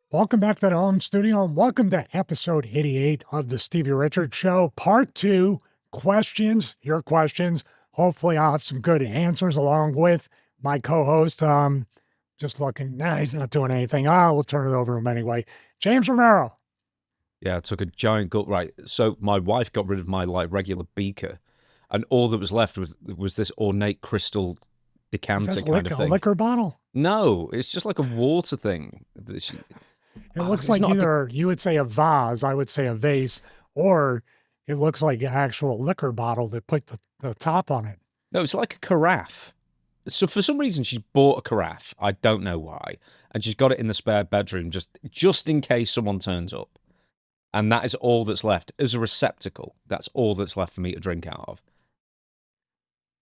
Welcome back to the home studio, and welcome to episode 88 of the Stevie Richards Show, part 2, questions, your questions. Hopefully I'll have some good answers along with my co-host. Just looking, he's not doing anything. We'll turn it over to him anyway. James Romero. Yeah, I took a giant gulp. Right, so my wife got rid of my regular beaker, and all that was left was this ornate crystal decanter kind of thing. A liquor bottle? No, it's just like a water thing. It looks like either you would say a vase, I would say a vase, or it looks like an actual liquor bottle that put the top on it. No, it's like a carafe. So for some reason, she's bought a carafe. I don't know why. And she's got it in the spare bedroom just in case someone turns up. And that is all that's left. As a receptacle, that's all that's left for me to drink out of.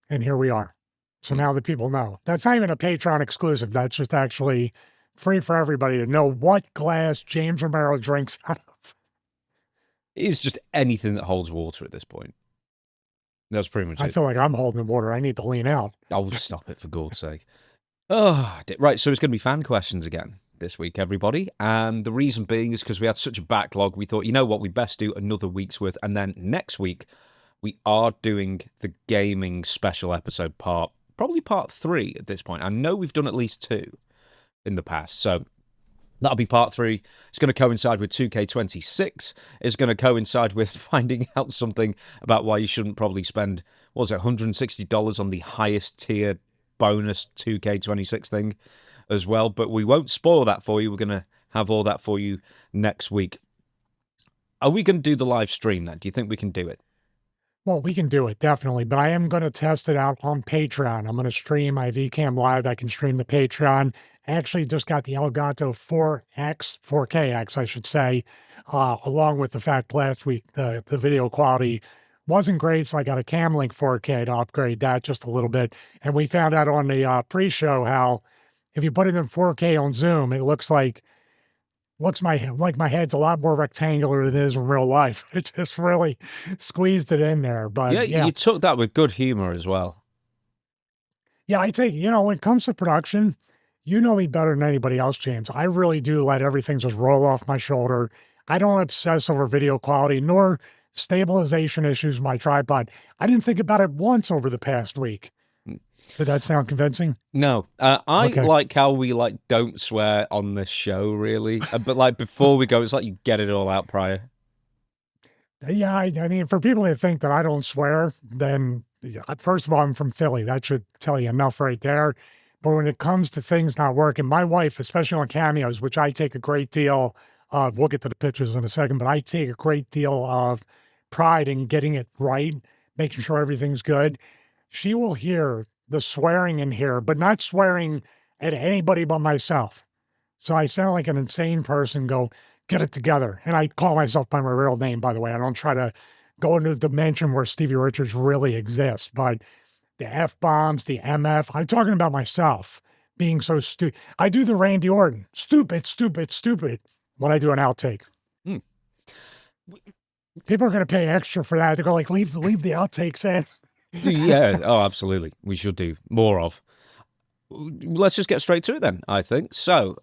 And here we are. So now the people know. That's not even a Patreon exclusive. That's just actually free for everybody to know what glass James Romero drinks out of. It is just anything that holds water at this point. That's pretty much it. I feel like I'm holding water. I need to lean out. I'll stop it, for God's sake. Oh, right, so it's going to be fan questions again this week, everybody. And the reason being is because we had such a backlog, we thought, you know what, we best do another week's worth. And then next week, we are doing the gaming special episode probably part 3 at this point. I know we've done at least 2 in the past, so that'll be part 3. It's going to coincide with 2K26. It's going to coincide with finding out something about why you shouldn't probably spend, what was it, $160 on the highest tier bonus 2K26 thing as well. But we won't spoil that for you. We're going to have all that for you next week. Are we going to do the live stream then? Do you think we can do it? Well, we can do it, definitely. But I am going to test it out on Patreon. I'm going to stream my VCam live. I can stream the Patreon. I actually just got the Elgato 4KX, I should say, along with the fact last week the video quality wasn't great, so I got a Camlink 4K to upgrade that just a little bit. And we found out on the pre-show how if you put it in 4K on Zoom, it looks like my head's a lot more rectangular than it is in real life. It just really squeezed it in there. But yeah, you took that with good humor as well. Yeah, I take, when it comes to production, you know me better than anybody else, James. I really do let everything just roll off my shoulder. I don't obsess over video quality nor stabilization issues with my tripod. I didn't think about it once over the past week. Did that sound convincing? No. I like how we don't swear on this show, really. But before we go, it's like you get it all out prior. Yeah, I mean, for people that think that I don't swear, then first of all, I'm from Philly. That should tell you enough right there. But when it comes to things not working, my wife, especially on cameos, which I take a great deal of, we'll get to the pictures in a second, but I take a great deal of pride in getting it right, making sure everything's good. She will hear the swearing in here, but not swearing at anybody but myself. So I sound like an insane person, go, get it together. And I call myself by my real name, by the way. I don't try to go into the dimension where Stevie Richards really exists, but the F-bombs, the MF, I'm talking about myself being so stupid. I do the Randy Orton, stupid, stupid, stupid, when I do an outtake. People are going to pay extra for that. They're going to leave the outtakes in. Yeah, oh, absolutely. We should do more of. Let's just get straight to it then, I think. So,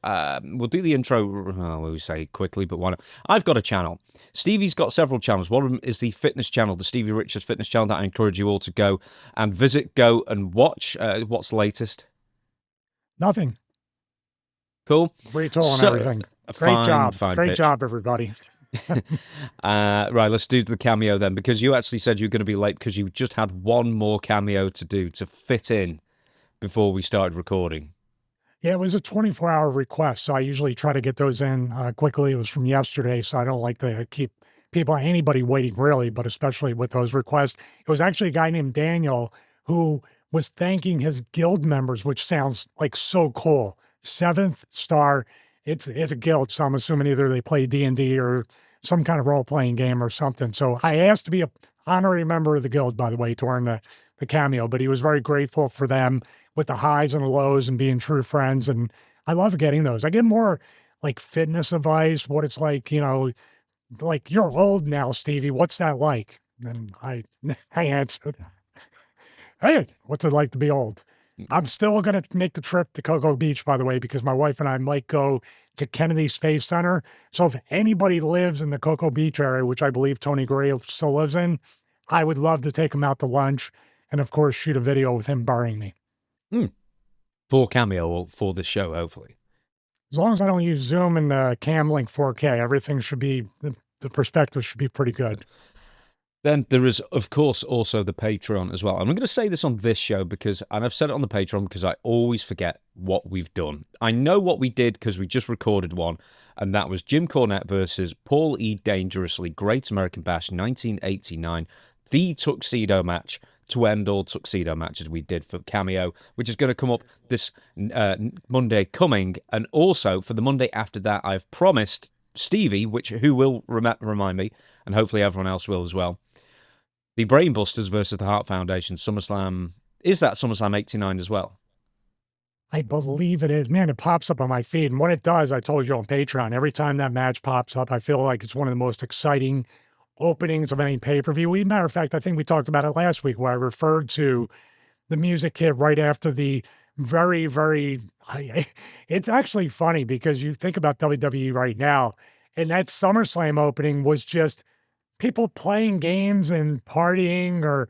we'll do the intro, we say quickly, but why not? I've got a channel. Stevie's got several channels. One of them is the fitness channel, the Stevie Richards fitness channel, that I encourage you all to go and visit, go and watch. What's the latest? Nothing. Cool. Retool and everything. Great job. Great job, everybody. Right, let's do the cameo then, because you actually said you were going to be late because you just had one more cameo to do to fit in before we started recording. Yeah, it was a 24-hour request, so I usually try to get those in quickly. It was from yesterday, so I don't like to keep anybody waiting, really, but especially with those requests. It was actually a guy named Daniel who was thanking his guild members, which sounds like so cool. 7th star. It's a guild, so I'm assuming either they play D&D or some kind of role-playing game or something. So I asked to be an honorary member of the guild, by the way, to earn the cameo, but he was very grateful for them with the highs and the lows and being true friends. And I love getting those. I get more like fitness advice, what it's like, like, you're old now, Stevie. What's that like? And I answered, hey, what's it like to be old? I'm still going to make the trip to Cocoa Beach, by the way, because my wife and I might go to Kennedy Space Center. So if anybody lives in the Cocoa Beach area, which I believe Tony Gray still lives in, I would love to take him out to lunch and, of course, shoot a video with him burying me. For Cameo or for the show, hopefully. As long as I don't use Zoom and Camlink 4K, everything should be, the perspective should be pretty good. Then there is, of course, also the Patreon as well. And I'm going to say this on this show and I've said it on the Patreon because I always forget what we've done. I know what we did because we just recorded one, and that was Jim Cornette versus Paul E. Dangerously, Great American Bash 1989, the tuxedo match to end all tuxedo matches we did for Cameo, which is going to come up this Monday coming. And also for the Monday after that, I've promised Stevie, who will remind me, and hopefully everyone else will as well, the Brainbusters versus the Heart Foundation SummerSlam. Is that SummerSlam 89 as well? I believe it is. Man, it pops up on my feed. And when it does, I told you on Patreon, every time that match pops up, I feel like it's one of the most exciting openings of any pay-per-view. As a matter of fact, I think we talked about it last week where I referred to the music hit right after the very, very... it's actually funny because you think about WWE right now, and that SummerSlam opening was just people playing games and partying or,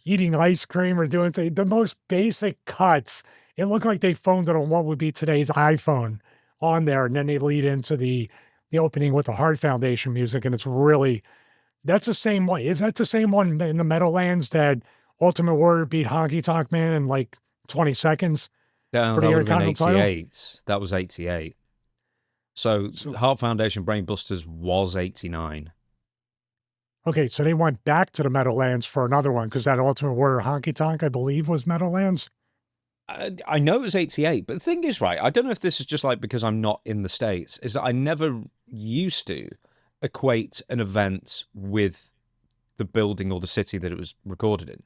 eating ice cream or doing the most basic cuts. It looked like they phoned it on what would be today's iPhone on there. And then they lead into the opening with the Heart Foundation music. And it's really, that's the same one. Is that the same one in the Meadowlands that Ultimate Warrior beat Honky Tonk Man in like 20 seconds? No, for the that would have been Intercontinental 88. That was 88. So Heart Foundation Brainbusters was 89. Okay, so they went back to the Meadowlands for another one because that Ultimate Warrior Honky Tonk, I believe, was Meadowlands. I know it was 88, but the thing is, right, I don't know if this is just like because I'm not in the States, is that I never used to equate an event with the building or the city that it was recorded in.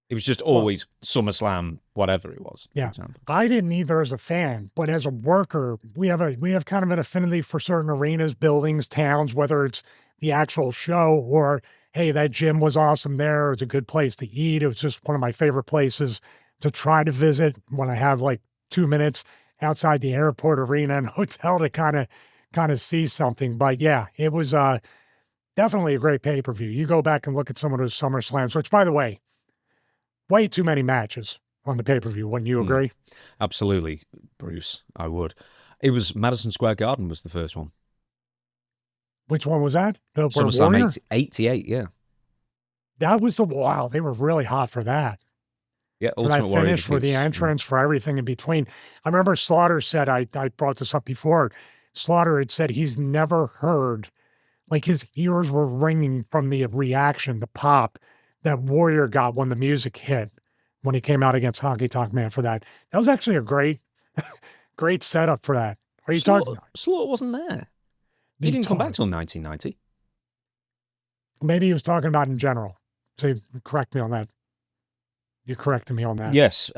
It was just always SummerSlam, whatever it was. Yeah, for example. I didn't either as a fan, but as a worker, we have kind of an affinity for certain arenas, buildings, towns, whether it's the actual show or, hey, that gym was awesome there. It's a good place to eat. It was just one of my favorite places to try to visit when I have like 2 minutes outside the airport arena and hotel to kind of see something. But yeah, it was definitely a great pay-per-view. You go back and look at some of those SummerSlams, which, by the way, way too many matches on the pay-per-view. Wouldn't you agree? Absolutely, Bruce. I would. It was Madison Square Garden was the first one. Which one was that? The SummerSlam 88, yeah. That was wow. They were really hot for that. Yeah, for that finish, for the entrance, for everything in between. I remember Slaughter said, I brought this up before, Slaughter had said he's never heard, like his ears were ringing from the reaction, the pop that Warrior got when the music hit, when he came out against Honky Tonk Man for that. That was actually a great, great setup for that. Are you talking? Slaughter wasn't there. He didn't come back till 1990. Maybe he was talking about in general. So correct me on that. You corrected me on that. Yes,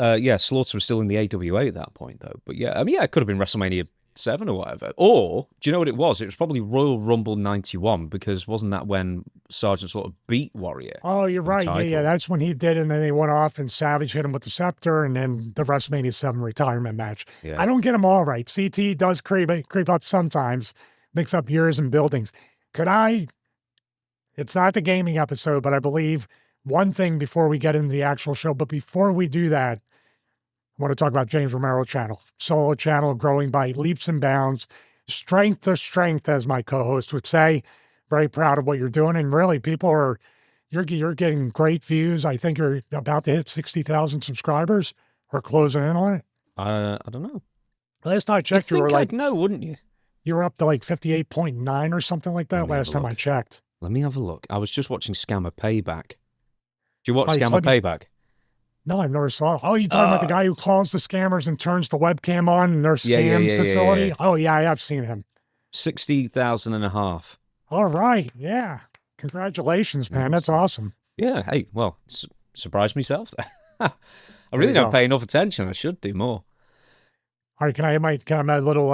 Slaughter was still in the AWA at that point, though. But yeah, it could have been WrestleMania 7 or whatever. Or, do you know what it was? It was probably Royal Rumble 91, because wasn't that when Sergeant Slaughter beat Warrior? Oh, you're right. Yeah, that's when he did, and then they went off and Savage hit him with the scepter, and then the WrestleMania 7 retirement match. Yeah. I don't get them all right. CT does creep up sometimes, mix up years and buildings. It's not the gaming episode, but I believe one thing before we get into the actual show, but before we do that, I want to talk about James Romero channel, solo channel growing by leaps and bounds, strength to strength, as my co-host would say. Very proud of what you're doing. And really, you're getting great views. I think you're about to hit 60,000 subscribers or closing in on it. I don't know. Last time I checked, you were like, no, wouldn't you? You were up to like 58.9 or something like that last time I checked. Let me have a look. I was just watching Scammer Payback. Do you watch Scammer Payback? No, I've never saw it. Oh, you talking about the guy who calls the scammers and turns the webcam on in their scam facility? Yeah. Oh, yeah, I've seen him. 60,000 and a half. All right. Yeah. Congratulations, man. That's awesome. Yeah. Hey, well, surprised myself. I really don't pay enough attention. I should do more. All right. Can I have my little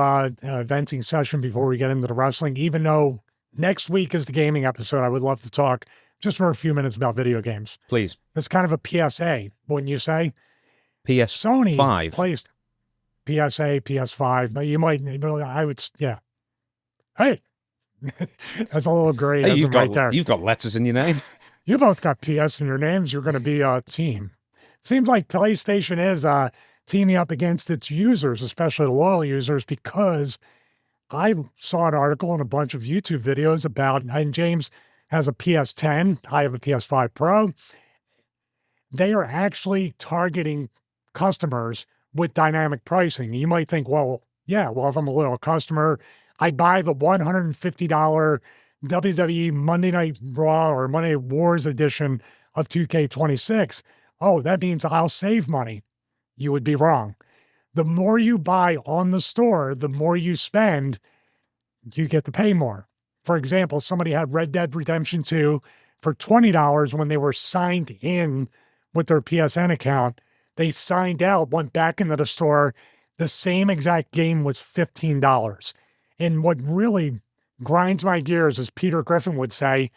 venting session before we get into the wrestling? Even though next week is the gaming episode, I would love to talk just for a few minutes about video games. Please. It's kind of a PSA, wouldn't you say? Sony PS5. placed PSA, PS5, but you might, I would, yeah. Hey, that's a little Hey, Greyism right there. you've got letters in your name. You both got PS in your names. You're going to be a team. Seems like PlayStation is teaming up against its users, especially the loyal users, because I saw an article and a bunch of YouTube videos about, and James has a PS10. I have a PS5 Pro. They are actually targeting customers with dynamic pricing. You might think, well, yeah, well, if I'm a loyal customer, I buy the $150 WWE Monday Night Raw or Monday Night Wars edition of 2K26. Oh, that means I'll save money. You would be wrong. The more you buy on the store, the more you spend, you get to pay more. For example, somebody had Red Dead Redemption 2 for $20 when they were signed in with their PSN account. They signed out, went back into the store. The same exact game was $15. And what really grinds my gears, as Peter Griffin would say,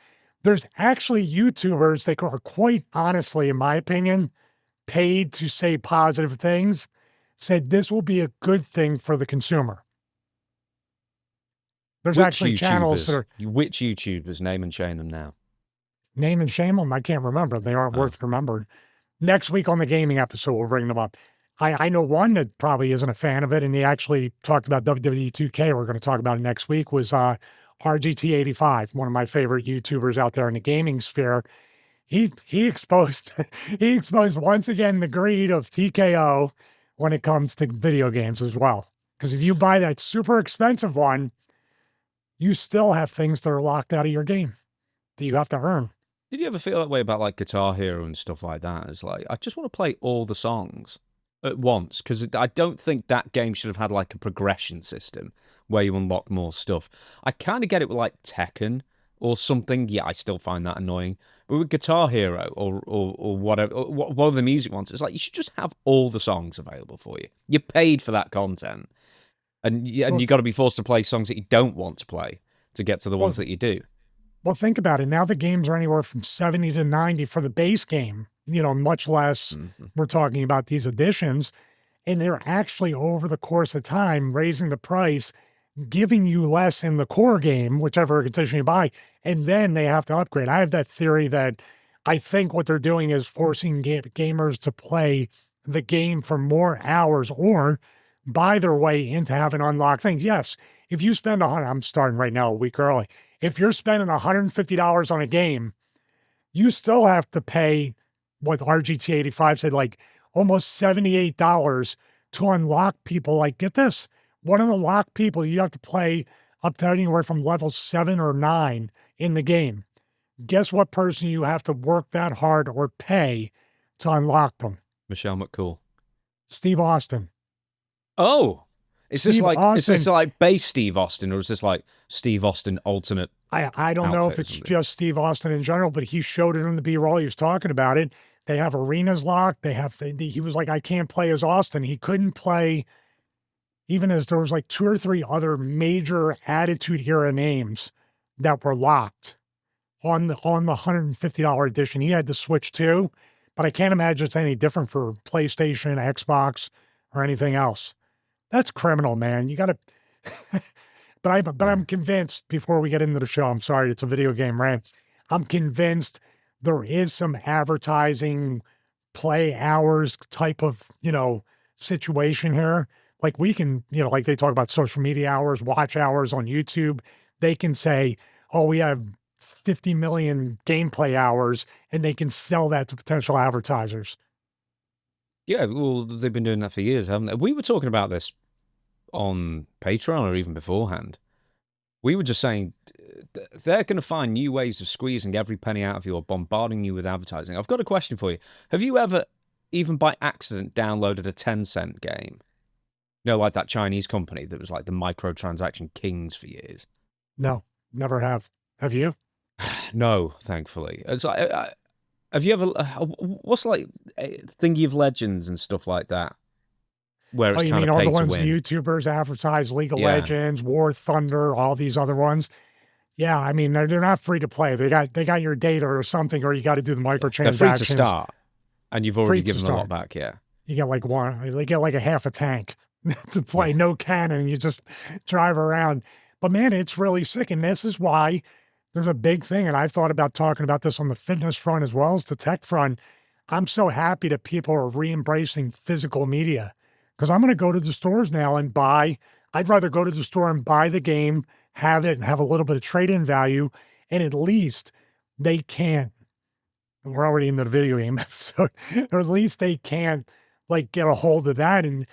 there's actually YouTubers that are quite honestly, in my opinion, paid to say positive things, said this will be a good thing for the consumer. There's actually channels that are... Which YouTubers? Name and shame them now. Name and shame them? I can't remember. They aren't worth remembering. Next week on the gaming episode, we'll bring them up. I know one that probably isn't a fan of it, and he actually talked about WWE 2K. We're going to talk about it next week, was RGT85, one of my favorite YouTubers out there in the gaming sphere. He exposed once again the greed of TKO when it comes to video games as well. Because if you buy that super expensive one, you still have things that are locked out of your game that you have to earn. Did you ever feel that way about like Guitar Hero and stuff like that? It's like, I just want to play all the songs at once, because I don't think that game should have had like a progression system where you unlock more stuff. I kind of get it with like Tekken or something. Yeah, I still find that annoying. But with Guitar Hero or whatever, or one of the music ones, it's like you should just have all the songs available for you. You paid for that content. And you got to be forced to play songs that you don't want to play to get to the ones that you do. Well, think about it. Now the games are anywhere from 70 to 90 for the base game, much less we're talking about these editions. And they're actually, over the course of time, raising the price, giving you less in the core game, whichever edition you buy, and then they have to upgrade. I have that theory that I think what they're doing is forcing gamers to play the game for more hours or buy their way into having unlocked things. Yes, if you spend I'm starting right now a week early. If you're spending $150 on a game, you still have to pay what RGT85 said, like almost $78 to unlock people. Like, get this, one of the locked people, you have to play up to anywhere from level 7 or 9 in the game. Guess what person you have to work that hard or pay to unlock them? Michelle McCool. Steve Austin. Oh, is this Austin, like base Steve Austin, or is this like Steve Austin alternate? I don't know if it's just Steve Austin in general, but he showed it in the B-roll. He was talking about it. They have arenas locked. He was like, I can't play as Austin. He couldn't play, even as there was like 2 or 3 other major Attitude Era names that were locked on the $150 edition. He had to switch too, but I can't imagine it's any different for PlayStation, Xbox, or anything else. That's criminal, man. You got to, but I'm convinced, before we get into the show, I'm sorry, it's a video game rant. I'm convinced there is some advertising play hours type of, situation here. Like we can, like they talk about social media hours, watch hours on YouTube. They can say, oh, we have 50 million gameplay hours, and they can sell that to potential advertisers. Yeah, well, they've been doing that for years, haven't they? We were talking about this on Patreon or even beforehand. We were just saying they're going to find new ways of squeezing every penny out of you or bombarding you with advertising. I've got a question for you. Have you ever, even by accident, downloaded a 10-cent game? Like that Chinese company that was like the microtransaction kings for years? No, never have. Have you? No, thankfully. It's like, have you ever, what's like Thingy of Legends and stuff like that? Where it's you kind mean of all pay the to ones win. the YouTubers advertise, League of Legends, War Thunder, all these other ones? Yeah, I mean, they're not free to play. They got your data or something, or you got to do the microtransactions. They're free to start, and you've already given a lot back, yeah. You get like one, they get like a half a tank to play, no cannon, and you just drive around. But man, it's really sick. And this is why there's a big thing. And I've thought about talking about this on the fitness front as well as the tech front. I'm so happy that people are re-embracing physical media because I'm going to go to the stores now and buy. I'd rather go to the store and buy the game, have it, and have a little bit of trade-in value, and at least they can. We're already in the video game episode, or at least they can like get a hold of that. And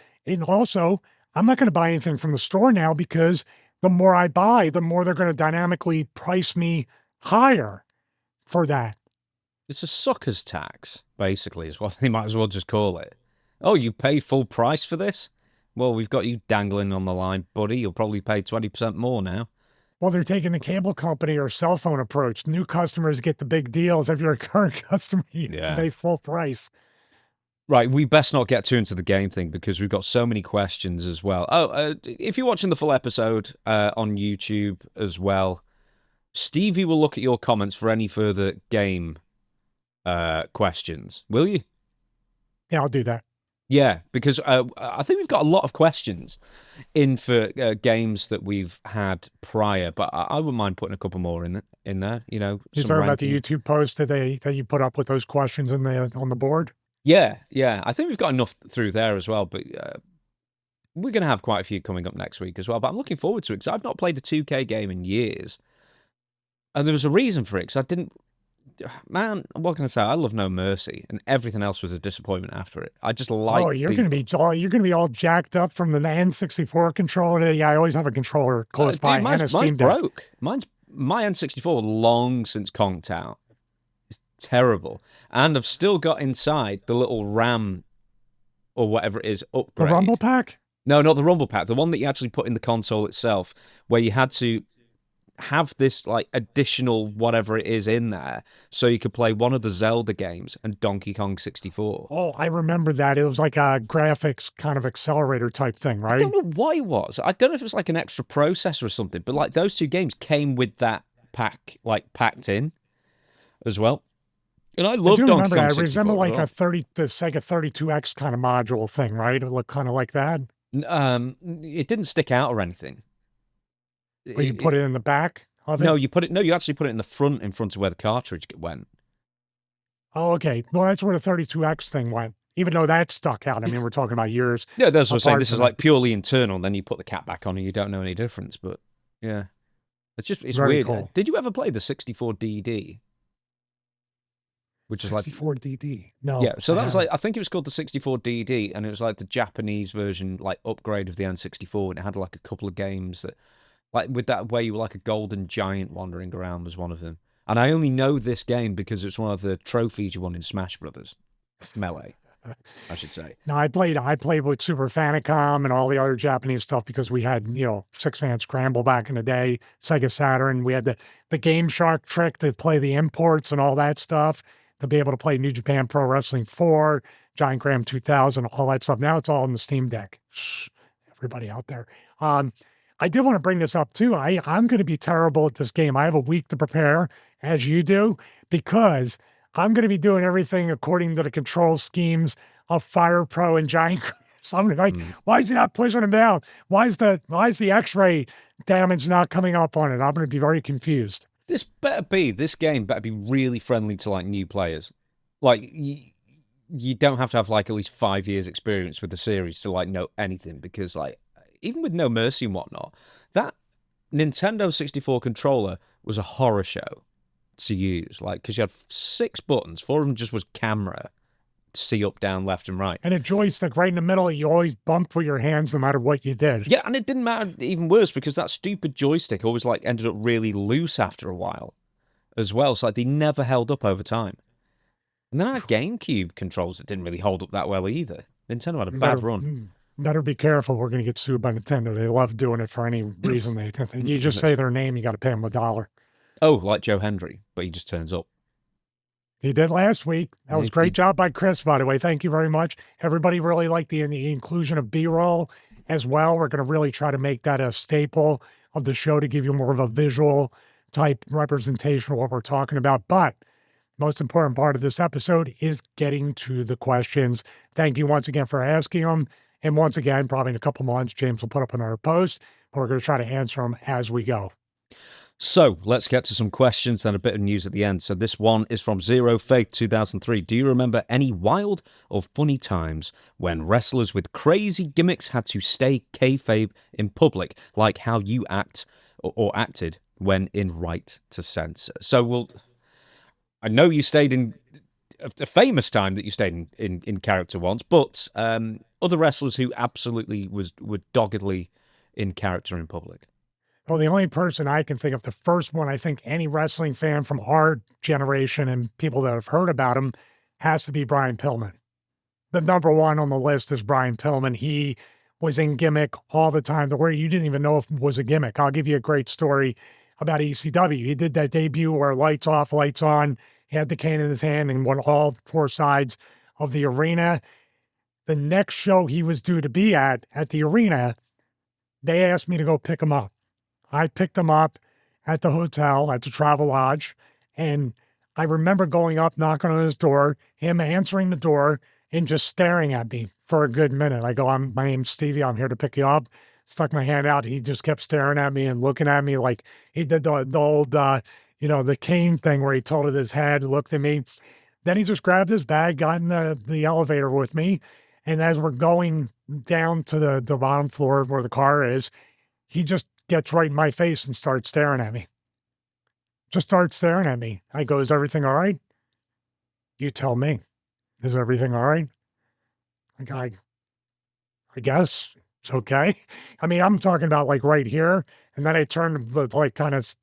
also, I'm not going to buy anything from the store now because the more I buy, the more they're going to dynamically price me higher for that. It's a sucker's tax, basically, is what they might as well just call it. Oh, you pay full price for this? Well, we've got you dangling on the line, buddy. You'll probably pay 20% more now. Well, they're taking the cable company or cell phone approach. New customers get the big deals. If you're a current customer, you pay full price. Right, we best not get too into the game thing because we've got so many questions as well. Oh, if you're watching the full episode on YouTube as well, Stevie will look at your comments for any further game questions. Will you? Yeah, I'll do that. Yeah, because I think we've got a lot of questions in for games that we've had prior, but I wouldn't mind putting a couple more in there. You know, you talking about the YouTube post that you put up with those questions on the board? Yeah. I think we've got enough through there as well, but we're going to have quite a few coming up next week as well. But I'm looking forward to it because I've not played a 2K game in years, and there was a reason for it because I didn't. Man, what can I say? I love No Mercy, and everything else was a disappointment after it. I just like. Oh, you're gonna be all jacked up from the N64 controller. Yeah, I always have a controller close by. Dude, mine's broke. My N64 long since conked out. It's terrible, and I've still got inside the little RAM or whatever it is upgrade. The Rumble Pack? No, not the Rumble Pack. The one that you actually put in the console itself, where you had to have this like additional whatever it is in there so you could play one of the Zelda games and Donkey Kong 64. Oh, I remember that. It was like a graphics kind of accelerator type thing, right? I don't know why it was. I don't know if it was like an extra processor or something, but like those two games came with that pack, like packed in as well. And I love Donkey Kong 64. I resemble like the Sega 32X kind of module thing, right? It looked kind of like that. It didn't stick out or anything. But you put it in the back of it? No, you actually put it in the front of where the cartridge went. Oh, okay. Well, that's where the 32X thing went. Even though that stuck out. I mean, we're talking about years. Yeah, that's what I'm saying. This is like purely internal. Then you put the cap back on and you don't know any difference. But yeah, it's very weird. Cool. Did you ever play the 64DD? Which is 64DD. No. Yeah, so that was like, I think it was called the 64DD, and it was like the Japanese version, like upgrade of the N64, and it had like a couple of games that, like with that where you were like a golden giant wandering around was one of them. And I only know this game because it's one of the trophies you won in Smash Brothers Melee, I should say. No, I played with Super Famicom and all the other Japanese stuff because we had, 6-man scramble back in the day, Sega Saturn. We had the Game Shark trick to play the imports and all that stuff, to be able to play New Japan Pro Wrestling 4, Giant Graham 2000, all that stuff. Now it's all in the Steam Deck. Shh, everybody out there. I did want to bring this up too. I'm going to be terrible at this game. I have a week to prepare, as you do, because I'm going to be doing everything according to the control schemes of Fire Pro and Giant. So I'm like, why is he not pushing him down? Why is the X-ray damage not coming up on it? I'm going to be very confused. This game better be really friendly to like new players. Like you don't have to have like at least 5 years experience with the series to like know anything, because like even with No Mercy and whatnot, that Nintendo 64 controller was a horror show to use. Like, because you had 6 buttons, 4 of them just was camera, see up, down, left, and right. And a joystick right in the middle, you always bumped with your hands no matter what you did. Yeah, and it didn't matter, even worse, because that stupid joystick always like ended up really loose after a while as well. So like they never held up over time. And then I had GameCube controls that didn't really hold up that well either. Nintendo had a bad run. Better be careful. We're going to get sued by Nintendo. They love doing it for any reason. You just say their name, you got to pay them $1. Oh, like Joe Hendry, but he just turns up. He did last week. That was a great job by Chris, by the way. Thank you very much. Everybody really liked the inclusion of B-roll as well. We're going to really try to make that a staple of the show to give you more of a visual type representation of what we're talking about. But Most important part of this episode is getting to the questions. Thank you once again for asking them. And once again, probably in a couple months, James will put up another post, but we're going to try to answer them as we go. So let's get to some questions and a bit of news at the end. So this one is from Zero Faith 2003. Do you remember any wild or funny times when wrestlers with crazy gimmicks had to stay kayfabe in public, like how you act or acted when in Right to Censor? So I know you stayed in a famous time that you stayed in character once, but other wrestlers who absolutely were doggedly in character in public. Well, the only person I can think of, the first one I think any wrestling fan from our generation and people that have heard about him has to be Brian Pillman. The number one on the list is Brian Pillman. He was in gimmick all the time to where you didn't even know if it was a gimmick. I'll give you a great story about ECW. He did that debut where lights off, lights on. He had the cane in his hand and went all four sides of the arena. The next show he was due to be at the arena, they asked me to go pick him up. I picked him up at the hotel, at the Travel Lodge, and I remember going up, knocking on his door, him answering the door, and just staring at me for a good minute. I go, my name's Stevie, I'm here to pick you up. Stuck my hand out. He just kept staring at me and looking at me like he did the old, the cane thing where he tilted his head, looked at me. Then he just grabbed his bag, got in the elevator with me, and as we're going down to the bottom floor where the car is, he just gets right in my face and starts staring at me. Just starts staring at me. I go, is everything all right? You tell me. Is everything all right? I guess it's okay. I mean, I'm talking about like right here. And then I turn to like kind of,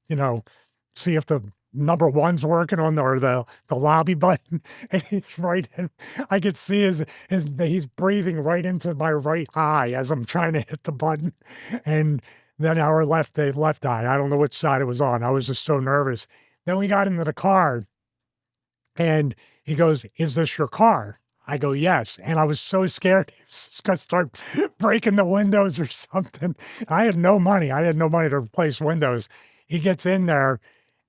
see if the number one's working on the lobby button. And he's right in. I could see he's breathing right into my right eye as I'm trying to hit the button. And then our left eye. I don't know which side it was on. I was just so nervous. Then we got into the car and he goes, is this your car? I go, yes. And I was so scared he was going to start breaking the windows or something. I had no money. To replace windows. He gets in there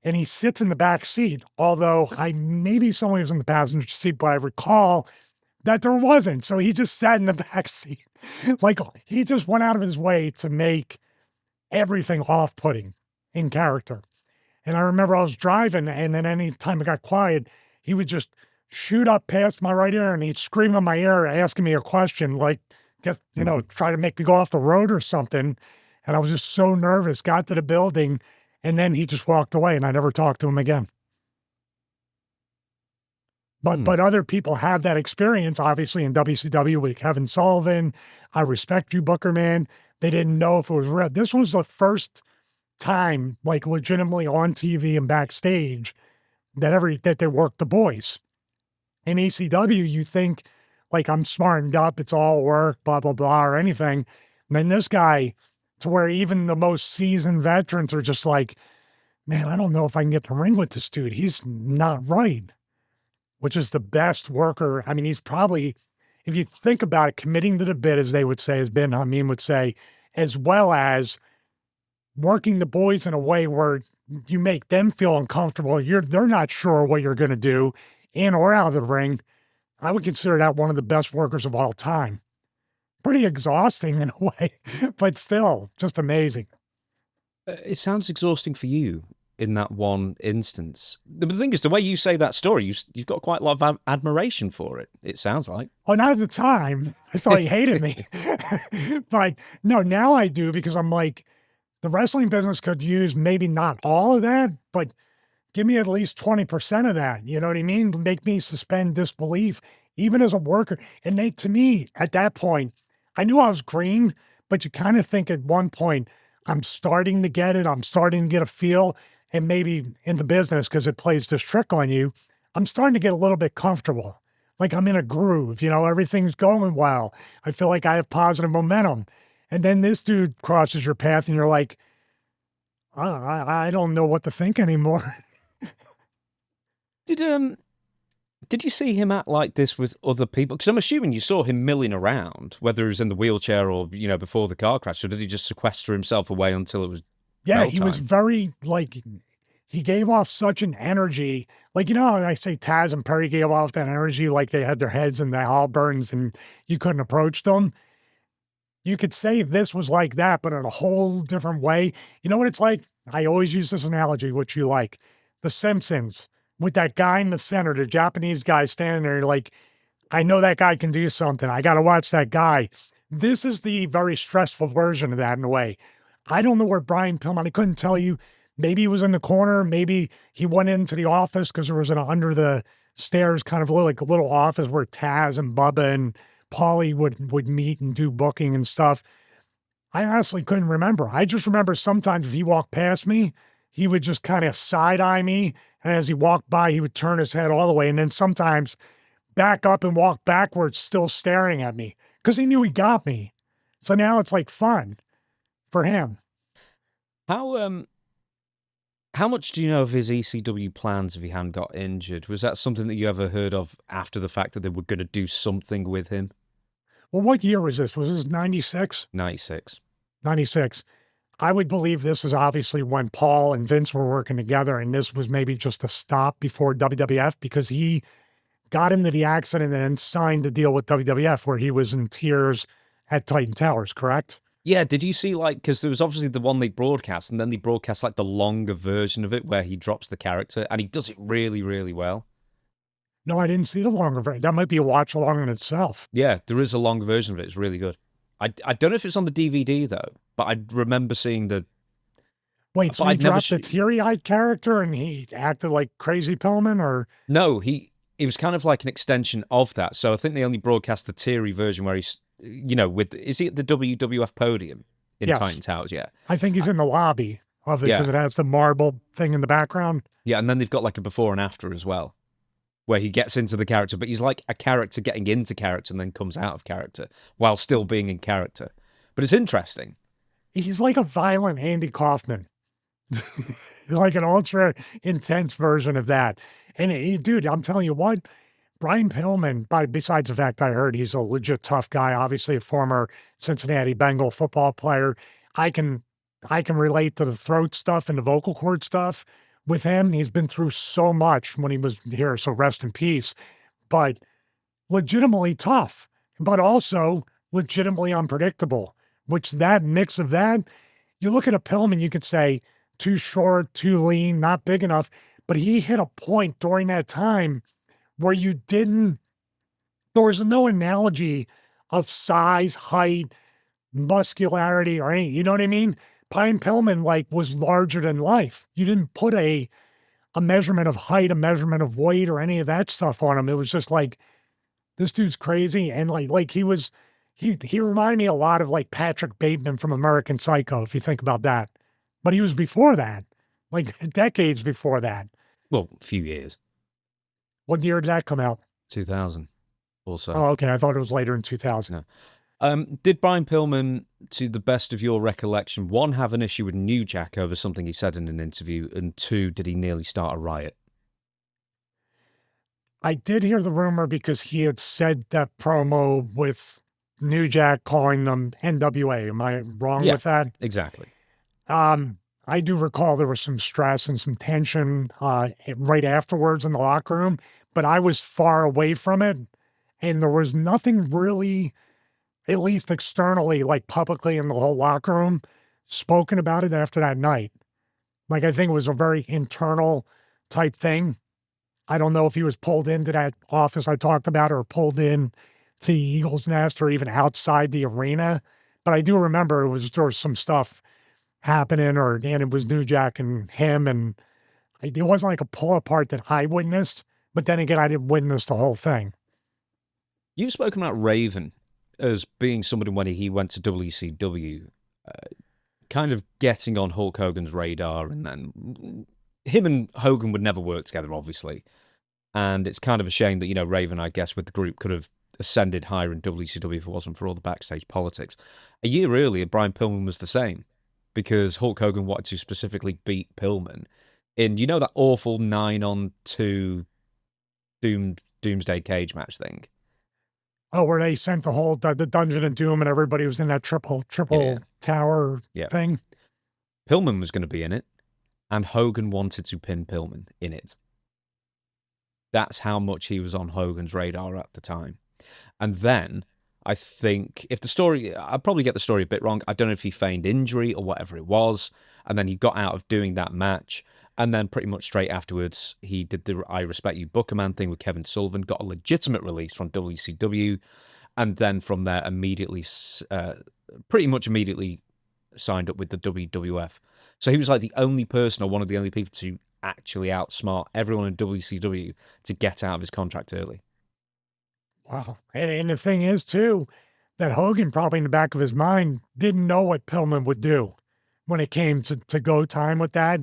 and he sits in the back seat. Although maybe someone was in the passenger seat, but I recall that there wasn't. So he just sat in the back seat. Like he just went out of his way to make everything off-putting in character. And I remember I was driving, and then any time it got quiet, he would just shoot up past my right ear and he'd scream in my ear asking me a question, like, try to make me go off the road or something. And I was just so nervous, got to the building, and then he just walked away and I never talked to him again. But other people have that experience, obviously, in WCW with Kevin Sullivan. I respect you, Booker, man. They didn't know if it was real. This was the first time, like legitimately on TV and backstage, that they worked the boys. In ECW, you think like I'm smartened up, it's all work, blah, blah, blah, or anything. And then this guy, to where even the most seasoned veterans are just like, man, I don't know if I can get the ring with this dude. He's not right. Which is the best worker. I mean, he's probably, if you think about it, committing to the bit, as they would say, as Ben Hameen would say, as well as working the boys in a way where you make them feel uncomfortable. They're not sure what you're going to do in or out of the ring. I would consider that one of the best workers of all time. Pretty exhausting in a way, but still just amazing. It sounds exhausting for you in that one instance. The thing is, the way you say that story, you've got quite a lot of admiration for it, it sounds like. Oh, not at the time. I thought he hated me. But no, now I do, because I'm like, the wrestling business could use maybe not all of that, but give me at least 20% of that. You know what I mean? Make me suspend disbelief, even as a worker. And to me, at that point, I knew I was green, but you kind of think at one point, I'm starting to get it. I'm starting to get a feel. And maybe in the business, because it plays this trick on you, I'm starting to get a little bit comfortable. Like I'm in a groove, everything's going well. I feel like I have positive momentum. And then this dude crosses your path and you're like, I don't know what to think anymore. Did you see him act like this with other people? Because I'm assuming you saw him milling around, whether he was in the wheelchair or, before the car crash. Or did he just sequester himself away until it was Yeah, bell he time? was very, he gave off such an energy. Like, you know how I say Taz and Perry gave off that energy like they had their heads in the halberds and you couldn't approach them? You could say this was like that, but in a whole different way. You know what it's like? I always use this analogy, which you like. The Simpsons, with that guy in the center, the Japanese guy standing there, like, I know that guy can do something. I got to watch that guy. This is the very stressful version of that in a way. I don't know where Brian Pillman, I couldn't tell you. Maybe he was in the corner. Maybe he went into the office because there was an under the stairs kind of like a little office where Taz and Bubba and Paulie would meet and do booking and stuff. I honestly couldn't remember. I just remember sometimes if he walked past me, he would just kind of side-eye me. And as he walked by, he would turn his head all the way. And then sometimes back up and walk backwards, still staring at me because he knew he got me. So now it's like fun for him. How much do you know of his ECW plans if he hadn't got injured? Was that something that you ever heard of after the fact that they were going to do something with him? Well, what year was this? Was this 96? 96. 96. I would believe this is obviously when Paul and Vince were working together, and this was maybe just a stop before WWF because he got into the accident and then signed the deal with WWF where he was in tears at Titan Towers, correct? Yeah, did you see, like, because there was obviously the one they broadcast, and then they broadcast, like, the longer version of it where he drops the character, and he does it really, really well. No, I didn't see the longer version. That might be a watch along in itself. Yeah, there is a longer version of it. It's really good. I don't know if it's on the DVD, though, but I remember seeing the... Wait, so he dropped the teary-eyed character and he acted like Crazy Pillman, or...? No, it was kind of like an extension of that. So I think they only broadcast the teary version where he's, you know, is he at the WWF podium in Yes. Titan Towers? Yeah. I think he's in the lobby of it because it has the marble thing in the background. Yeah, and then they've got like a before and after as well, where he gets into the character, but he's like a character getting into character and then comes out of character while still being in character. But it's interesting. He's like a violent Andy Kaufman. Like an ultra intense version of that. And dude, I'm telling you what, Brian Pillman, besides the fact I heard he's a legit tough guy, obviously a former Cincinnati Bengal football player, I can relate to the throat stuff and the vocal cord stuff with him. He's been through so much when he was here, so rest in peace. But legitimately tough, but also legitimately unpredictable, which that mix of that, you look at a Pillman, you could say, too short, too lean, not big enough. But he hit a point during that time where there was no analogy of size, height, muscularity, or anything. You know what I mean? Brian Pillman, like, was larger than life. You didn't put a measurement of height, a measurement of weight, or any of that stuff on him. It was just like, this dude's crazy. And like he reminded me a lot of like Patrick Bateman from American Psycho, if you think about that. But he was before that, like decades before that. Well, a few years. What year did that come out? 2000 also. Oh, okay. I thought it was later in 2000. No. Did Brian Pillman, to the best of your recollection, one, have an issue with New Jack over something he said in an interview, and two, did he nearly start a riot? I did hear the rumor because he had said that promo with New Jack calling them NWA. Am I wrong with that? Exactly. I do recall there was some stress and some tension right afterwards in the locker room, but I was far away from it. And there was nothing really, at least externally, like publicly in the whole locker room, spoken about it after that night. Like, I think it was a very internal type thing. I don't know if he was pulled into that office I talked about or pulled in to the Eagles Nest or even outside the arena. But I do remember there was some stuff happening, and it was New Jack and him, and it wasn't like a pull apart that I witnessed, but then again, I didn't witness the whole thing. You've spoken about Raven as being somebody when he went to WCW, kind of getting on Hulk Hogan's radar, and then him and Hogan would never work together, obviously, and it's kind of a shame that, you know, Raven, I guess, with the group could have ascended higher in WCW if it wasn't for all the backstage politics. A year earlier, Brian Pillman was the same, because Hulk Hogan wanted to specifically beat Pillman in, you know, that awful 9-on-2 Doomsday Cage match thing. Oh, where they sent the Dungeon of Doom and everybody was in that triple tower thing? Pillman was going to be in it, and Hogan wanted to pin Pillman in it. That's how much he was on Hogan's radar at the time. And then I think I'll probably get the story a bit wrong. I don't know if he feigned injury or whatever it was. And then he got out of doing that match. And then pretty much straight afterwards, he did the I Respect You Booker Man thing with Kevin Sullivan, got a legitimate release from WCW. And then from there, pretty much immediately signed up with the WWF. So he was like the only person or one of the only people to actually outsmart everyone in WCW to get out of his contract early. Wow. And the thing is, too, that Hogan probably in the back of his mind didn't know what Pillman would do when it came to go time with that.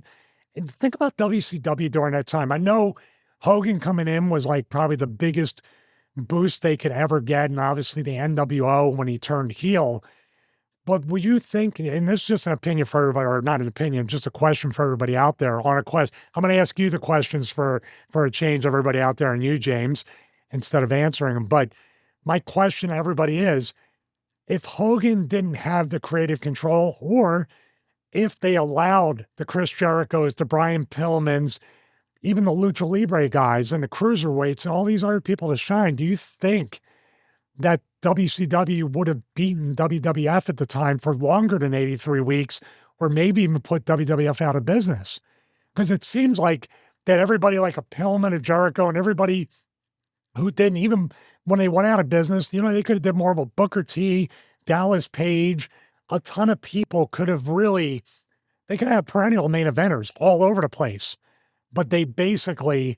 And think about WCW during that time. I know Hogan coming in was like probably the biggest boost they could ever get. And obviously the NWO when he turned heel. But would you think, and this is just an opinion for everybody, or not an opinion, just a question for everybody out there on a question. I'm going to ask you the questions for a change, everybody out there, and you, James, instead of answering them. But my question to everybody is, if Hogan didn't have the creative control, or if they allowed the Chris Jerichos, the Brian Pillmans, even the Lucha Libre guys and the Cruiserweights and all these other people to shine, do you think that WCW would have beaten WWF at the time for longer than 83 weeks, or maybe even put WWF out of business? Because it seems like that everybody like a Pillman, a Jericho, and everybody who didn't, even when they went out of business, they could have did more of a Booker T, Dallas Page, a ton of people could have they could have perennial main eventers all over the place, but they basically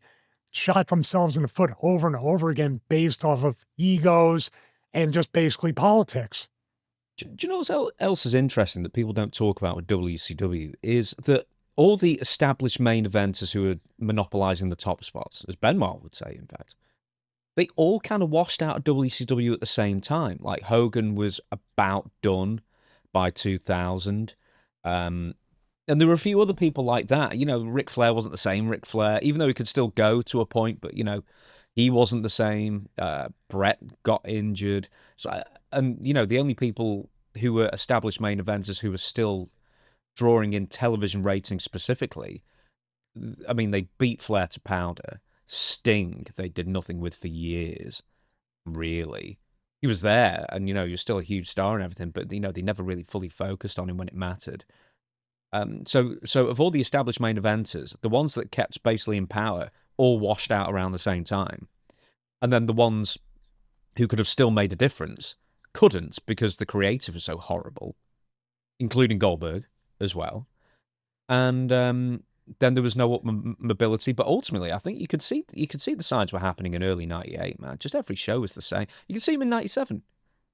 shot themselves in the foot over and over again based off of egos and just basically politics. Do you know what else is interesting that people don't talk about with WCW is that all the established main eventers who are monopolizing the top spots, as Benoit would say, in fact, they all kind of washed out of WCW at the same time. Like Hogan was about done by 2000. And there were a few other people like that. Ric Flair wasn't the same Ric Flair, even though he could still go to a point, but, he wasn't the same. Brett got injured. So, the only people who were established main eventers who were still drawing in television ratings specifically, I mean, they beat Flair to powder. Sting, they did nothing with for years, really. He was there, and, he was still a huge star and everything, but, they never really fully focused on him when it mattered. So of all the established main eventers, the ones that kept basically in power all washed out around the same time. And then the ones who could have still made a difference couldn't because the creative was so horrible, including Goldberg as well. And then there was no mobility. But ultimately, I think you could see the signs were happening in early 98, man. Just every show was the same. You could see them in 97.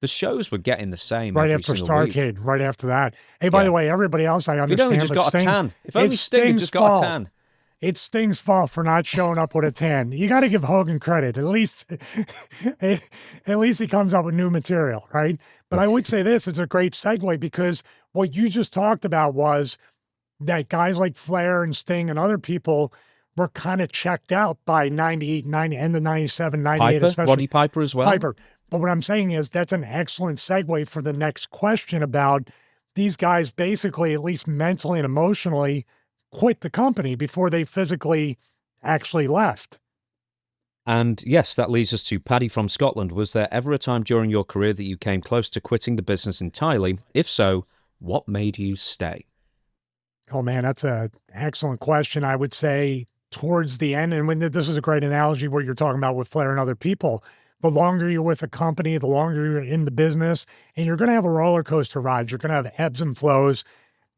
The shows were getting the same right every after single week. Starrcade, right after that. Hey, by the way, everybody else, I understand. If only just got a tan. If only Sting had just got a tan. It's Sting's fault for not showing up with a tan. You got to give Hogan credit. At least he comes up with new material, right? But I would say this is a great segue because what you just talked about was that guys like Flair and Sting and other people were kind of checked out by 98, end of 97, 98, Piper, especially. Roddy Piper as well. Piper. But what I'm saying is that's an excellent segue for the next question about these guys basically, at least mentally and emotionally, quit the company before they physically actually left. And yes, that leads us to Paddy from Scotland. Was there ever a time during your career that you came close to quitting the business entirely? If so, what made you stay? Oh, man, that's an excellent question. I would say towards the end, and when this is a great analogy where you're talking about with Flair and other people, the longer you're with a company, the longer you're in the business, and you're going to have a roller coaster ride. You're going to have ebbs and flows,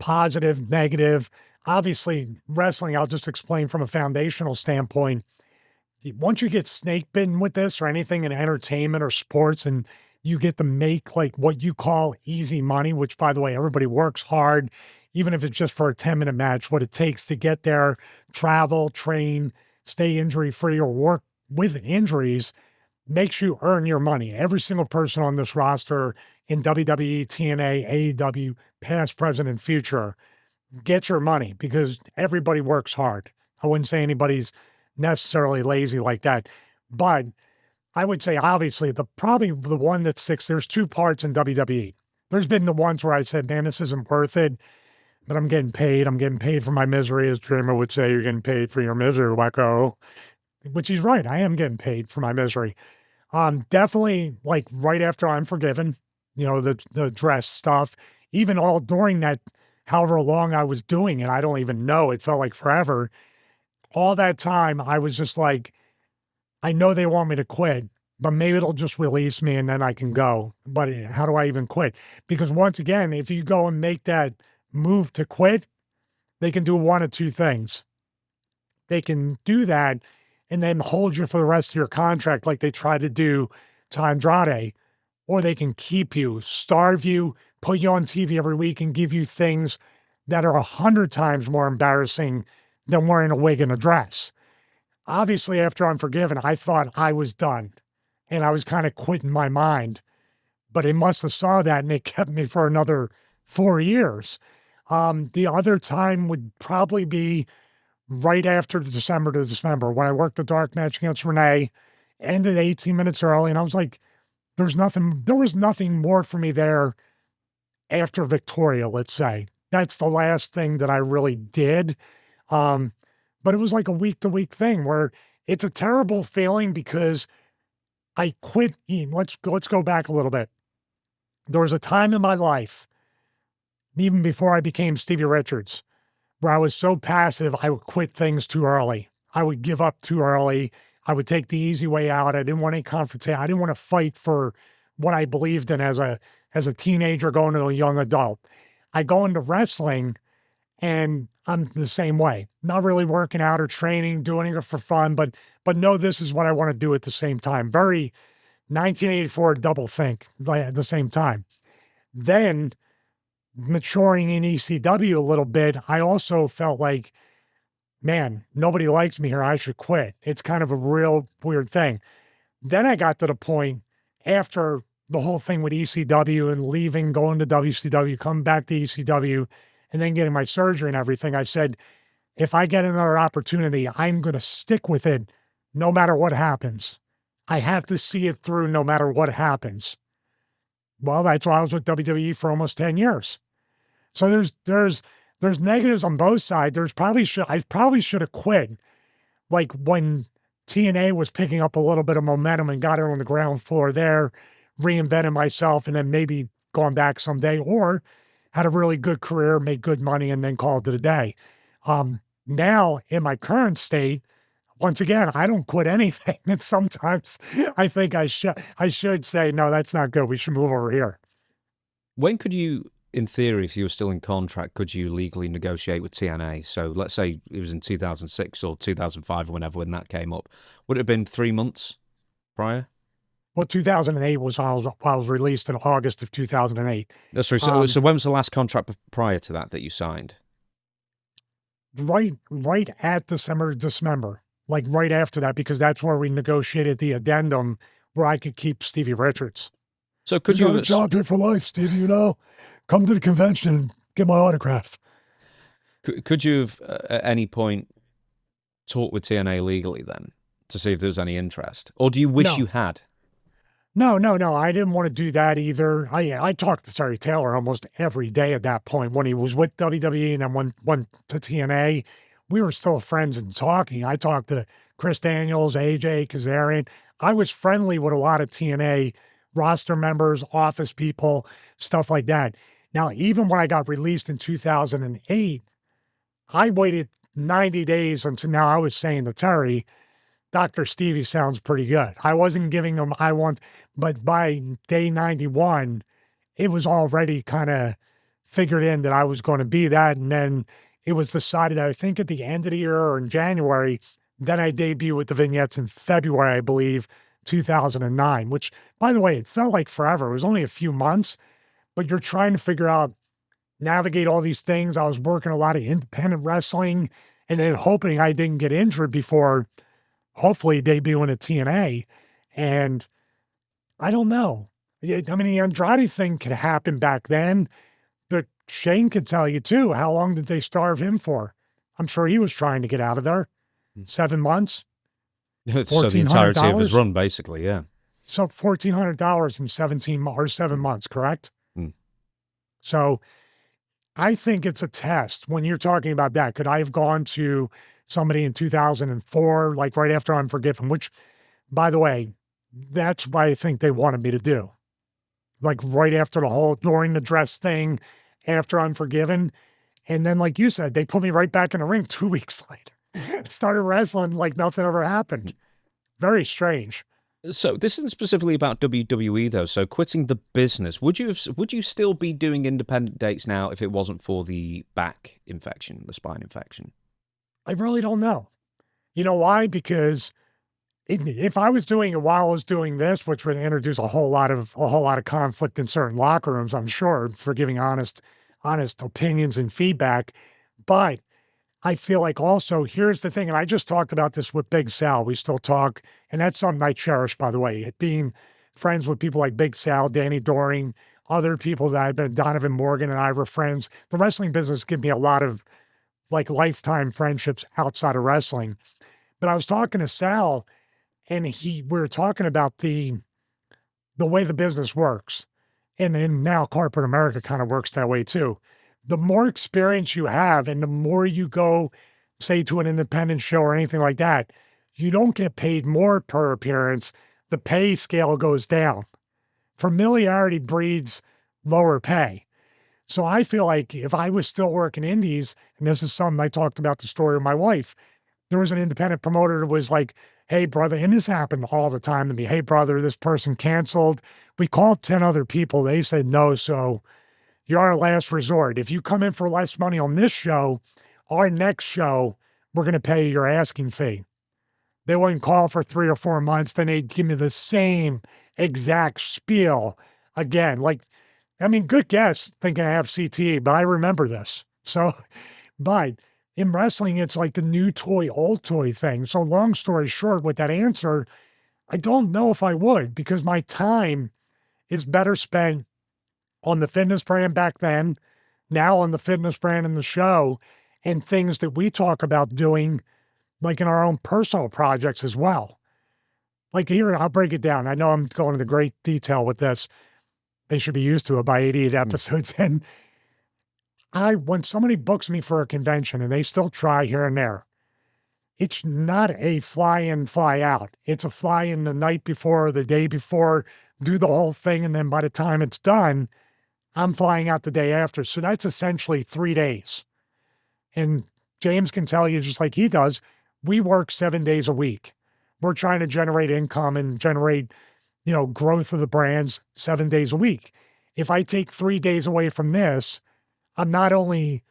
positive, negative. Obviously, wrestling, I'll just explain from a foundational standpoint. Once you get snake bitten with this or anything in entertainment or sports, and you get to make like what you call easy money, which, by the way, everybody works hard, even if it's just for a 10-minute match, what it takes to get there, travel, train, stay injury-free, or work with injuries, makes you earn your money. Every single person on this roster in WWE, TNA, AEW, past, present, and future, get your money because everybody works hard. I wouldn't say anybody's necessarily lazy like that. But I would say, obviously, probably the one that sticks, there's two parts in WWE. There's been the ones where I said, man, this isn't worth it. but I'm getting paid. I'm getting paid for my misery, as Dreamer would say. You're getting paid for your misery, wacko. Which he's right. I am getting paid for my misery. Definitely like right after I'm forgiven, the dress stuff, even all during that, however long I was doing it, I don't even know. It felt like forever. All that time, I was just like, I know they want me to quit, but maybe it'll just release me and then I can go. But how do I even quit? Because once again, if you go and make that move to quit, they can do one of two things. They can do that and then hold you for the rest of your contract like they tried to do to Andrade, or they can keep you, starve you, put you on TV every week and give you things that are 100 times more embarrassing than wearing a wig and a dress. Obviously, after Unforgiven, I thought I was done and I was kind of quitting my mind, but they must have saw that and they kept me for another 4 years. The other time would probably be right after December to December when I worked the dark match against Renee, ended 18 minutes early. And I was like, there was nothing more for me there after Victoria, let's say. That's the last thing that I really did. But it was like a week-to-week thing where it's a terrible feeling because I quit. Let's go back a little bit. There was a time in my life, even before I became Stevie Richards, where I was so passive, I would quit things too early. I would give up too early. I would take the easy way out. I didn't want any confrontation. I didn't want to fight for what I believed in as a teenager going to a young adult. I go into wrestling and I'm the same way. Not really working out or training, doing it for fun, but no, this is what I want to do at the same time. Very 1984 double think at the same time. Then maturing in ECW a little bit, I also felt like, man, nobody likes me here. I should quit. It's kind of a real weird thing. Then I got to the point after the whole thing with ECW and leaving, going to WCW, coming back to ECW, and then getting my surgery and everything. I said, if I get another opportunity, I'm going to stick with it no matter what happens. I have to see it through no matter what happens. Well, that's why I was with WWE for almost 10 years. So there's negatives on both sides. I probably should have quit. Like when TNA was picking up a little bit of momentum and got it on the ground floor there, reinvented myself, and then maybe gone back someday, or had a really good career, made good money, and then called it a day. Now in my current state, once again, I don't quit anything. And sometimes I think I should say, no, that's not good. We should move over here. When could you, in theory, if you were still in contract, could you legally negotiate with TNA? So let's say it was in 2006 or 2005 or whenever when that came up. Would it have been 3 months prior? Well, 2008 was I was released in August of 2008. That's right. So when was the last contract prior to that you signed? Right at December, like right after that, because that's where we negotiated the addendum where I could keep Stevie Richards. So could you got a job here for life, Stevie, come to the convention and get my autograph. Could you have at any point talked with TNA legally then to see if there was any interest? Or do you wish you had? No. I didn't want to do that either. I talked to Terry Taylor almost every day at that point when he was with WWE and then went to TNA. We were still friends and talking. I talked to Chris Daniels, AJ, Kazarian. I was friendly with a lot of TNA roster members, office people, stuff like that. Now, even when I got released in 2008, I waited 90 days until now. I was saying to Terry, Dr. Stevie sounds pretty good. I wasn't giving them but by day 91, it was already kind of figured in that I was going to be that. And then it was decided, I think at the end of the year or in January, then I debuted with the vignettes in February, I believe, 2009, which, by the way, it felt like forever. It was only a few months, but you're trying to figure out, navigate all these things. I was working a lot of independent wrestling and then hoping I didn't get injured before hopefully debuting at TNA. And I don't know. I mean, the Andrade thing could happen back then. But Shane could tell you too. How long did they starve him for? I'm sure he was trying to get out of there. 7 months. So the entirety of his run, basically, yeah. So $1,400 in 7 months, correct? Mm. So I think it's a test when you're talking about that. Could I have gone to somebody in 2004, like right after Unforgiven, which, by the way, that's what I think they wanted me to do. Like right after the whole, during the dress thing, after Unforgiven. And then, like you said, they put me right back in the ring 2 weeks later. Started wrestling like nothing ever happened. Very strange. So this isn't specifically about WWE though. So quitting the business, would you still be doing independent dates now if it wasn't for the back infection, the spine infection? I really don't know. You know why? Because if I was doing it while I was doing this, which would introduce a whole lot of conflict in certain locker rooms, I'm sure, for giving honest opinions and feedback. But I feel like also, here's the thing, and I just talked about this with Big Sal. We still talk, and that's something I cherish, by the way, being friends with people like Big Sal, Danny Doring, other people that I've been, Donovan Morgan and I were friends. The wrestling business gave me a lot of like lifetime friendships outside of wrestling. But I was talking to Sal, and we were talking about the way the business works. And now corporate America kind of works that way too. The more experience you have and the more you go, say, to an independent show or anything like that, you don't get paid more per appearance. The pay scale goes down. Familiarity breeds lower pay. So I feel like if I was still working indies, and this is something I talked about the story of my wife, there was an independent promoter that was like, hey, brother, and this happened all the time to me. Hey, brother, this person canceled. We called 10 other people. They said no, so you're our last resort. If you come in for less money on this show, our next show, we're going to pay your asking fee. They wouldn't call for 3 or 4 months. Then they'd give me the same exact spiel again. Like, I mean, good guess thinking I have CTE, but I remember this. So, but in wrestling, it's like the new toy, old toy thing. So long story short, with that answer, I don't know if I would, because my time is better spent on the fitness brand back then, now on the fitness brand in the show, and things that we talk about doing, like in our own personal projects as well. Like here, I'll break it down. I know I'm going into great detail with this. They should be used to it by 88 episodes. And when somebody books me for a convention, and they still try here and there, it's not a fly in, fly out. It's a fly in the night before or the day before, do the whole thing, and then by the time it's done, I'm flying out the day after. So that's essentially 3 days. And James can tell you, just like he does, we work 7 days a week. We're trying to generate income and generate, growth of the brands 7 days a week. If I take 3 days away from this, I'm not only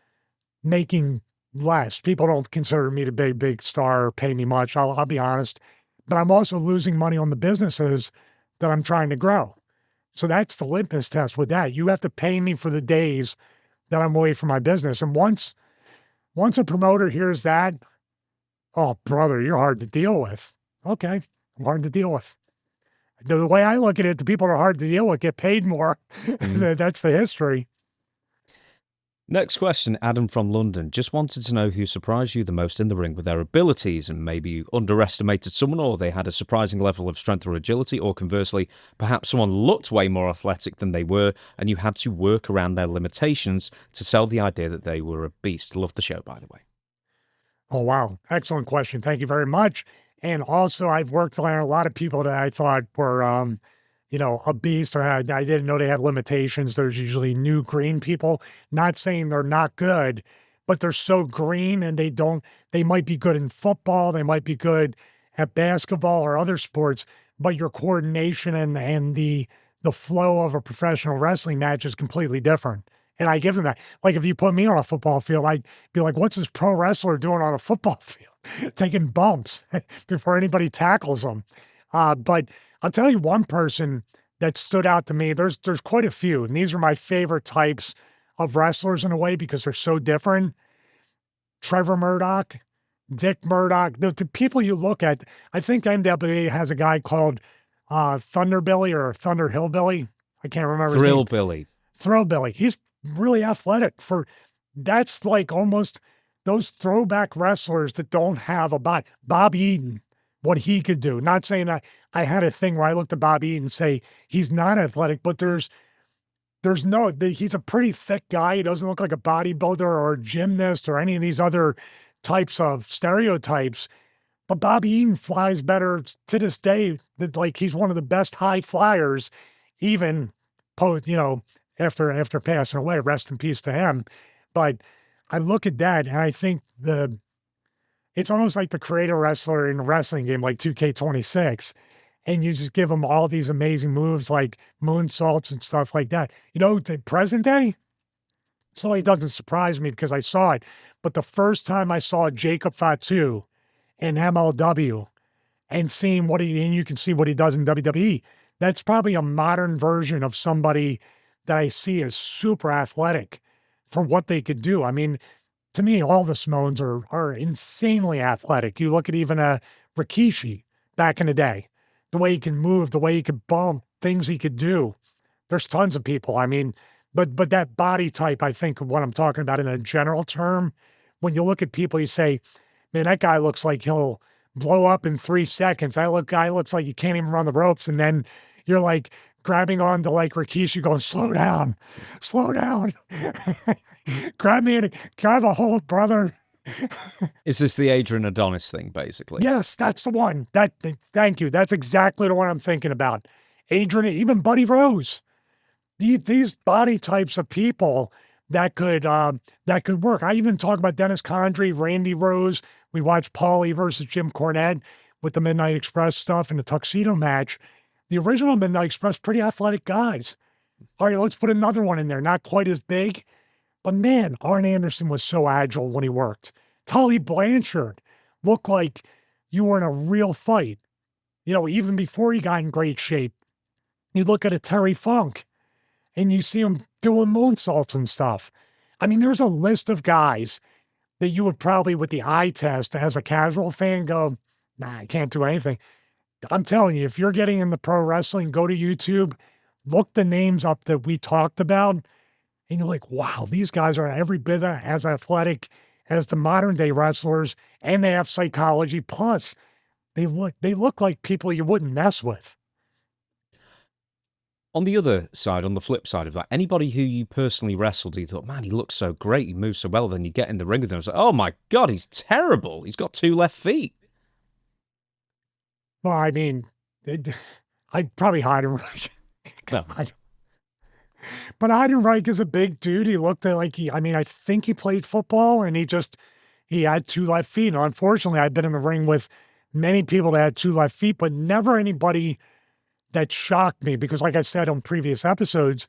making less. People don't consider me to be a big star or pay me much. I'll be honest, but I'm also losing money on the businesses that I'm trying to grow. So that's the litmus test with that. You have to pay me for the days that I'm away from my business. And once a promoter hears that, oh, brother, you're hard to deal with. Okay, I'm hard to deal with. The way I look at it, the people that are hard to deal with get paid more. That's the history. Next question, Adam from London. Just wanted to know who surprised you the most in the ring with their abilities, and maybe you underestimated someone, or they had a surprising level of strength or agility, or conversely, perhaps someone looked way more athletic than they were, and you had to work around their limitations to sell the idea that they were a beast. Love the show, by the way. Oh, wow. Excellent question. Thank you very much. And also, I've worked around a lot of people that I thought were, a beast, or I didn't know they had limitations. There's usually new green people, not saying they're not good, but they're so green, and they might be good in football. They might be good at basketball or other sports, but your coordination and the flow of a professional wrestling match is completely different. And I give them that. Like if you put me on a football field, I'd be like, what's this pro wrestler doing on a football field? Taking bumps before anybody tackles them. But I'll tell you one person that stood out to me. There's quite a few, and these are my favorite types of wrestlers in a way because they're so different. Trevor Murdoch, Dick Murdoch, the people you look at. I think NWA has a guy called Thunder Billy or Thunder Hillbilly. I can't remember his name. Thrill Billy. He's really athletic. That's like almost those throwback wrestlers that don't have a body. Bob Eaton, what he could do. Not saying I had a thing where I looked at Bob Eaton and say he's not athletic, but there's he's a pretty thick guy. He doesn't look like a bodybuilder or a gymnast or any of these other types of stereotypes. But Bobby Eaton flies better to this day. Like, he's one of the best high flyers, even after passing away. Rest in peace to him. But I look at that and I think it's almost like the creator wrestler in a wrestling game like 2K26. And you just give him all these amazing moves like moonsaults and stuff like that. The present day, so it doesn't surprise me because I saw it. But the first time I saw Jacob Fatu in MLW and you can see what he does in WWE, that's probably a modern version of somebody that I see as super athletic for what they could do. I mean, to me, all the Samoans are insanely athletic. You look at even Rikishi back in the day, the way he can move, the way he could bump, things he could do. There's tons of people. I mean, but that body type, I think of what I'm talking about in a general term. When you look at people, you say, man, that guy looks like he'll blow up in 3 seconds. That guy looks like he can't even run the ropes. And then you're like grabbing on to like Rikishi going, slow down. Grab a hold, brother. Is this the Adrian Adonis thing, basically? Yes, that's the one. Thank you. That's exactly the one I'm thinking about. Adrian, even Buddy Rose. These body types of people that could work. I even talk about Dennis Condrey, Randy Rose. We watched Paulie versus Jim Cornette with the Midnight Express stuff and the tuxedo match. The original Midnight Express, pretty athletic guys. All right, let's put another one in there. Not quite as big, but man, Arn Anderson was so agile when he worked. Tully Blanchard looked like you were in a real fight. Even before he got in great shape. You look at a Terry Funk and you see him doing moonsaults and stuff. I mean, there's a list of guys that you would probably, with the eye test as a casual fan, go, nah, I can't do anything. I'm telling you, if you're getting into pro wrestling, go to YouTube, look the names up that we talked about, and you're like, wow, these guys are every bit as athletic as the modern day wrestlers, and they have psychology. Plus, they look like people you wouldn't mess with. On the other side, on the flip side of that, anybody who you personally wrestled, you thought, man, he looks so great, he moves so well, then you get in the ring with him, it's like, oh my God, he's terrible. He's got 2 left feet. Well, I mean, I'd probably Heidenreich. No. But Heidenreich is a big dude. He looked like I think he played football and he had 2 left feet. And unfortunately, I've been in the ring with many people that had 2 left feet, but never anybody that shocked me because, like I said on previous episodes,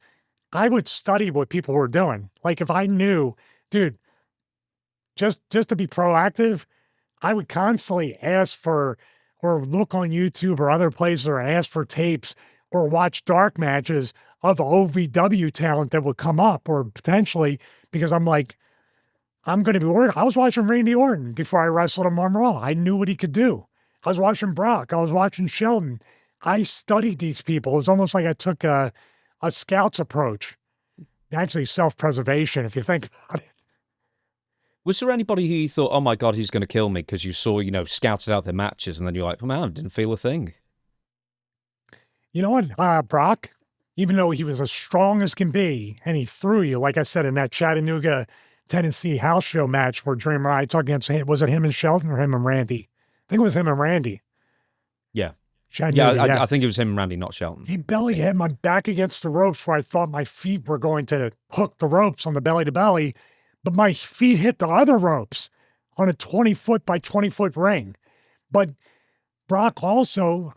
I would study what people were doing. Like if I knew, dude, just to be proactive, I would constantly ask for or look on YouTube or other places or ask for tapes or watch dark matches of OVW talent that would come up or potentially because I'm like, I'm going to be worried. I was watching Randy Orton before I wrestled him on Raw. I knew what he could do. I was watching Brock. I was watching Shelton. I studied these people. It was almost like I took a scout's approach. Actually, self-preservation, if you think about it. Was there anybody who you thought, oh my God, he's going to kill me because you saw, scouted out their matches and then you're like, oh man, I didn't feel a thing? You know what? Brock, even though he was as strong as can be and he threw you, like I said, in that Chattanooga, Tennessee house show match where Dreamer I talked against, was it him and Shelton or him and Randy? I think it was him and Randy. Yeah. Yeah, I think it was him and Randy, not Shelton. He belly hit my back against the ropes where I thought my feet were going to hook the ropes on the belly to belly, but my feet hit the other ropes on a 20-foot by 20-foot ring. But Brock also,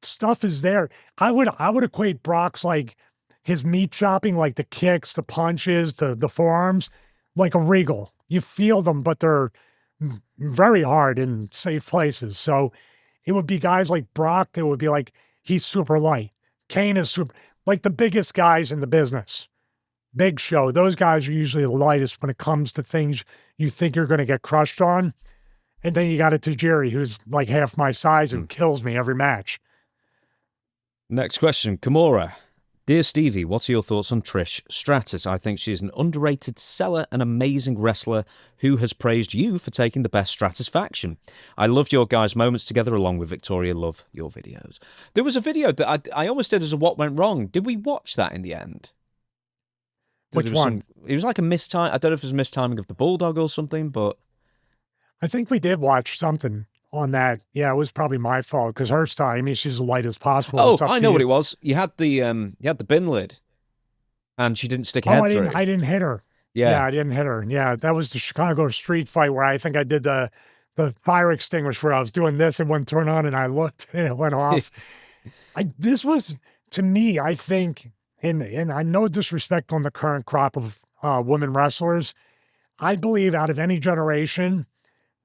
stuff is there. I would equate Brock's like his meat chopping, like the kicks, the punches, the forearms, like a Regal. You feel them, but they're very hard in safe places. So it would be guys like Brock that would be like, he's super light. Kane is super, like the biggest guys in the business. Big Show. Those guys are usually the lightest when it comes to things you think you're going to get crushed on. And then you got a Tajiri who's like half my size and kills me every match. Next question, Kimura. Dear Stevie, what are your thoughts on Trish Stratus? I think she is an underrated seller and amazing wrestler who has praised you for taking the best Stratus faction. I loved your guys' moments together along with Victoria. Love your videos. There was a video that I almost did as a what went wrong. Did we watch that in the end? Which one? It was like a mistime. I don't know if it was a mistiming of the Bulldog or something, but I think we did watch something on that. Yeah, it was probably my fault because her style, I mean, she's as light as possible. It's up I to know what you. it was. You had the bin lid, and she didn't stick her Oh, head through. I didn't hit her. Yeah, Yeah. I didn't hit her. Yeah, that was the Chicago street fight where I think I did the fire extinguisher. I was doing this, it wouldn't turn on, and I looked and it went off. This was, to me, I think, and I no disrespect on the current crop of women wrestlers, I believe out of any generation,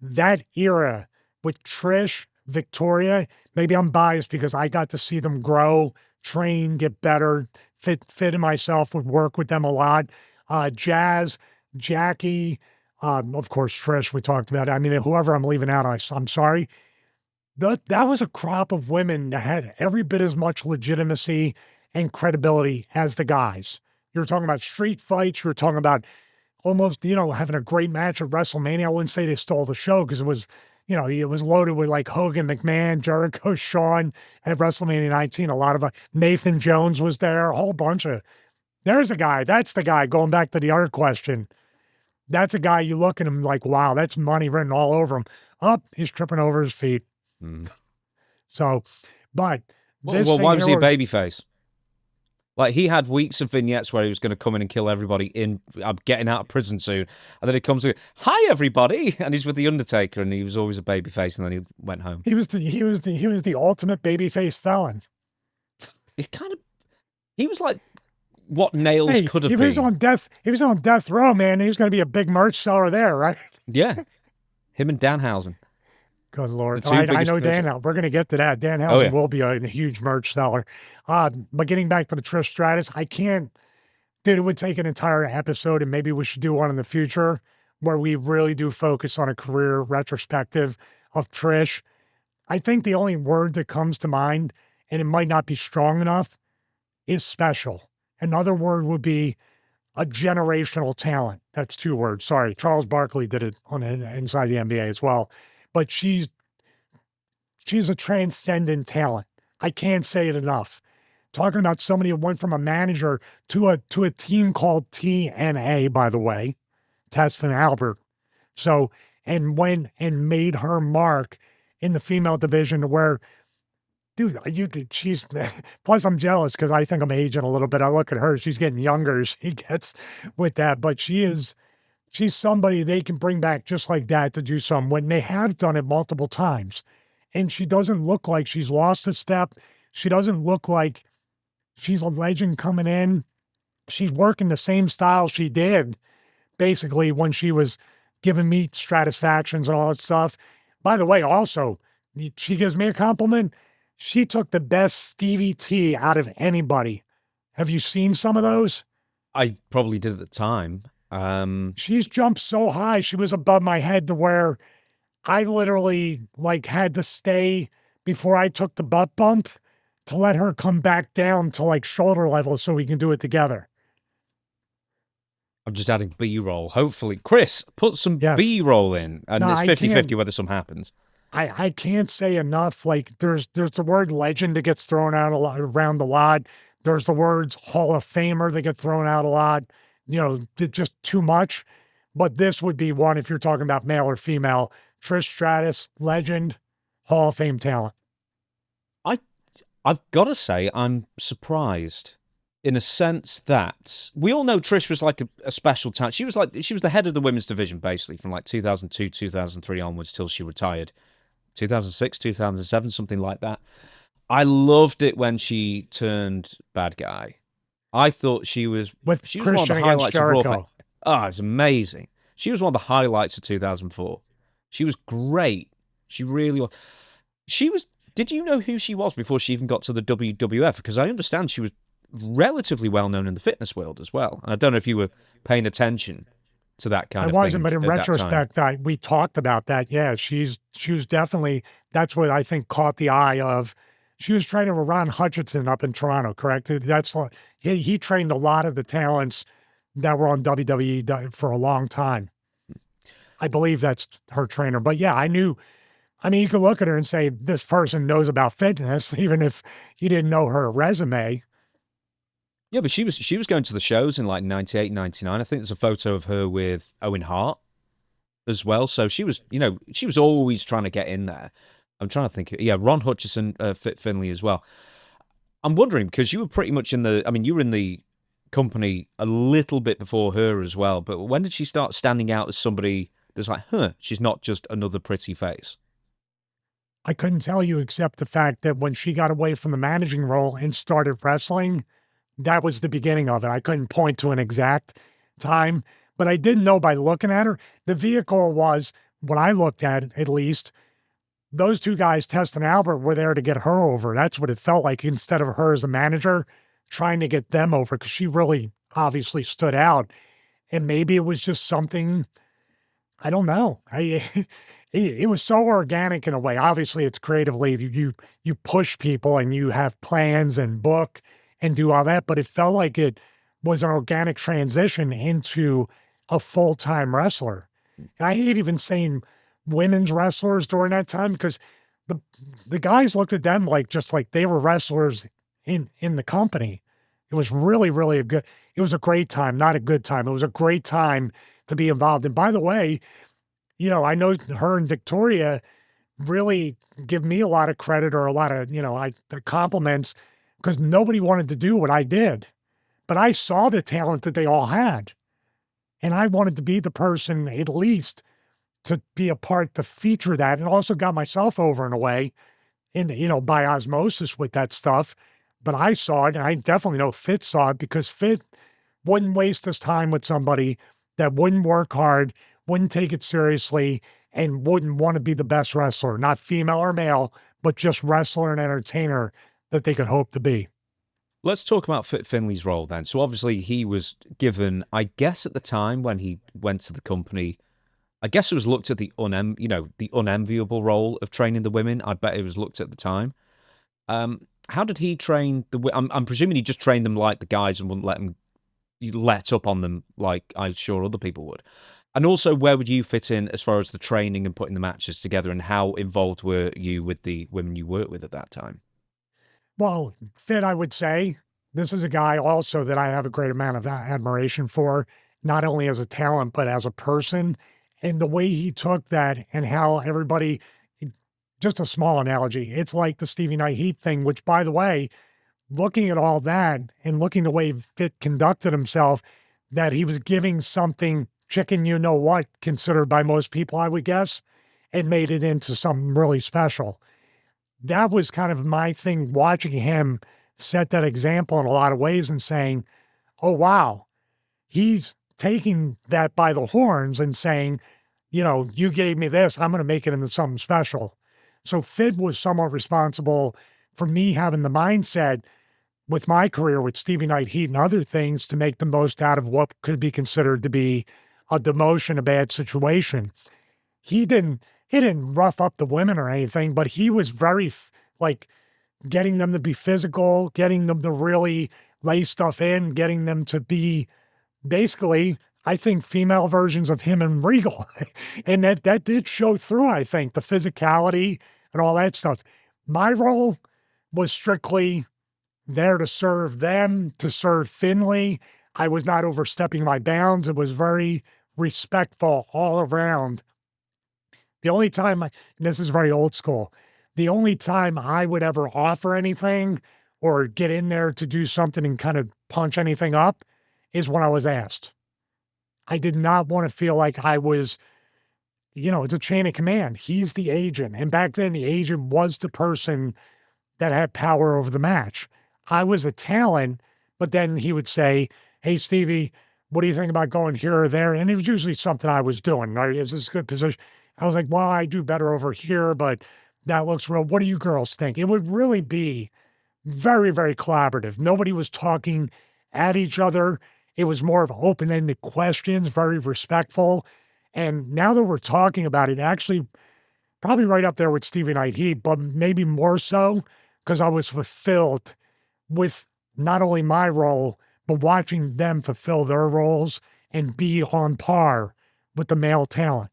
that era with Trish, Victoria, maybe I'm biased because I got to see them grow, train, get better, fit in myself, would work with them a lot. Jazz, Jackie, of course, Trish, we talked about. I mean, whoever I'm leaving out, I'm sorry. That was a crop of women that had every bit as much legitimacy and credibility as the guys. You were talking about street fights. You were talking about almost, having a great match at WrestleMania. I wouldn't say they stole the show because it was, it was loaded with like Hogan, McMahon, Jericho, Shawn at WrestleMania 19. A lot of Nathan Jones was there, a whole bunch of. There's a guy. That's the guy. Going back to the other question, that's a guy you look at him like, wow, that's money written all over him. Up, he's tripping over his feet. So, but well, why was he a babyface? Like, he had weeks of vignettes where he was going to come in and kill everybody in, I'm getting out of prison soon. And then he comes in, hi, everybody. And he's with The Undertaker, and he was always a babyface, and then he went home. He was the ultimate babyface felon. He was like what Nails could have been. He was on death row, man. He was going to be a big merch seller there, right? Yeah. Him and Danhausen. Good Lord. I know Danhausen. We're going to get to that. Danhausen will be a huge merch seller. But getting back to the Trish Stratus, dude, it would take an entire episode, and maybe we should do one in the future where we really do focus on a career retrospective of Trish. I think the only word that comes to mind, and it might not be strong enough, is special. Another word would be a generational talent. That's 2 words. Sorry. Charles Barkley did it on Inside the NBA as well. But she's a transcendent talent. I can't say it enough. Talking about somebody who went from a manager to a team called TNA, by the way, Test and Albert. So, and went and made her mark in the female division where, dude, she's, plus I'm jealous because I think I'm aging a little bit. I look at her, she's getting younger as she gets with that, but she's somebody they can bring back just like that to do some when they have done it multiple times. And she doesn't look like she's lost a step. She doesn't look like she's a legend coming in. She's working the same style she did basically when she was giving me Stratisfactions and all that stuff. By the way, also, she gives me a compliment. She took the best Stevie T out of anybody. Have you seen some of those? I probably did at the time. She's jumped so high, she was above my head to where I literally had to stay before I took the butt bump to let her come back down to shoulder level so we can do it together. I'm just adding B-roll. Hopefully, Chris, put some B-roll in, and it's 50-50 whether some happens. I can't say enough. There's the word legend that gets thrown out around a lot. There's the words Hall of Famer that get thrown out a lot. Just too much. But this would be one if you're talking about male or female. Trish Stratus, legend, Hall of Fame talent. I've got to say, I'm surprised in a sense that we all know Trish was like a special talent. She was the head of the women's division basically from 2002, 2003 onwards till she retired. 2006, 2007, something like that. I loved it when she turned bad guy. I thought she was one of the highlights of Raw. Oh, it was amazing. She was one of the highlights of 2004. She was great. She really was. Did you know who she was before she even got to the WWF? Because I understand she was relatively well known in the fitness world as well. And I don't know if you were paying attention to that kind of thing. I wasn't, but in retrospect, we talked about that. Yeah, she was definitely, that's what I think caught the eye of. She was training with Ron Hutchinson up in Toronto, correct? He trained a lot of the talents that were on WWE for a long time. I believe that's her trainer. But yeah, you could look at her and say, this person knows about fitness, even if you didn't know her resume. Yeah, but she was going to the shows in like 98, 99. I think there's a photo of her with Owen Hart as well. So she was always trying to get in there. I'm trying to think. Yeah, Ron Hutchison, Fit Finlay as well. I'm wondering, because you were pretty much you were in the company a little bit before her as well, but when did she start standing out as somebody that's like, she's not just another pretty face? I couldn't tell you except the fact that when she got away from the managing role and started wrestling, that was the beginning of it. I couldn't point to an exact time, but I did know by looking at her, the vehicle was, what I looked at least, those two guys, Test and Albert, were there to get her over. That's what it felt like, instead of her as a manager trying to get them over, because she really obviously stood out. And maybe it was just something, I don't know. It was so organic in a way. Obviously, it's creatively, you push people and you have plans and book and do all that, but it felt like it was an organic transition into a full-time wrestler. And I hate even saying women's wrestlers during that time, because the guys looked at them like just like they were wrestlers in the company. It was really, really it was a great time, not a good time. It was a great time to be involved. And by the way, I know her and Victoria really give me a lot of credit, or a lot of, the compliments, because nobody wanted to do what I did. But I saw the talent that they all had. And I wanted to be the person, at least, to be a part to feature that, and also got myself over in a way, by osmosis with that stuff. But I saw it, and I definitely know Fit saw it, because Fit wouldn't waste his time with somebody that wouldn't work hard, wouldn't take it seriously, and wouldn't want to be the best wrestler, not female or male, but just wrestler and entertainer that they could hope to be. Let's talk about Fit Finlay's role then. So obviously he was given, I guess at the time when he went to the company, I guess it was looked at the unenviable role of training the women. I bet it was looked at the time. How did he train I'm presuming he just trained them like the guys and wouldn't let up on them like I'm sure other people would. And also, where would you fit in as far as the training and putting the matches together, and how involved were you with the women you worked with at that time? Well, Fit, I would say, this is a guy also that I have a great amount of admiration for, not only as a talent, but as a person. And the way he took that, and how everybody, just a small analogy, it's like the Stevie Night Heat thing, which, by the way, looking at all that and looking the way Fit conducted himself, that he was giving something chicken, what, considered by most people, I would guess, and made it into something really special. That was kind of my thing, watching him set that example in a lot of ways and saying, oh, wow, he's taking that by the horns and saying, you gave me this, I'm going to make it into something special. So Fit was somewhat responsible for me having the mindset with my career with Stevie Night Heat and other things to make the most out of what could be considered to be a demotion, a bad situation. He didn't rough up the women or anything, but he was very getting them to be physical, getting them to really lay stuff in, getting them to be basically, I think, female versions of him and Regal. And that did show through, I think, the physicality and all that stuff. My role was strictly there to serve them, to serve Finlay. I was not overstepping my bounds. It was very respectful all around. The only time, and this is very old school, the only time I would ever offer anything or get in there to do something and kind of punch anything up is when I was asked. I did not want to feel like I was, it's a chain of command. He's the agent. And back then, the agent was the person that had power over the match. I was a talent, but then he would say, hey, Stevie, what do you think about going here or there? And it was usually something I was doing. Right? Is this a good position? I was like, well, I do better over here, but that looks real. What do you girls think? It would really be very, very collaborative. Nobody was talking at each other. It was more of open-ended questions, very respectful. And now that we're talking about it, actually probably right up there with Stevie Night Heat, but maybe more so because I was fulfilled with not only my role, but watching them fulfill their roles and be on par with the male talent.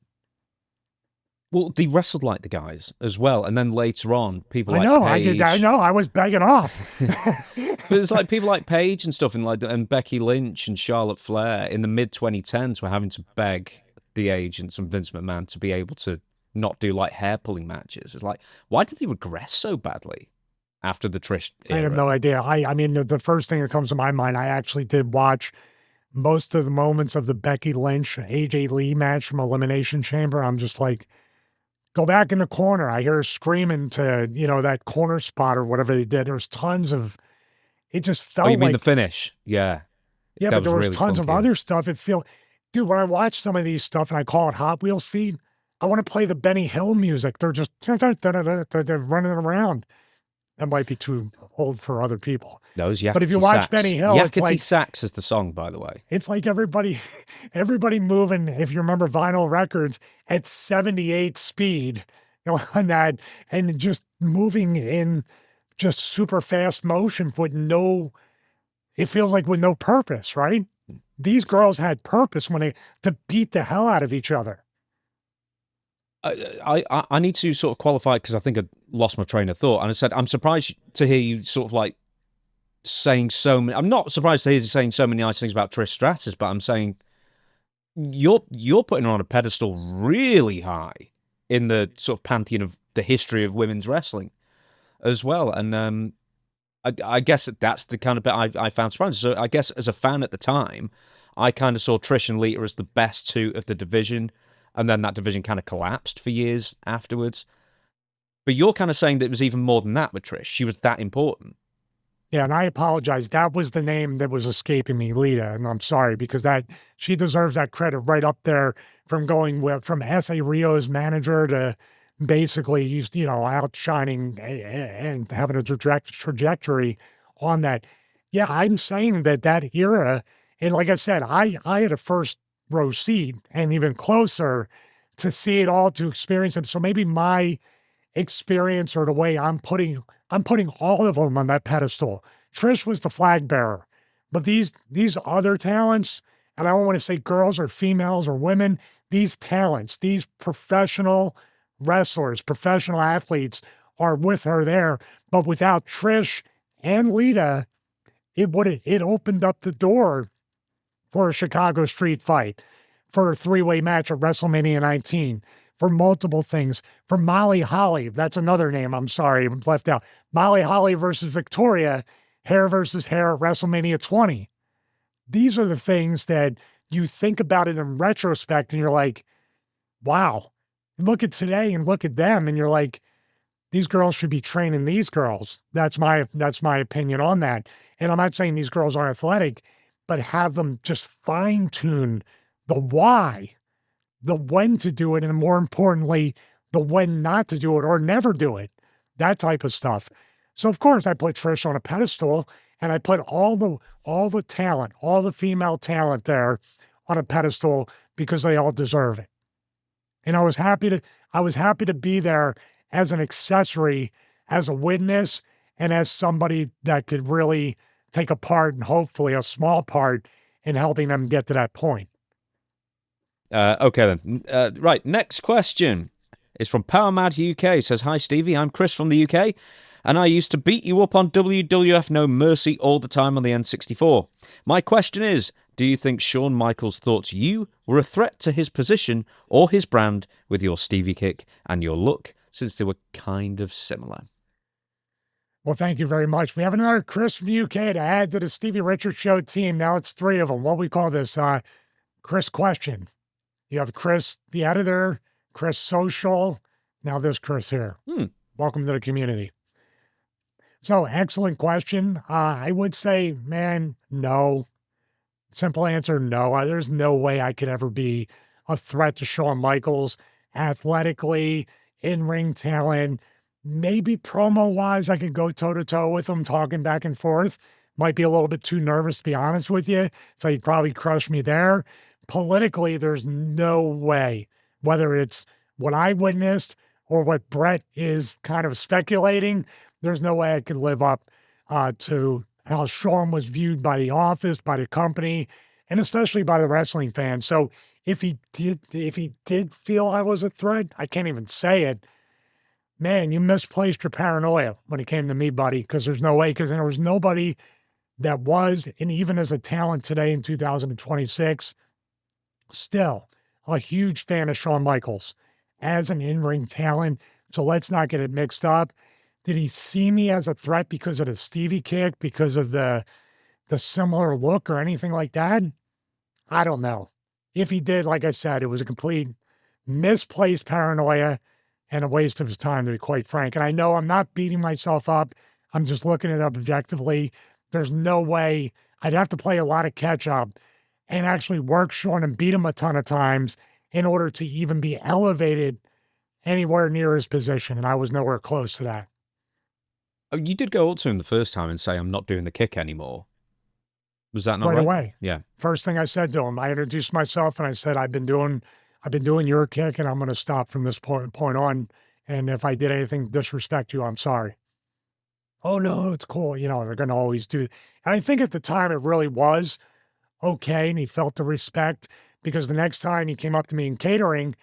Well, they wrestled like the guys as well, and then later on, people like Paige. I know. I was begging off. But it's like people like Paige and stuff, and Becky Lynch and Charlotte Flair in the mid 2010s were having to beg the agents and Vince McMahon to be able to not do like hair pulling matches. It's like, why did they regress so badly after the Trish era? I have no idea. I mean, the first thing that comes to my mind, I actually did watch most of the moments of the Becky Lynch AJ Lee match from Elimination Chamber. I'm just like, go back in the corner. I hear her screaming to, that corner spot or whatever they did. There's tons of, it just felt Oh, you mean like the finish? Yeah. Yeah, That but there was really tons of funky. other stuff. Dude, when I watch some of these stuff and I call it Hot Wheels feed, I want to play the Benny Hill music. They're just, they're running around. That might be too old for other people. Those yakety But if you watch sax. Benny Hill, it's Yakety like, Sax is the song, by the way. it's like everybody moving, if you remember vinyl records, at 78 speed, on that, and just moving in just super fast motion with it feels like with no purpose, right? These girls had purpose to beat the hell out of each other. I need to sort of qualify because I think I lost my train of thought. And I said, I'm surprised to hear you sort of like saying so many. I'm not surprised to hear you saying so many nice things about Trish Stratus, but I'm saying you're putting her on a pedestal really high in the sort of pantheon of the history of women's wrestling as well. And I guess that's the kind of bit I found surprising. So I guess as a fan at the time, I kind of saw Trish and Lita as the best two of the division, and then that division kind of collapsed for years afterwards. But you're kind of saying that it was even more than that with Trish. She was that important. Yeah, and I apologize. That was the name that was escaping me, Lita, and I'm sorry because she deserves that credit right up there from going from S.A. Rio's manager to basically, outshining and having a trajectory on that. Yeah, I'm saying that era, and like I said, I had a first row seat and even closer to see it all, to experience it. So maybe my experience or the way I'm putting all of them on that pedestal. Trish was the flag bearer, but these other talents, and I don't want to say girls or females or women, these talents, these professional wrestlers, professional athletes are with her there. But without Trish and Lita, it opened up the door for a Chicago street fight, for a three-way match at WrestleMania 19, for multiple things, for Molly Holly. That's another name, I'm sorry, left out. Molly Holly versus Victoria, hair versus hair at WrestleMania 20. These are the things that you think about it in retrospect and you're like, wow, look at today and look at them. And you're like, these girls should be training these girls. That's my opinion on that. And I'm not saying these girls are athletic, but have them just fine tune the why, the when to do it, and more importantly, the when not to do it or never do it, that type of stuff. So of course I put Trish on a pedestal, and I put all the talent, all the female talent there on a pedestal because they all deserve it. And I was happy to be there as an accessory, as a witness, and as somebody that could really take a part, and hopefully a small part, in helping them get to that point. Okay then. Right, next question is from Power Mad UK. It says, "Hi Stevie, I'm Chris from the UK, and I used to beat you up on WWF No Mercy all the time on the N64. My question is, do you think Shawn Michaels thought you were a threat to his position or his brand with your Stevie kick and your look, since they were kind of similar?" Well, thank you very much. We have another Chris from the UK to add to the Stevie Richards Show team. Now it's three of them. What we call this? Chris question. You have Chris, the editor, Chris social. Now this Chris here. Welcome to the community. So, excellent question. I would say, man, no. Simple answer, no. There's no way I could ever be a threat to Shawn Michaels athletically, in-ring talent. Maybe promo-wise, I could go toe-to-toe with him, talking back and forth. Might be a little bit too nervous, to be honest with you, so he'd probably crush me there. Politically, there's no way, whether it's what I witnessed or what Brett is kind of speculating, there's no way I could live up to how Shawn was viewed by the office, by the company, and especially by the wrestling fans. So if he did feel I was a threat, I can't even say it. Man, you misplaced your paranoia when it came to me, buddy, because there's no way, because there was nobody that was, and even as a talent today in 2026, still a huge fan of Shawn Michaels as an in-ring talent. So let's not get it mixed up. Did he see me as a threat because of the Stevie kick, because of the similar look or anything like that? I don't know. If he did, like I said, it was a complete misplaced paranoia and a waste of his time, to be quite frank. And I know I'm not beating myself up. I'm just looking at it objectively. There's no way. I'd have to play a lot of catch up and actually work Shawn and beat him a ton of times in order to even be elevated anywhere near his position. And I was nowhere close to that. Oh, you did go up to him the first time and say, I'm not doing the kick anymore. Was that not right? Right away. Yeah. First thing I said to him, I introduced myself and I said, I've been doing your kick and I'm going to stop from this point on. And if I did anything to disrespect you, I'm sorry. Oh, no, it's cool. You know, they're going to always do. And I think at the time it really was okay. And he felt the respect because the next time he came up to me in catering,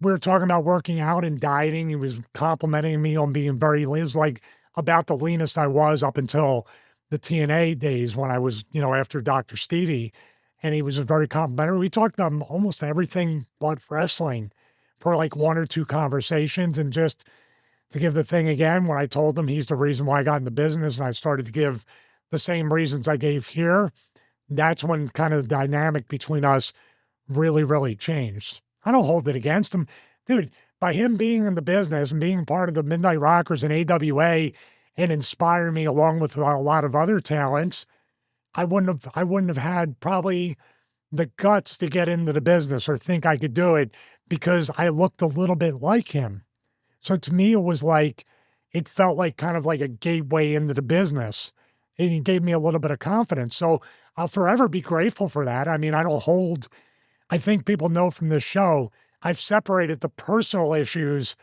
we were talking about working out and dieting. He was complimenting me on being it was like about the leanest I was up until the TNA days when I was, you know, after Dr. Stevie. And he was very complimentary. We talked about almost everything but wrestling for like one or two conversations. And just to give the thing again, when I told him he's the reason why I got in the business and I started to give the same reasons I gave here, that's when kind of the dynamic between us really, really changed. I don't hold it against him. Dude, by him being in the business and being part of the Midnight Rockers and AWA and inspire me along with a lot of other talents, I wouldn't have had probably the guts to get into the business or think I could do it because I looked a little bit like him. So to me, it felt like kind of like a gateway into the business. And he gave me a little bit of confidence. So I'll forever be grateful for that. I mean, I think people know from this show, I've separated the personal issues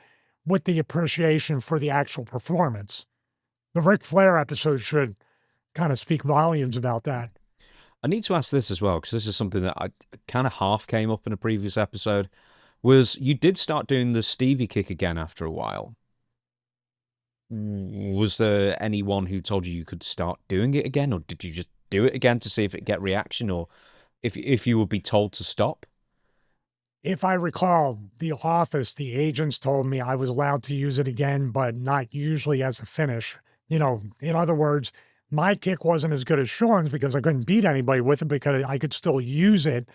with the appreciation for the actual performance. The Ric Flair episode should kind of speak volumes about that. I need to ask this as well, because this is something that I kind of half came up in a previous episode, was you did start doing the Stevie kick again after a while. Was there anyone who told you could start doing it again, or did you just do it again to see if it get reaction, or if you would be told to stop? If I recall, the office, the agents told me I was allowed to use it again, but not usually as a finish. You know, in other words, my kick wasn't as good as Shawn's because I couldn't beat anybody with it because I could still use it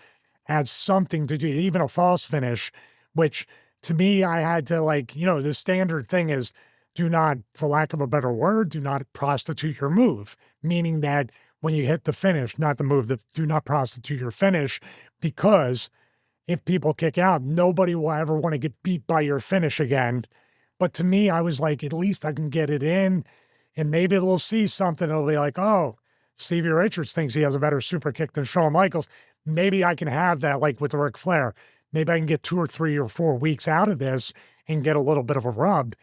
as something to do, even a false finish, which to me, I had to the standard thing is do not, for lack of a better word, do not prostitute your move, meaning that when you hit the finish, not the move, do not prostitute your finish, because if people kick out, nobody will ever want to get beat by your finish again. But to me, I was like, at least I can get it in and maybe they'll see something. It'll be like, oh, Stevie Richards thinks he has a better super kick than Shawn Michaels. Maybe I can have that like with Ric Flair. Maybe I can get 2 or 3 or 4 weeks out of this and get a little bit of a rub.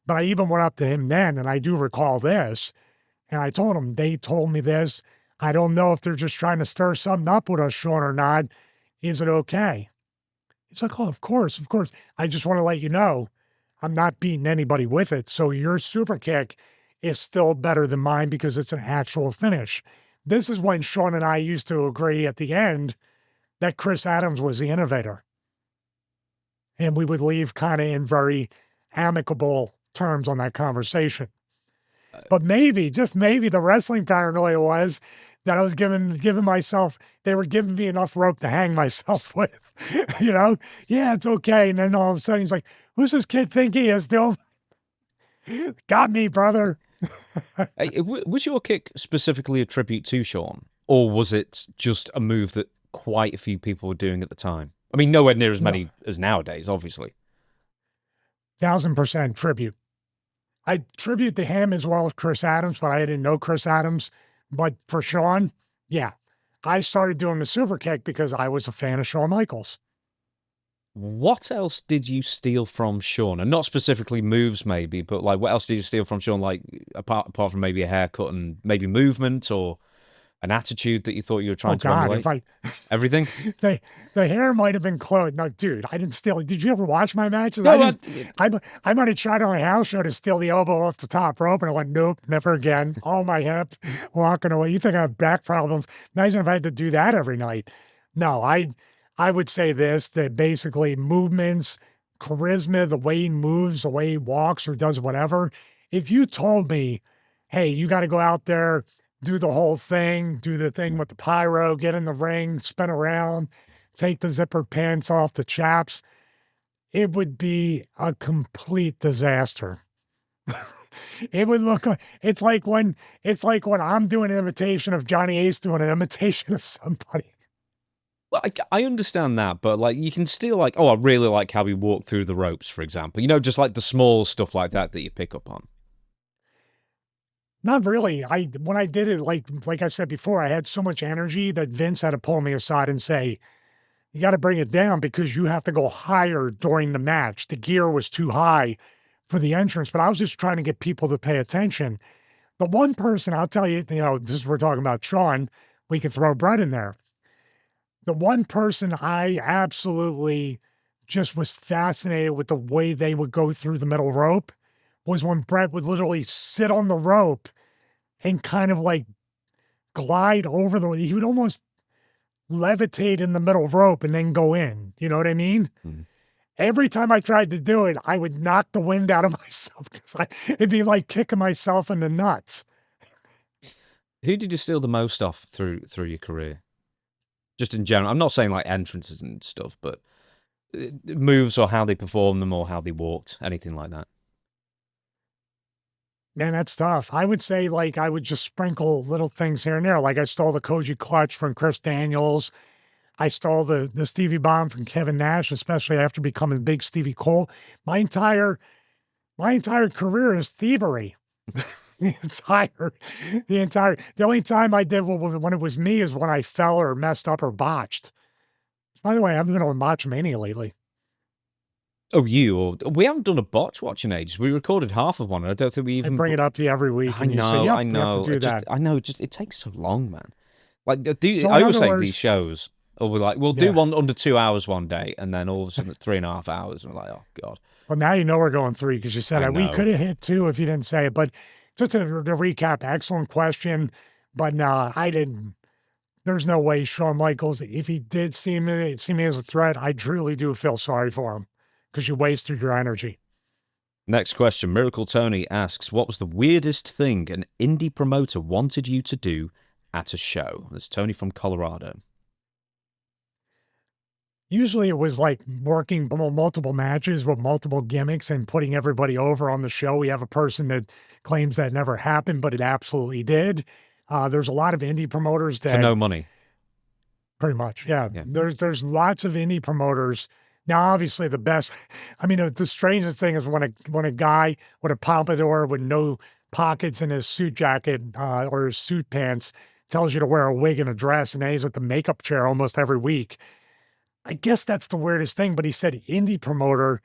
But I even went up to him then, and I do recall this, and I told him, they told me this. I don't know if they're just trying to stir something up with us, Shawn, or not. Is it okay? He's like, oh, of course. I just want to let you know, I'm not beating anybody with it. So your super kick is still better than mine because it's an actual finish. This is when Shawn and I used to agree at the end that Chris Adams was the innovator. And we would leave kind of in very amicable terms on that conversation. But maybe, just maybe, the wrestling paranoia was that I was giving myself, they were giving me enough rope to hang myself with, yeah, it's okay. And then all of a sudden he's like, who's this kid think he is, Dylan? Got me, brother. Was your kick specifically a tribute to Shawn, or was it just a move that quite a few people were doing at the time? I mean, nowhere near as many as nowadays, obviously. 1,000% tribute. I tribute to him as well as Chris Adams, but I didn't know Chris Adams. But for Shawn, yeah, I started doing the super kick because I was a fan of Shawn Michaels. What else did you steal from Shawn? And not specifically moves, maybe, but like what else did you steal from Shawn? Like apart from maybe a haircut and maybe movement, or An attitude that you thought you were Oh trying to God, emulate? if I Everything? the hair might have been close. No, dude, I didn't steal it. Did you ever watch my matches? No, I might have tried on a house show to steal the elbow off the top rope, and I went, nope, never again. Oh, my hip, walking away. You think I have back problems? Imagine if I had to do that every night. No, I would say this, that basically movements, charisma, the way he moves, the way he walks or does whatever. If you told me, hey, you got to go out there, do the whole thing, do the thing with the pyro, get in the ring, spin around, take the zipper pants off the chaps, it would be a complete disaster. It would look like it's like when I'm doing an imitation of Johnny Ace doing an imitation of somebody. Well, I understand that, but like you can still like, oh, I really like how he walked through the ropes, for example. You know, just like the small stuff like that you pick up on. Not really. When I did it, like I said before, I had so much energy that Vince had to pull me aside and say, you got to bring it down because you have to go higher during the match. The gear was too high for the entrance, but I was just trying to get people to pay attention. The one person, I'll tell you, we're talking about Shawn, we could throw Brett in there. The one person I absolutely just was fascinated with the way they would go through the middle rope was when Brett would literally sit on the rope and kind of like glide over he would almost levitate in the middle rope and then go in. You know what I mean? Mm-hmm. Every time I tried to do it, I would knock the wind out of myself because it'd be like kicking myself in the nuts. Who did you steal the most off through your career? Just in general. I'm not saying like entrances and stuff, but moves or how they performed them or how they walked, anything like that. Man, that's tough. I would say like I would just sprinkle little things here and there. Like I stole the Koji clutch from Chris Daniels. I stole the Stevie bomb from Kevin Nash, especially after becoming big Stevie Cole. My entire career is thievery. The only time I did when it was me is when I fell or messed up or botched. By the way, I haven't been on Botchmania lately. Oh, we haven't done a botch watch in ages. We recorded half of one, and I don't think we even... I bring it up to you every week. I know, you say, yep, I know. You have to do that. I know, it takes so long, man. Like, I always say these shows, we'll do one under 2 hours one day, and then all of a sudden it's 3.5 hours, and we're like, oh, God. Well, now you know we're going 3, because you said we could have hit 2 if you didn't say it, but just to recap, excellent question, but no, I didn't. There's no way Shawn Michaels, if he did see me as a threat, I truly do feel sorry for him because you wasted your energy. Next question. Miracle Tony asks, what was the weirdest thing an indie promoter wanted you to do at a show? That's Tony from Colorado. Usually it was like working multiple matches with multiple gimmicks and putting everybody over on the show. We have a person that claims that never happened, but it absolutely did. There's a lot of indie promoters that... For no money. Pretty much, yeah. There's lots of indie promoters. Now, obviously, the best... I mean, the strangest thing is when a guy with a pompadour with no pockets in his suit jacket or his suit pants tells you to wear a wig and a dress, and then he's at the makeup chair almost every week. I guess that's the weirdest thing, but he said indie promoter.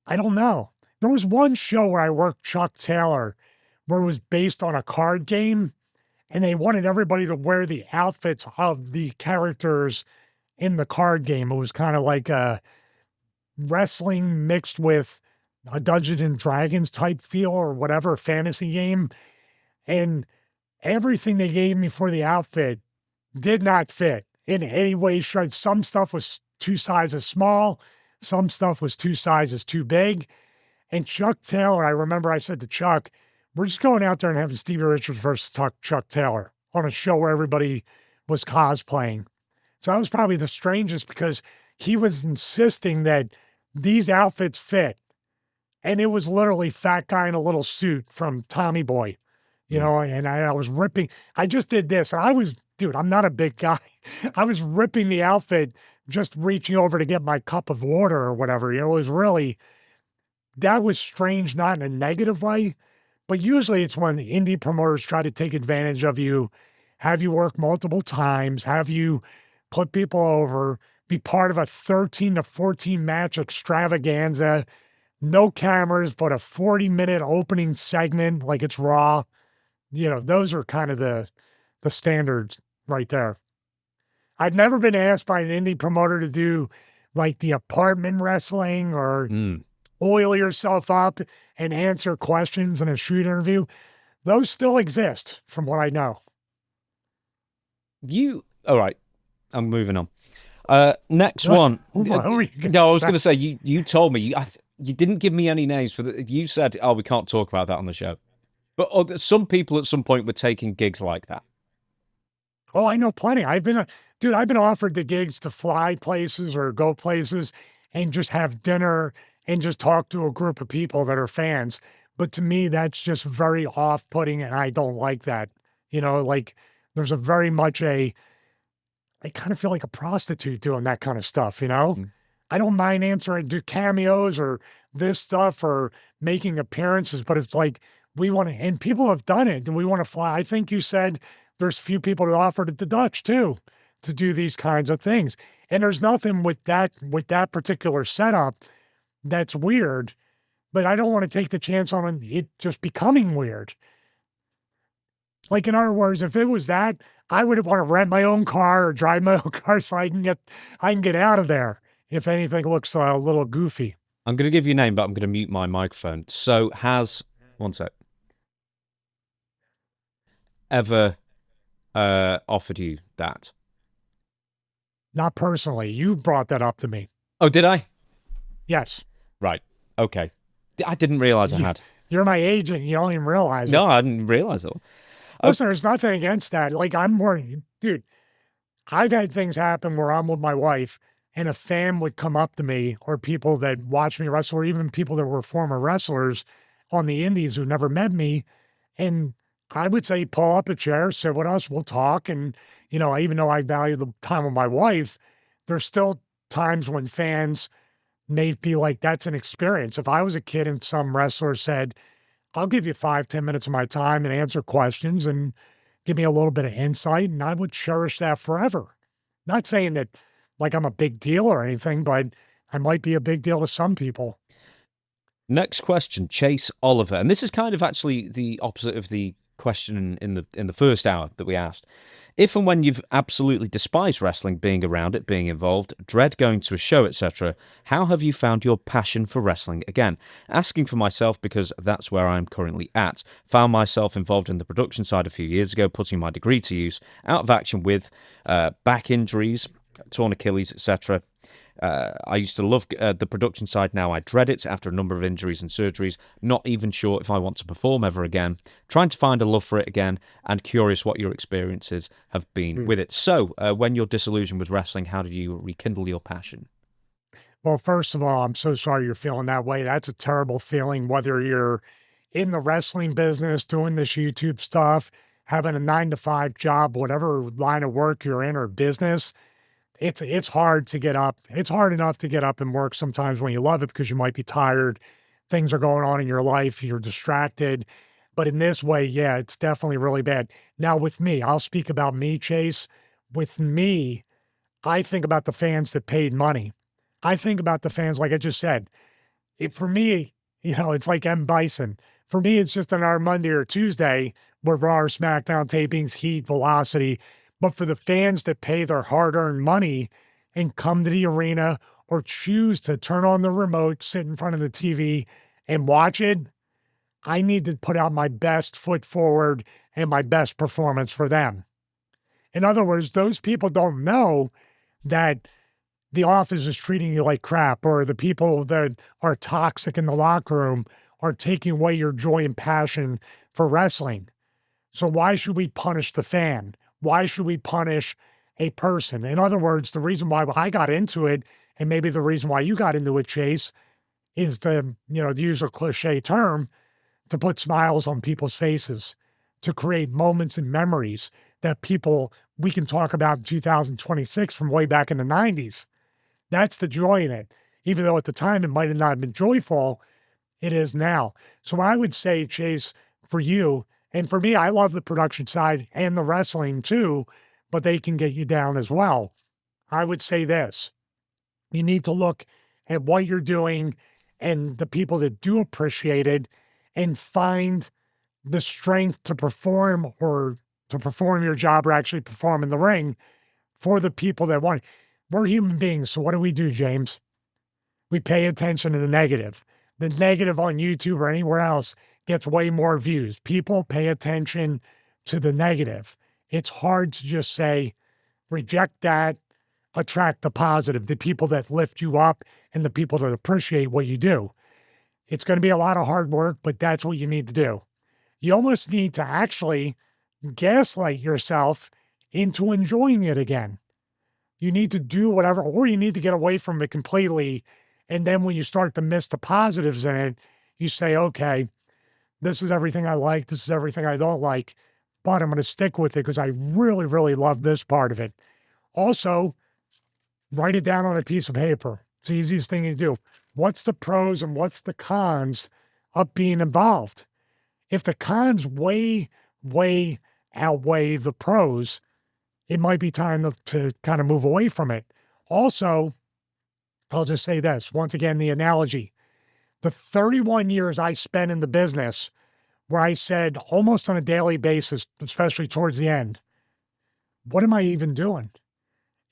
I don't know. There was one show where I worked Chuck Taylor where it was based on a card game, and they wanted everybody to wear the outfits of the characters in the card game. It was kind of like a wrestling mixed with a Dungeons and Dragons type feel or whatever, fantasy game. And everything they gave me for the outfit did not fit in any way. Some stuff was 2 sizes small. Some stuff was 2 sizes too big. And Chuck Taylor, I remember I said to Chuck, we're just going out there and having Stevie Richards versus Chuck Taylor on a show where everybody was cosplaying. So that was probably the strangest because he was insisting that these outfits fit. And it was literally fat guy in a little suit from Tommy Boy, you know, and I was ripping. I just did this. And I'm not a big guy. I was ripping the outfit, just reaching over to get my cup of water or whatever. You know, it was really, that was strange, not in a negative way. But usually it's when the indie promoters try to take advantage of you, have you work multiple times, have you put people over, be part of a 13 to 14 match extravaganza, no cameras, but a 40-minute opening segment like it's Raw. You know, those are kind of the the standards right there. I've never been asked by an indie promoter to do like the apartment wrestling or oil yourself up and answer questions in a shoot interview. Those still exist from what I know. All right, I'm moving on. Next one. No, I was going to say, you told me, you didn't give me any names for the, you said, oh, we can't talk about that on the show. But some people at some point were taking gigs like that. Oh, I know plenty. I've been offered the gigs to fly places or go places and just have dinner and just talk to a group of people that are fans. But to me, that's just very off-putting, and I don't like that. You know, like there's a very much I kind of feel like a prostitute doing that kind of stuff, you know? I don't mind do cameos or this stuff or making appearances, but it's like we want to, and people have done it, and we want to fly. I think you said there's few people that offered at the Dutch too to do these kinds of things. And there's nothing with that particular setup that's weird, but I don't want to take the chance on it just becoming weird. Like, in other words, if it was that, I would want to rent my own car or drive my own car so I can get out of there if anything looks a little goofy. I'm going to give you a name, but I'm going to mute my microphone. So one sec, ever offered you that? Not personally. You brought that up to me. Oh, did I? Yes. Right. Okay. I didn't realize I had. You're my agent. You don't even realize it. No, I didn't realize it. Listen, there's nothing against that. Like, dude, I've had things happen where I'm with my wife and a fan would come up to me, or people that watch me wrestle, or even people that were former wrestlers on the indies who never met me. And I would say, pull up a chair, sit with us, we'll talk. And, you know, even though I value the time with my wife, there's still times when fans may be like, that's an experience. If I was a kid and some wrestler said, I'll give you 5-10 minutes of my time and answer questions and give me a little bit of insight, and I would cherish that forever. Not saying that like I'm a big deal or anything, but I might be a big deal to some people. Next question, Chase Oliver. And this is kind of actually the opposite of the question in the first hour that we asked. If and when you've absolutely despised wrestling, being around it, being involved, dread going to a show, etc., how have you found your passion for wrestling again? Asking for myself because that's where I'm currently at. Found myself involved in the production side a few years ago, putting my degree to use, out of action with back injuries, torn Achilles, etc. I used to love the production side. Now I dread it after a number of injuries and surgeries. Not even sure if I want to perform ever again. Trying to find a love for it again, and curious what your experiences have been with it. So, when you're disillusioned with wrestling, how do you rekindle your passion? Well, first of all, I'm so sorry you're feeling that way. That's a terrible feeling, whether you're in the wrestling business, doing this YouTube stuff, having a 9-to-5 job, whatever line of work you're in or business. It's hard to get up. It's hard enough to get up and work sometimes when you love it because you might be tired. Things are going on in your life. You're distracted. But in this way, yeah, it's definitely really bad. Now with me, I'll speak about me, Chase. With me, I think about the fans that paid money. I think about the fans, like I just said. For me, you know, it's like M. Bison. For me, it's just on our Monday or Tuesday where Raw or SmackDown tapings, Heat, Velocity. But for the fans that pay their hard-earned money and come to the arena or choose to turn on the remote, sit in front of the TV and watch it, I need to put out my best foot forward and my best performance for them. In other words, those people don't know that the office is treating you like crap, or the people that are toxic in the locker room are taking away your joy and passion for wrestling. So why should we punish the fan? Why should we punish a person? In other words, the reason why I got into it, and maybe the reason why you got into it, Chase, is to use a cliche term, to put smiles on people's faces, to create moments and memories that we can talk about in 2026 from way back in the 90s. That's the joy in it. Even though at the time it might have not been joyful, it is now. So I would say, Chase, for you, and for me, I love the production side and the wrestling too, but they can get you down as well. I would say this. You need to look at what you're doing and the people that do appreciate it and find the strength to perform or to perform your job or actually perform in the ring for the people that want it. We're human beings. So what do, James? We pay attention to the negative. The negative on YouTube or anywhere else gets way more views. People pay attention to the negative. It's hard to just say, reject that, attract the positive, the people that lift you up and the people that appreciate what you do. It's going to be a lot of hard work, but that's what you need to do. You almost need to actually gaslight yourself into enjoying it again. You need to do whatever, or you need to get away from it completely. And then when you start to miss the positives in it, you say, okay, this is everything I like. This is everything I don't like, but I'm going to stick with it because I really, really love this part of it. Also, write it down on a piece of paper. It's the easiest thing to do. What's the pros and what's the cons of being involved? If the cons way outweigh the pros, it might be time to kind of move away from it. Also, I'll just say this, once again, the analogy. The 31 years I spent in the business where I said almost on a daily basis, especially towards the end, what am I even doing?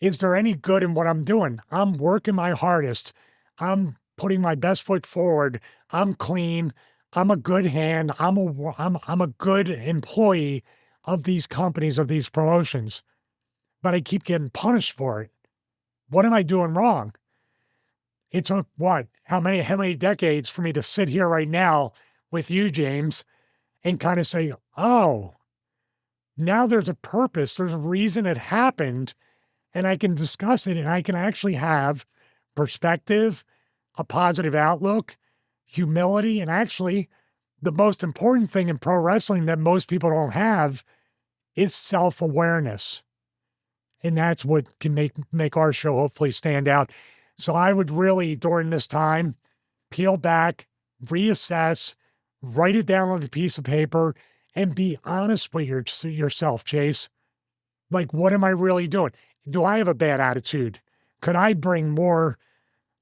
Is there any good in what I'm doing? I'm working my hardest. I'm putting my best foot forward. I'm clean. I'm a good hand. I'm a good employee of these companies, of these promotions, but I keep getting punished for it. What am I doing wrong? It took what? How many decades for me to sit here right now with you, James, and kind of say, oh, now there's a purpose. There's a reason it happened, and I can discuss it, and I can actually have perspective, a positive outlook, humility, and actually the most important thing in pro wrestling that most people don't have is self-awareness. And that's what can make our show hopefully stand out. So I would really, during this time, peel back, reassess, write it down on a piece of paper, and be honest with yourself, Chase. Like, what am I really doing? Do I have a bad attitude? Could I bring more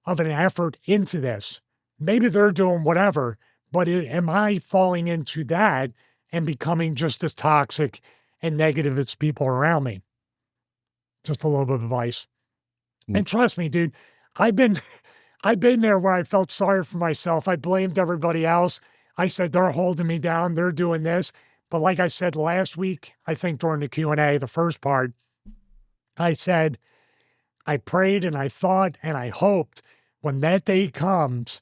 of an effort into this? Maybe they're doing whatever, but am I falling into that and becoming just as toxic and negative as people around me? Just a little bit of advice. And trust me, dude, I've been there where I felt sorry for myself. I blamed everybody else. I said, they're holding me down. They're doing this. But like I said last week, I think during the Q&A, the first part, I said, I prayed and I thought and I hoped when that day comes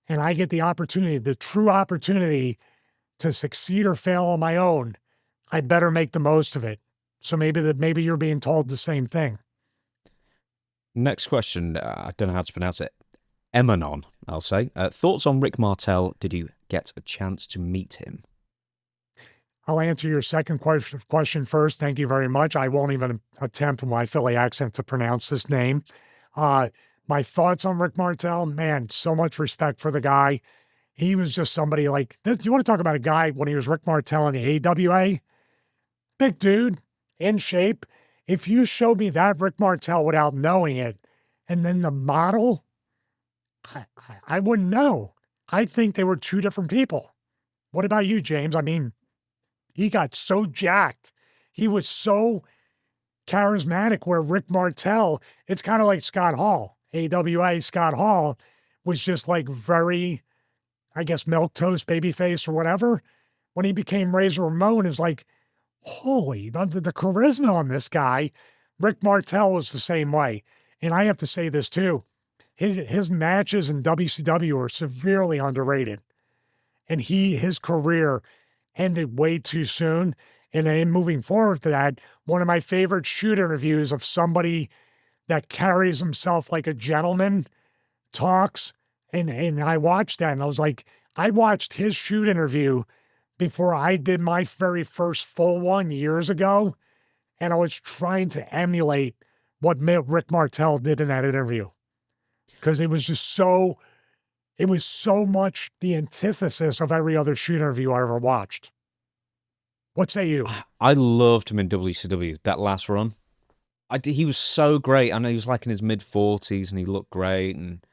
and I get the opportunity, the true opportunity to succeed or fail on my own, I better make the most of it. So maybe you're being told the same thing. Next question. I don't know how to pronounce it. Emanon, I'll say. Thoughts on Rick Martel? Did you get a chance to meet him? I'll answer your second question first. Thank you very much. I won't even attempt with my Philly accent to pronounce this name. My thoughts on Rick Martel, man, so much respect for the guy. He was just somebody like this. You want to talk about a guy when he was Rick Martel in the AWA? Big dude, in shape. If you showed me that Rick Martel without knowing it, and then the model, I wouldn't know. I think they were two different people. What about you, James? I mean, he got so jacked. He was so charismatic where Rick Martel, it's kind of like Scott Hall. AWA Scott Hall was just like very, I guess, milquetoast, babyface or whatever. When he became Razor Ramon, it was like, holy, the charisma on this guy. Rick Martel was the same way. And I have to say this too. His matches in WCW are severely underrated. And his career ended way too soon. And then moving forward to that, one of my favorite shoot interviews of somebody that carries himself like a gentleman talks. And I watched that and I was like, I watched his shoot interview before I did my very first full one years ago. And I was trying to emulate what Rick Martel did in that interview. Because it was so much the antithesis of every other shoot interview I ever watched. What say you? I loved him in WCW, that last run. He was so great. I know he was like in his mid-40s and he looked great. And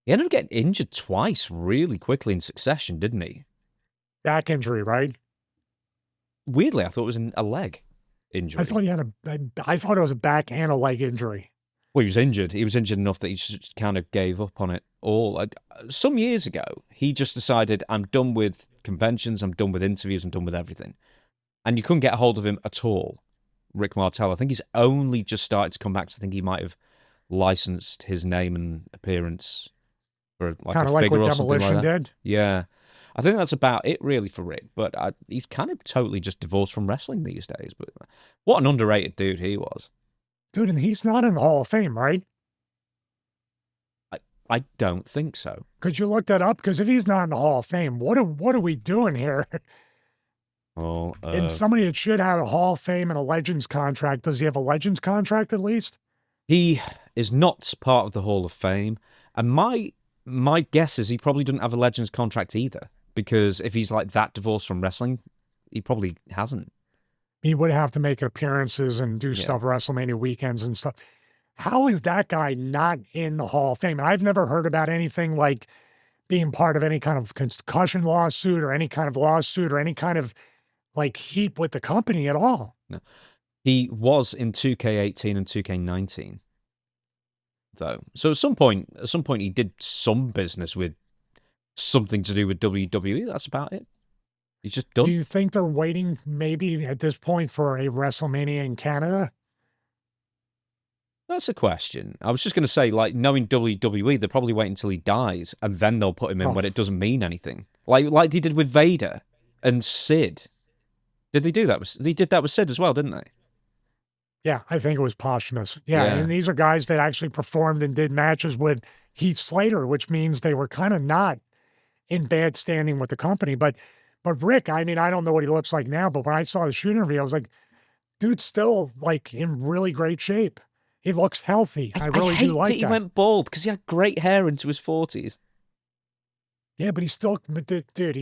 he ended up getting injured twice really quickly in succession, didn't he? Back injury, right? weirdly, I thought it was a leg injury. I thought he had I thought it was a back and a leg injury. Well, he was injured. He was injured enough that he just kind of gave up on it all. Some years ago, he just decided, I'm done with conventions, I'm done with interviews, I'm done with everything. And you couldn't get a hold of him at all, Rick Martel. I think he's only just started to come back. So I think he might have licensed his name and appearance for like Kind a of like figure what or something Demolition like that. did. Yeah. I think that's about it, really, for Rick. But he's kind of totally just divorced from wrestling these days. But what an underrated dude he was. Dude, and he's not in the Hall of Fame, right? I don't think so. Could you look that up? Because if he's not in the Hall of Fame, what are we doing here? Well, and somebody that should have a Hall of Fame and a Legends contract, does he have a Legends contract at least? He is not part of the Hall of Fame. And my guess is he probably doesn't have a Legends contract either. Because if he's like that divorced from wrestling, he probably hasn't. He would have to make appearances and do stuff WrestleMania weekends and stuff. How is that guy not in the Hall of Fame? I've never heard about anything like being part of any kind of concussion lawsuit or any kind of lawsuit or any kind of like heap with the company at all. No. He was in 2K18 and 2K19, though. So at some point he did some business with something to do with WWE. That's about it. He's just done. Do you think they're waiting maybe at this point for a WrestleMania in Canada? That's a question. I was just going to say, like, knowing WWE, they'll probably wait until he dies, and then they'll put him in when it doesn't mean anything. Like they did with Vader and Sid. Did they do that? They did that with Sid as well, didn't they? Yeah, I think it was posthumous. Yeah, and these are guys that actually performed and did matches with Heath Slater, which means they were kind of not in bad standing with the company. But Rick, I mean, I don't know what he looks like now, but when I saw the shoot interview, I was like, dude's still like in really great shape. He looks healthy. I really do like that. He went bald because he had great hair into his 40s. Yeah, but dude,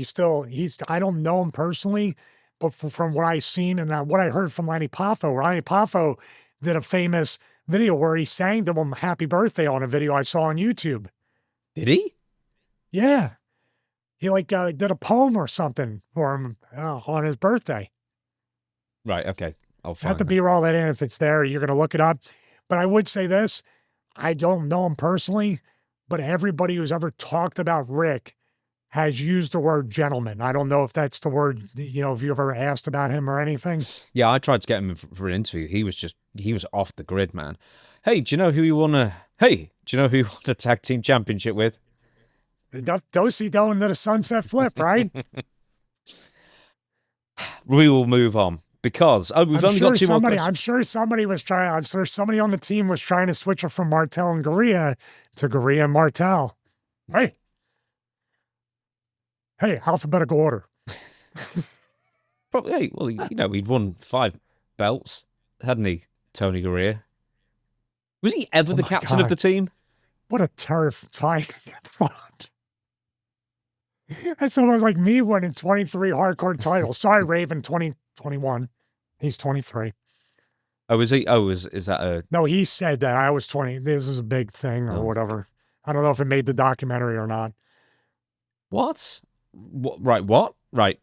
I don't know him personally, but from what I've seen and what I heard from Lanny Poffo did a famous video where he sang to him happy birthday on a video I saw on YouTube. Did he? Yeah. He did a poem or something for him on his birthday. Right, okay. I'll find have to be all that in if it's there. You're going to look it up. But I would say this, I don't know him personally, but everybody who's ever talked about Rick has used the word gentleman. I don't know if that's the word, if you ever asked about him or anything. Yeah, I tried to get him for an interview. He was off the grid, man. Hey, do you know who you won a tag team championship with? Dosey going to the sunset flip, right? We will move on. Because we've only got two more questions. I'm sure somebody on the team was trying to switch her from Martel and Garea to Garea and Martel. Hey, alphabetical order. Probably. Hey, well, he'd won 5 belts, hadn't he, Tony Garea? Was he ever the captain of the team? What a terrifying thought. That's almost like me winning 23 hardcore titles. Sorry, Raven, 2021. He's 23. Oh, is he? Oh, is that a... No, he said that. I was 20. This is a big thing or whatever. I don't know if it made the documentary or not. What? Right, what? Right.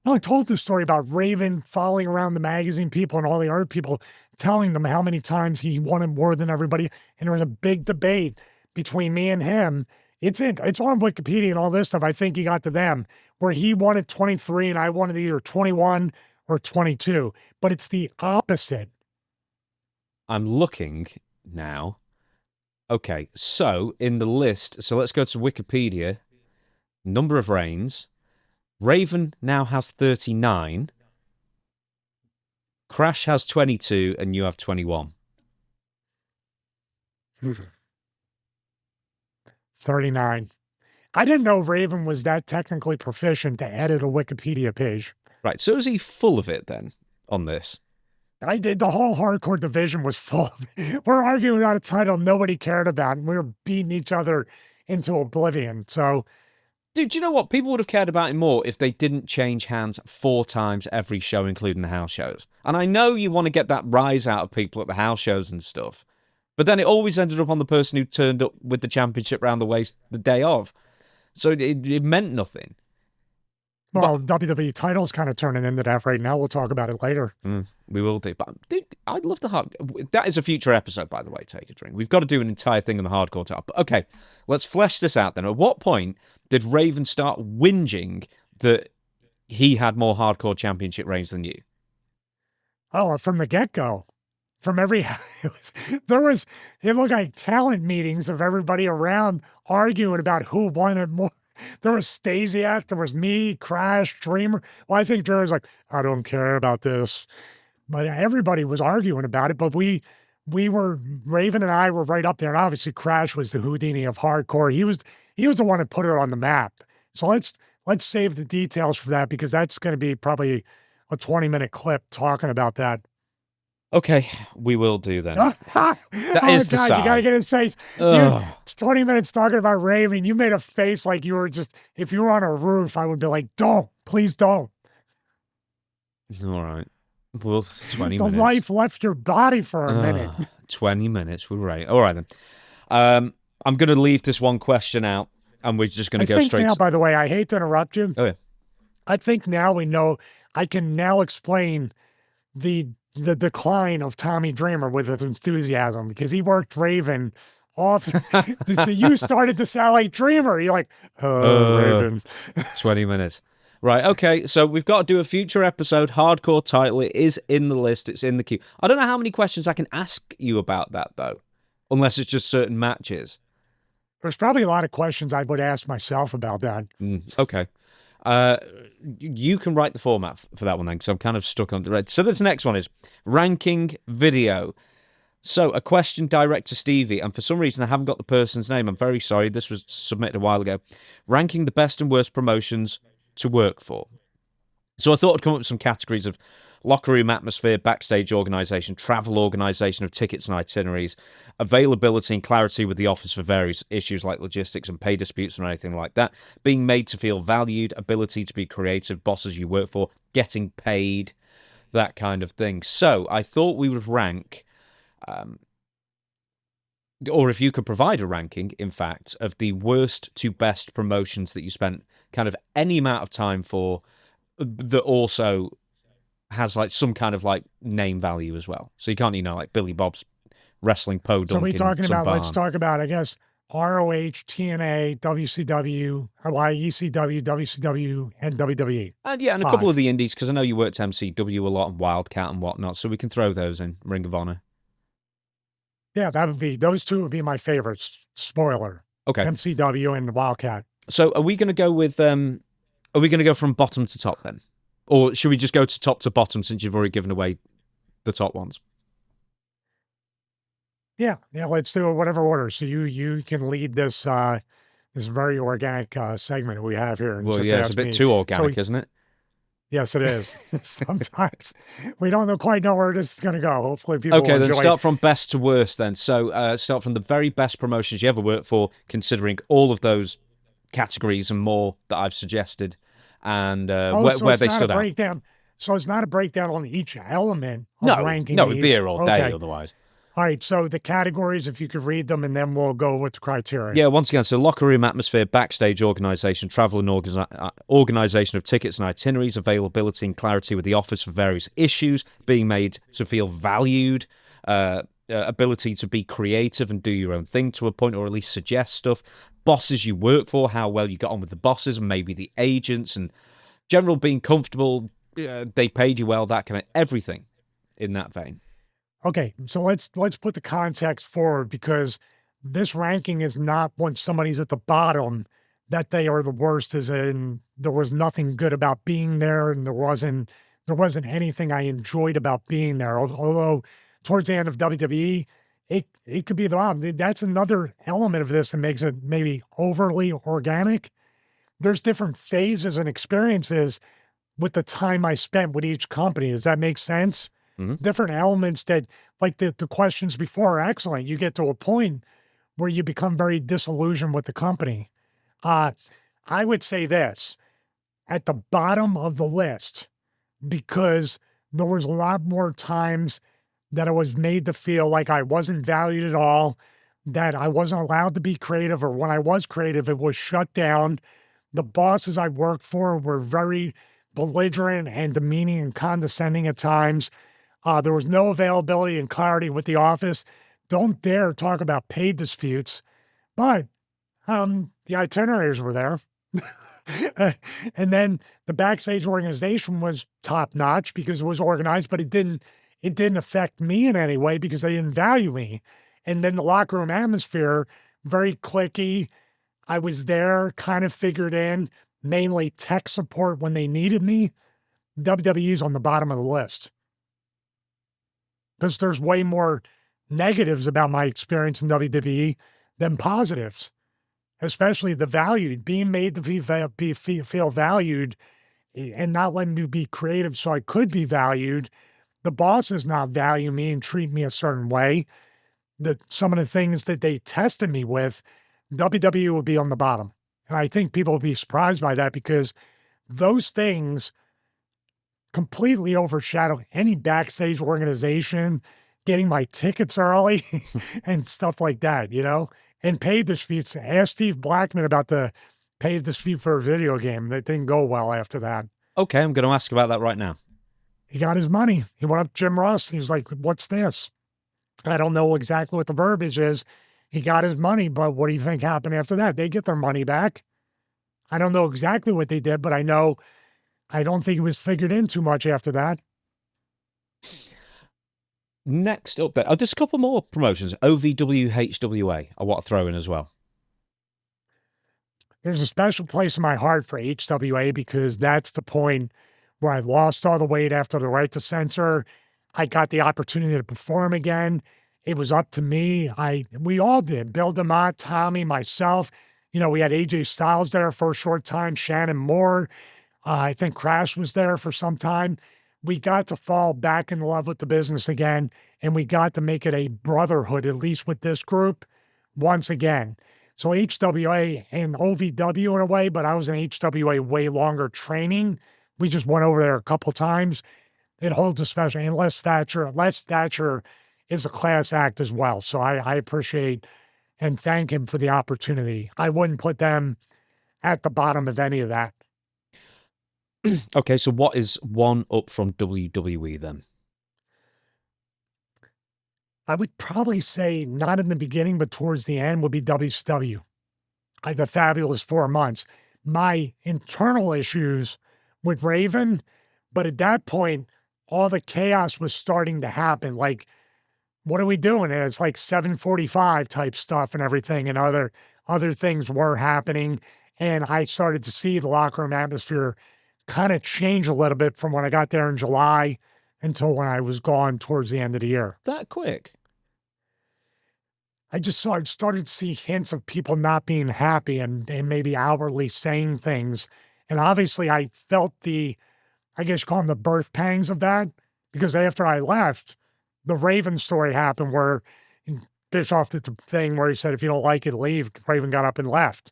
No, I told the story about Raven following around the magazine people and all the other people, telling them how many times he wanted more than everybody. And there was a big debate between me and him. It's on Wikipedia and all this stuff. I think he got to them where he wanted 23 and I wanted either 21 or 22, but it's the opposite. I'm looking now. Okay, so in the list, so let's go to Wikipedia. Number of reigns. Raven now has 39. Crash has 22 and you have 21. 39. I didn't know Raven was that technically proficient to edit a Wikipedia page. Right, so is he full of it then on this? I did. The whole hardcore division was full of it. We're arguing about a title nobody cared about, and we were beating each other into oblivion. So, dude, do you know what? People would have cared about it more if they didn't change hands 4 times every show, including the house shows. And I know you want to get that rise out of people at the house shows and stuff, but then it always ended up on the person who turned up with the championship round the waist the day of. So it meant nothing. Well, WWE title's kind of turning into that right now. We'll talk about it later. We will do. But dude, I'd love the hard. That is a future episode, by the way. Take a drink. We've got to do an entire thing on the hardcore title. But okay, let's flesh this out then. At what point did Raven start whinging that he had more hardcore championship reigns than you? Oh, from the get-go. From every, it looked like talent meetings of everybody around arguing about who wanted more. There was Stasiak, there was me, Crash, Dreamer. Well, I think Dreamer was like, I don't care about this. But everybody was arguing about it. But we were, Raven and I were right up there. And obviously Crash was the Houdini of hardcore. He was the one that put it on the map. So let's save the details for that, because that's going to be probably a 20-minute clip talking about that. Okay, we will do then. That is the side. You got to get his face. It's 20 minutes talking about Raven. You made a face like you were just, if you were on a roof, I would be like, don't, please don't. All right. Well, 20 the minutes. The life left your body for a minute. 20 minutes, we're right. All right then. I'm going to leave this one question out, and we're just going to go straight. Now, by the way, I hate to interrupt you. Oh, yeah. I think now we know, I can now explain the decline of Tommy Dreamer with his enthusiasm, because he worked Raven all through. So you started to sound like Dreamer. You're like, Raven. 20 minutes. Right, okay, so we've got to do a future episode. Hardcore title, it is in the list, it's in the queue. I don't know how many questions I can ask you about that, though, unless it's just certain matches. There's probably a lot of questions I would ask myself about that. Okay. You can write the format for that one then, because I'm kind of stuck on the red. So this next one is ranking video. So a question direct to Stevie, and for some reason I haven't got the person's name. I'm very sorry. This was submitted a while ago. Ranking the best and worst promotions to work for. So I thought I'd come up with some categories of locker room atmosphere, backstage organisation, travel organisation of tickets and itineraries, availability and clarity with the office for various issues like logistics and pay disputes and anything like that, being made to feel valued, ability to be creative, bosses you work for, getting paid, that kind of thing. So I thought we would rank, or if you could provide a ranking, in fact, of the worst to best promotions that you spent kind of any amount of time for, that also has like some kind of like name value as well. So you can't, like Billy Bob's Wrestling Poe Duncan. So we're talking about, barn. Let's talk about, I guess, ROH, TNA, WCW, ECW, WCW, and WWE. And yeah, and 5. A couple of the indies, because I know you worked MCW a lot and Wildcat and whatnot, so we can throw those in, Ring of Honor. Yeah, those two would be my favorites. Spoiler. Okay. MCW and Wildcat. So are we going to go with, are we going to go from bottom to top then? Or should we just go to top to bottom, since you've already given away the top ones? Yeah, let's do it whatever order. So you can lead this this very organic segment we have here. Well, yeah, it's a bit too organic, isn't it? Yes, it is. Sometimes we don't quite know where this is going to go. Hopefully people will then enjoy. Start from best to worst then. So start from the very best promotions you ever worked for, considering all of those categories and more that I've suggested, and where they stood out. So it's not a breakdown on each element of ranking. No, it'd be here all day otherwise. All right, so the categories, if you could read them, and then we'll go with the criteria. Yeah, once again, so locker room atmosphere, backstage organisation, travel and organisation of tickets and itineraries, availability and clarity with the office for various issues, being made to feel valued, ability to be creative and do your own thing to a point, or at least suggest stuff, bosses you work for, how well you got on with the bosses and maybe the agents, and general being comfortable, they paid you well, that kind of everything in that vein. Okay, so let's put the context forward, because this ranking is not when somebody's at the bottom that they are the worst, as in there was nothing good about being there and there wasn't anything I enjoyed about being there. Although towards the end of WWE, it could be the bottom. That's another element of this that makes it maybe overly organic. There's different phases and experiences with the time I spent with each company. Does that make sense? Mm-hmm. Different elements that, like the questions before, are excellent. You get to a point where you become very disillusioned with the company. I would say this, at the bottom of the list, because there was a lot more times that I was made to feel like I wasn't valued at all, that I wasn't allowed to be creative, or when I was creative, it was shut down. The bosses I worked for were very belligerent and demeaning and condescending at times. There was no availability and clarity with the office. Don't dare talk about pay disputes. But the itineraries were there. And then the backstage organization was top notch because it was organized, but it didn't affect me in any way because they didn't value me. And then the locker room atmosphere, very cliquey. I was there, kind of figured in, mainly tech support when they needed me. WWE's on the bottom of the list because there's way more negatives about my experience in WWE than positives, especially the valued, being made to feel valued and not letting me be creative so I could be valued. The bosses not value me and treat me a certain way. Some of the things that they tested me with, WWE would be on the bottom. And I think people would be surprised by that because those things completely overshadow any backstage organization, getting my tickets early and stuff like that, and pay disputes. Ask Steve Blackman about the pay dispute for a video game. That didn't go well after that. Okay, I'm going to ask about that right now. He got his money. He went up to Jim Ross. He was like, what's this? I don't know exactly what the verbiage is. He got his money, but what do you think happened after that? They get their money back. I don't know exactly what they did, but I don't think it was figured in too much after that. Next up there, there's a couple more promotions. OVW, HWA, I want to throw in as well. There's a special place in my heart for HWA because that's the point where I lost all the weight after the right to censor. I got the opportunity to perform again. It was up to me. We all did. Bill DeMott, Tommy, myself. We had AJ Styles there for a short time, Shannon Moore. I think Crash was there for some time. We got to fall back in love with the business again, and we got to make it a brotherhood, at least with this group, once again. So HWA and OVW in a way, but I was in HWA way longer training. We just went over there a couple times. It holds a special, and Les Thatcher is a class act as well. So I appreciate and thank him for the opportunity. I wouldn't put them at the bottom of any of that. Okay, so what is one up from WWE then? I would probably say not in the beginning, but towards the end would be WCW. The fabulous 4 months. My internal issues with Raven, but at that point, all the chaos was starting to happen. Like, what are we doing? And it's like 7:45 type stuff and everything, and other things were happening. And I started to see the locker room atmosphere kind of change a little bit from when I got there in July until when I was gone towards the end of the year. That quick? I just started to see hints of people not being happy and maybe outwardly saying things. And obviously I felt I guess you call them the birth pangs of that, because after I left, the Raven story happened where Bischoff did the thing where he said, if you don't like it, leave. Raven got up and left.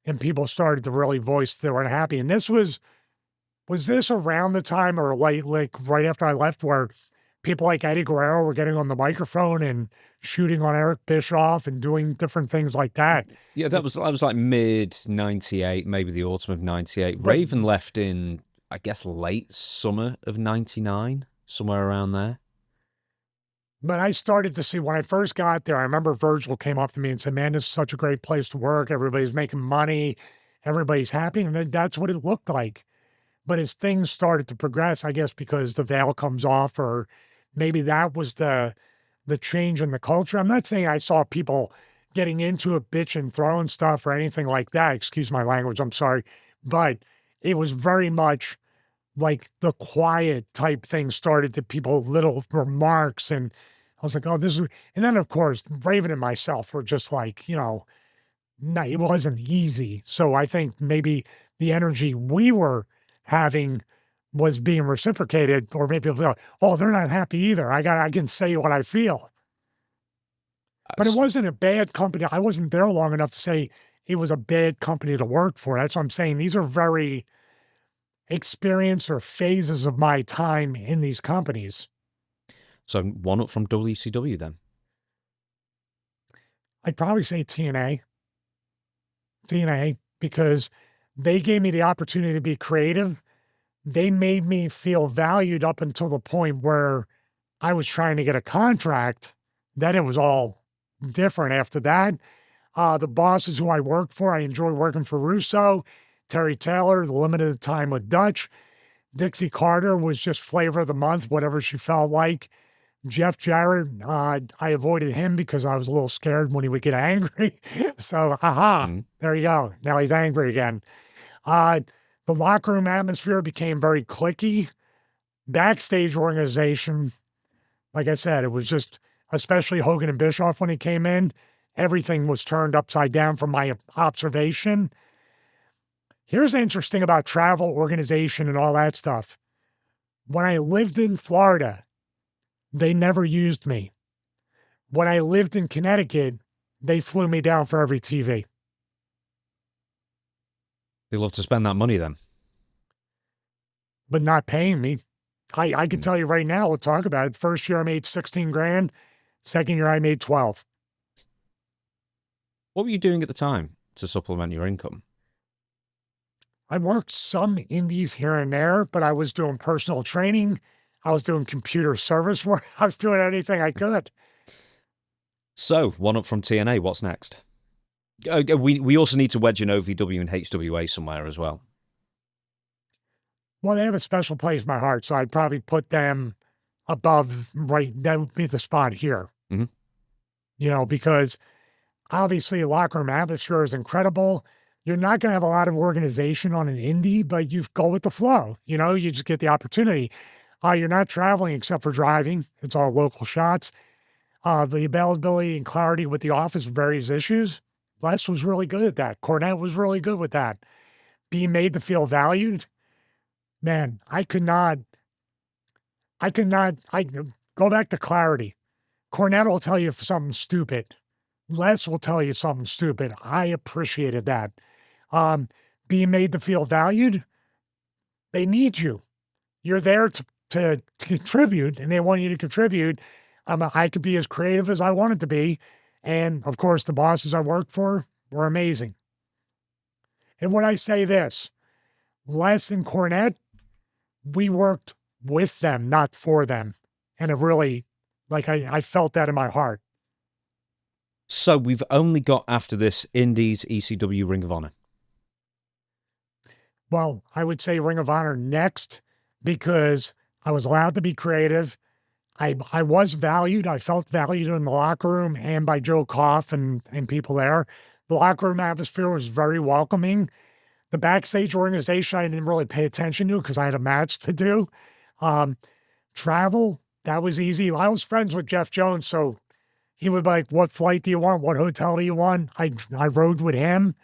And people started to really voice they weren't happy. And this was this around the time or like right after I left where people like Eddie Guerrero were getting on the microphone and shooting on Eric Bischoff and doing different things like that? Yeah, that was like mid 98, maybe the autumn of 98. Raven left in, I guess, late summer of 99, somewhere around there. But I started to see when I first got there, I remember Virgil came up to me and said, man, this is such a great place to work. Everybody's making money. Everybody's happy. And then that's what it looked like. But as things started to progress, I guess because the veil comes off, or maybe that was the change in the culture. I'm not saying I saw people getting into it, bitching, throwing stuff or anything like that. Excuse my language. I'm sorry. But it was very much like the quiet type thing started to people, little remarks. And I was like, oh, this is, and then of course, Raven and myself were just like, no, it wasn't easy. So I think maybe the energy we were having was being reciprocated, or maybe people thought, oh, they're not happy either. I can say what I feel. But it wasn't a bad company. I wasn't there long enough to say it was a bad company to work for. That's what I'm saying. These are very experienced or phases of my time in these companies. So one up from WCW then? I'd probably say TNA. TNA, because They gave me the opportunity to be creative. They made me feel valued up until the point where I was trying to get a contract. Then it was all different after that. The bosses who I worked for, I enjoy working for Russo, Terry Taylor, the limited time with Dutch. Dixie Carter was just flavor of the month, whatever she felt like. Jeff Jarrett, I avoided him because I was a little scared when he would get angry. So, there you go. Now he's angry again. The locker room atmosphere became very cliquey. Backstage organization, like I said, it was just, especially Hogan and Bischoff when he came in, everything was turned upside down from my observation. Here's interesting about travel, organization, and all that stuff. When I lived in Florida, they never used me. When I lived in Connecticut, they flew me down for every TV. They love to spend that money then. But not paying me. I can tell you right now, we'll talk about it. First year I made 16 grand. Second year I made 12. What were you doing at the time to supplement your income? I worked some indies here and there, but I was doing personal training. I was doing computer service work. I was doing anything I could. So, one up from TNA. What's next? We also need to wedge in OVW and HWA somewhere as well. Well, they have a special place in my heart, so I'd probably put them above, right, that would be the spot here. Mm-hmm. You know, because obviously locker room atmosphere is incredible. You're not going to have a lot of organization on an indie, but you go with the flow. You know, you just get the opportunity. You're not traveling except for driving. It's all local shots. The availability and clarity with the office, various issues. Les was really good at that. Cornette was really good with that. Being made to feel valued. Man, I go back to clarity. Cornette will tell you something stupid. Les will tell you something stupid. I appreciated that. Being made to feel valued, they need you. You're there to contribute, and they want you to contribute. I could be as creative as I wanted to be. And, of course, the bosses I worked for were amazing. And when I say this, Les and Cornette, we worked with them, not for them. And it really, I felt that in my heart. So we've only got after this Indies, ECW, Ring of Honor. Well, I would say Ring of Honor next because I was allowed to be creative. I was valued. I felt valued in the locker room and by Joe Koff and people there. The locker room atmosphere was very welcoming. The backstage organization, I didn't really pay attention to because I had a match to do. Travel, that was easy. I was friends with Jeff Jones, so he would be like, what flight do you want? What hotel do you want? I rode with him.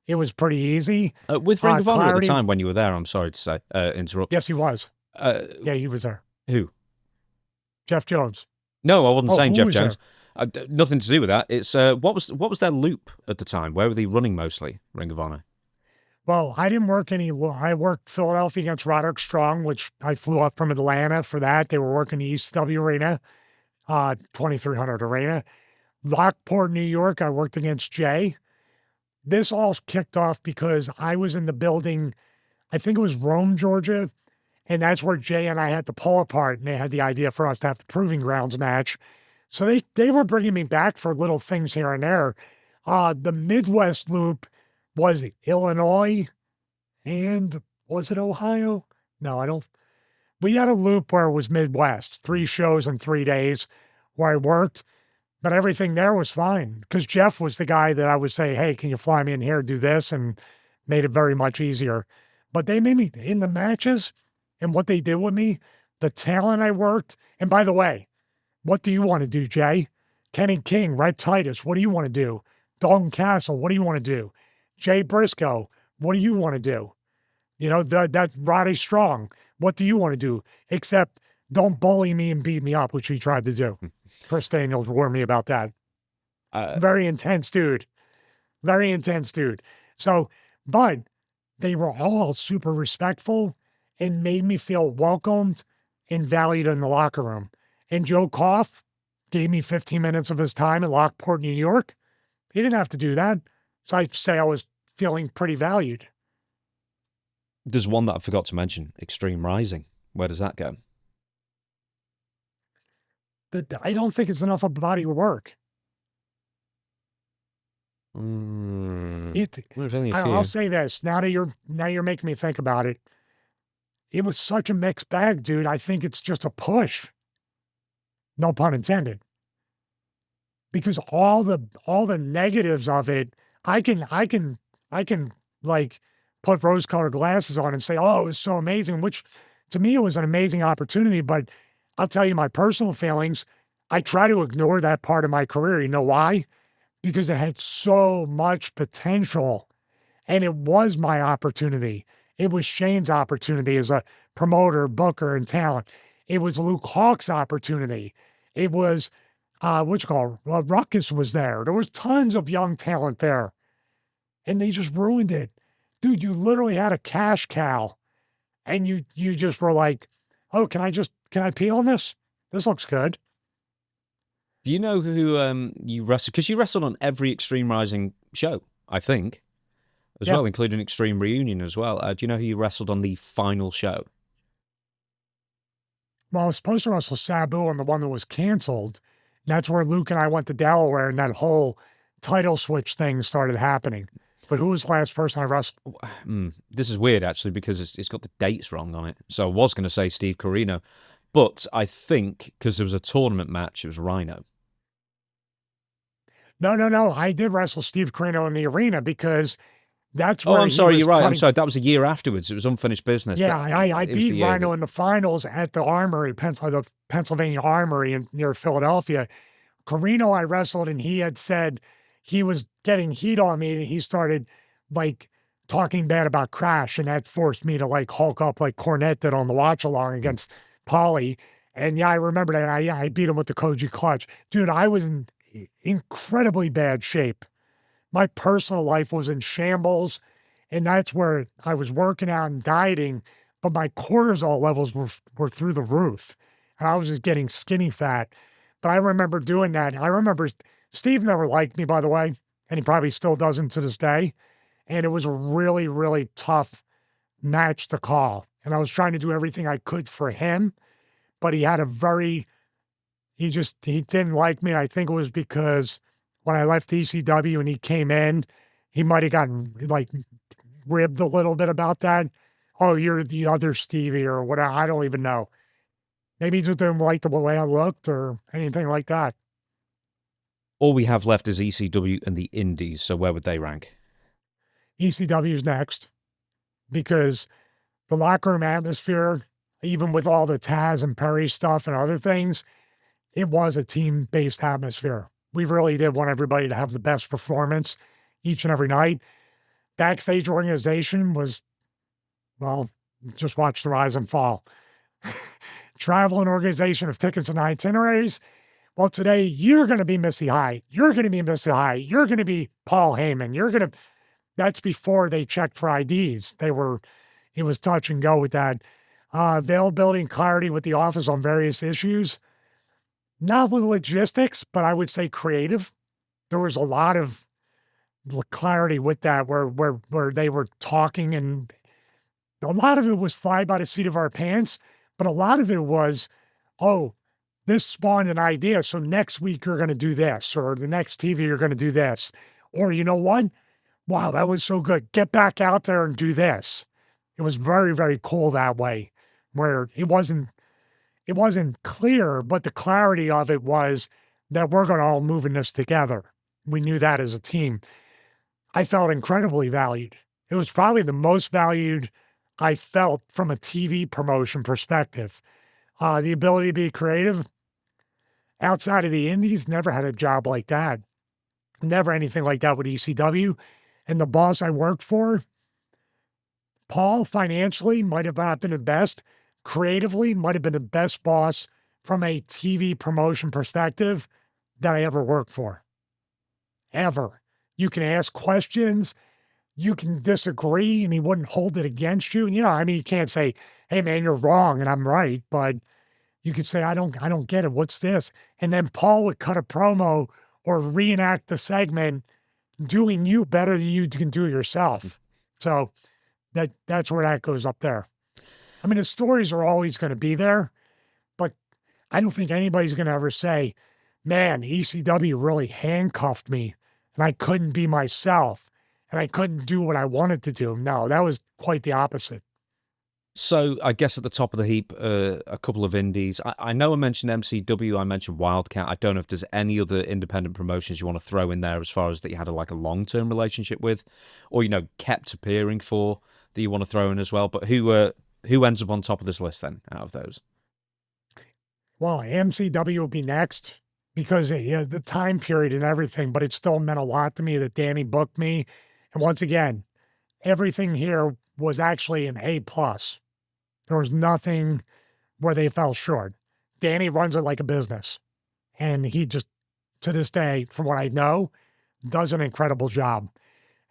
It was pretty easy. With Ring of Honor at the time when you were there, I'm sorry to say, interrupt. Yes, he was. Yeah, he was there. Who? Jeff Jones. No, I wasn't saying Jeff Jones. Nothing to do with that. It's what was their loop at the time? Where were they running mostly? Ring of Honor. Well, I didn't work I worked Philadelphia against Roderick Strong, which I flew up from Atlanta for that. They were working the ECW arena, 2300 arena. Lockport, New York, I worked against Jay. This all kicked off because I was in the building, I think it was Rome, Georgia, and that's where Jay and I had to pull apart, and they had the idea for us to have the Proving Grounds match. So they were bringing me back for little things here and there. The Midwest loop was Illinois, and was it Ohio? No, I don't. We had a loop where it was Midwest, 3 shows in 3 days where I worked, but everything there was fine because Jeff was the guy that I would say, hey, can you fly me in here, do this, and made it very much easier. But they made me, in the matches and what they did with me, the talent I worked, and by the way, what do you want to do, Jay? Kenny King, Red Titus, what do you want to do? Dalton Castle, what do you want to do? Jay Briscoe, what do you want to do? You know, that Roddy Strong, what do you want to do? Except don't bully me and beat me up, which he tried to do. Chris Daniels warned me about that. Very intense dude. Very intense dude. So, but they were all super respectful and made me feel welcomed and valued in the locker room. And Joe Koff gave me 15 minutes of his time in Lockport, New York. He didn't have to do that. So I'd say I was feeling pretty valued. There's one that I forgot to mention, Extreme Rising. Where does that go? I don't think it's enough of a body of work. There's only a few. I'll say this, now you're making me think about it. It was such a mixed bag, dude. I think it's just a push. No pun intended. Because all the negatives of it, I can like put rose-colored glasses on and say, oh, it was so amazing, which to me it was an amazing opportunity. But I'll tell you my personal feelings. I try to ignore that part of my career. You know why? Because it had so much potential. And it was my opportunity. It was Shane's opportunity as a promoter, booker, and talent. It was Luke Hawk's opportunity. It was, Ruckus was there. There was tons of young talent there. And they just ruined it. Dude, you literally had a cash cow. And you just were like, oh, can I pee on this? This looks good. Do you know who you wrestled? Because you wrestled on every Extreme Rising show, I think, as well, including Extreme Reunion as well. Do you know who you wrestled on the final show? Well, I was supposed to wrestle Sabu on the one that was canceled. That's where Luke and I went to Delaware and that whole title switch thing started happening. But who was the last person I wrestled? This is weird, actually, because it's got the dates wrong on it. So I was going to say Steve Corino. But I think, because there was a tournament match, it was Rhino. No. I did wrestle Steve Corino in the arena because that's where I'm sorry, you're right. cutting... I'm sorry, that was a year afterwards. It was unfinished business. Yeah, I beat Rhino in the finals at the Armory, the Pennsylvania Armory near Philadelphia. Corino I wrestled, and he had said he was getting heat on me, and he started, like, talking bad about Crash, and that forced me to, like, hulk up like Cornette did on the watch-along against Paulie. And, yeah, I remember that. I beat him with the Koji clutch. Dude, I was in incredibly bad shape. My personal life was in shambles, and that's where I was working out and dieting, but my cortisol levels were through the roof, and I was just getting skinny fat. But I remember doing that. I remember Steve never liked me, by the way, and he probably still doesn't to this day, and it was a really, really tough match to call, and I was trying to do everything I could for him, but he had he didn't like me. I think it was because when I left ECW and he came in, he might have gotten like ribbed a little bit about that. Oh, you're the other Stevie or whatever. I don't even know. Maybe he just didn't like the way I looked or anything like that. All we have left is ECW and the Indies. So where would they rank? ECW's next because the locker room atmosphere, even with all the Taz and Perry stuff and other things, it was a team-based atmosphere. We really did want everybody to have the best performance each and every night. Backstage organization was, well, just watch the rise and fall. Travel and organization of tickets and itineraries. Well, today you're going to be Missy High. You're going to be Missy High. You're going to be Paul Heyman. That's before they checked for IDs. It was touch and go with that. Availability and clarity with the office on various issues. Not with logistics, but I would say creative. There was a lot of clarity with that where they were talking, and a lot of it was fly by the seat of our pants, but a lot of it was, oh, this spawned an idea, so next week you're going to do this, or the next TV you're going to do this. Or you know what? Wow, that was so good. Get back out there and do this. It was very, very cool that way, where it wasn't clear, but the clarity of it was that we're going to all move in this together. We knew that as a team. I felt incredibly valued. It was probably the most valued I felt from a TV promotion perspective. The ability to be creative outside of the Indies, never had a job like that. Never anything like that with ECW. And the boss I worked for, Paul, financially might have not been the best. Creatively, might have been the best boss from a TV promotion perspective that I ever worked for. Ever. You can ask questions, you can disagree, and he wouldn't hold it against you. You know, I mean, you can't say, hey man, you're wrong and I'm right, but you could say, I don't get it. What's this? And then Paul would cut a promo or reenact the segment doing you better than you can do yourself. So That's where that goes up there. I mean, the stories are always going to be there, but I don't think anybody's going to ever say, man, ECW really handcuffed me and I couldn't be myself and I couldn't do what I wanted to do. No, that was quite the opposite. So I guess at the top of the heap, a couple of indies. I know I mentioned MCW, I mentioned Wildcat. I don't know if there's any other independent promotions you want to throw in there as far as that you had a long-term relationship with, or kept appearing for that you want to throw in as well. But who ends up on top of this list then out of those? Well, MCW will be next because the time period and everything, but it still meant a lot to me that Danny booked me. And once again, everything here was actually an A+. There was nothing where they fell short. Danny runs it like a business. And he just, to this day, from what I know, does an incredible job.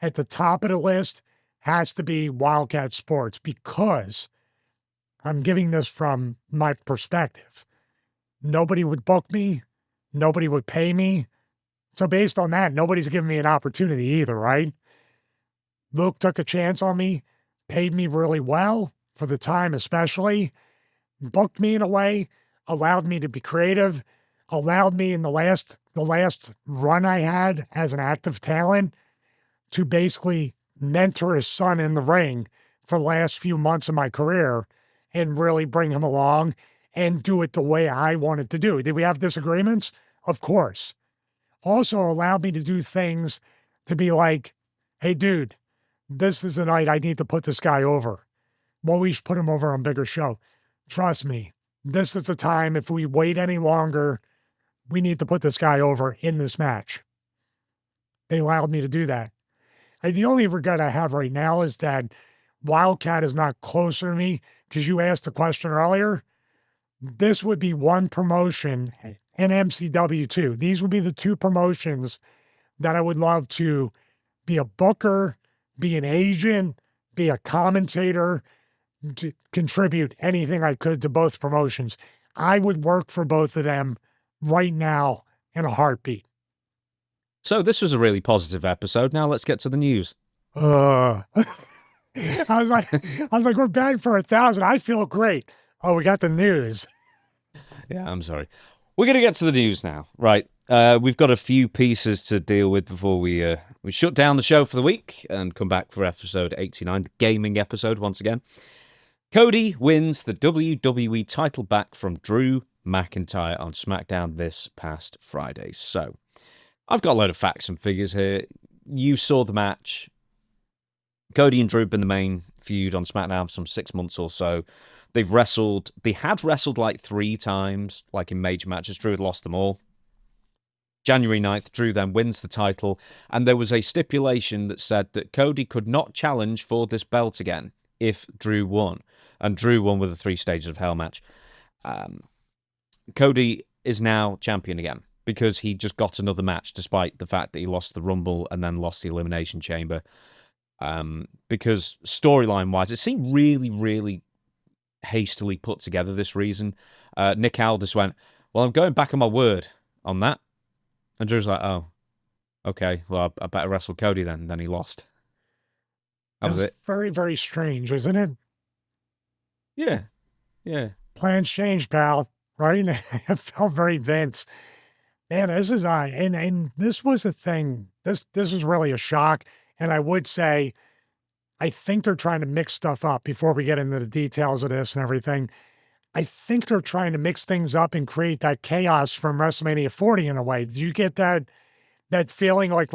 At the top of the list has to be Wildcat Sports because I'm giving this from my perspective. Nobody would book me. Nobody would pay me. So based on that, nobody's giving me an opportunity either, right? Luke took a chance on me, paid me really well for the time especially, booked me in a way, allowed me to be creative, allowed me in the last run I had as an active talent to basically mentor his son in the ring for the last few months of my career and really bring him along and do it the way I wanted to do. Did we have disagreements? Of course. Also allowed me to do things to be like, hey, dude, this is the night I need to put this guy over. Well, we should put him over on bigger show. Trust me, this is the time. If we wait any longer, we need to put this guy over in this match. They allowed me to do that. The only regret I have right now is that Wildcat is not closer to me because you asked the question earlier. This would be one promotion, and MCW too. These would be the two promotions that I would love to be a booker, be an agent, be a commentator, to contribute anything I could to both promotions. I would work for both of them right now in a heartbeat. So this was a really positive episode. Now let's get to the news. I was like, we're back for 1,000. I feel great. Oh, we got the news. Yeah, I'm sorry. We're going to get to the news now. Right. We've got a few pieces to deal with before we shut down the show for the week and come back for episode 89, the gaming episode once again. Cody wins the WWE title back from Drew McIntyre on SmackDown this past Friday. So, I've got a load of facts and figures here. You saw the match. Cody and Drew have been the main feud on SmackDown for some 6 months or so. They've wrestled. They had wrestled like 3 times, like in major matches. Drew had lost them all. January 9th, Drew then wins the title, and there was a stipulation that said that Cody could not challenge for this belt again if Drew won. And Drew won with a 3 Stages of Hell match. Cody is now champion again because he just got another match despite the fact that he lost the Rumble and then lost the Elimination Chamber. Because storyline-wise, it seemed really, really hastily put together this reason. Nick Aldis went, well, I'm going back on my word on that. And Drew's like, oh, okay, well, I better wrestle Cody then. And then he lost. That was it. Very, very strange, isn't it? Yeah. Yeah. Plans changed, pal. Right? It felt very Vince. Man, this is and this was a thing. This is really a shock. And I would say, I think they're trying to mix stuff up before we get into the details of this and everything. I think they're trying to mix things up and create that chaos from WrestleMania 40 in a way. Do you get that feeling like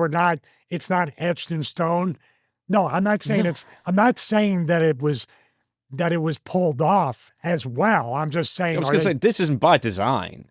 it's not etched in stone? No, I'm not saying I'm not saying that it was pulled off as well. I'm just saying. I was going to say, this isn't by design.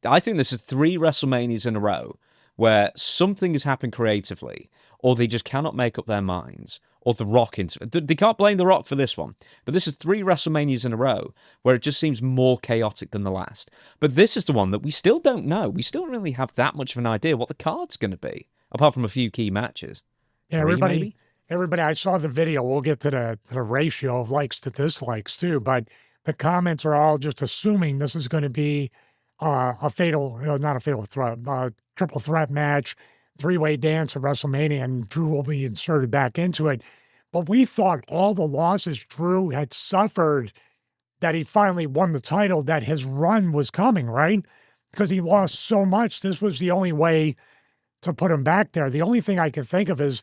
I think this is 3 WrestleManias in a row where something has happened creatively, or they just cannot make up their minds, or The Rock. They can't blame The Rock for this one, but this is 3 WrestleManias in a row where it just seems more chaotic than the last. But this is the one that we still don't know. We still don't really have that much of an idea what the card's going to be, apart from a few key matches. Yeah, everybody, I saw the video. We'll get to the ratio of likes to dislikes too, but the comments are all just assuming this is going to be a fatal, not a fatal threat, triple threat match, 3-way dance at WrestleMania, and Drew will be inserted back into it. But we thought all the losses Drew had suffered, that he finally won the title, that his run was coming, right? Because he lost so much. This was the only way to put him back there. The only thing I can think of is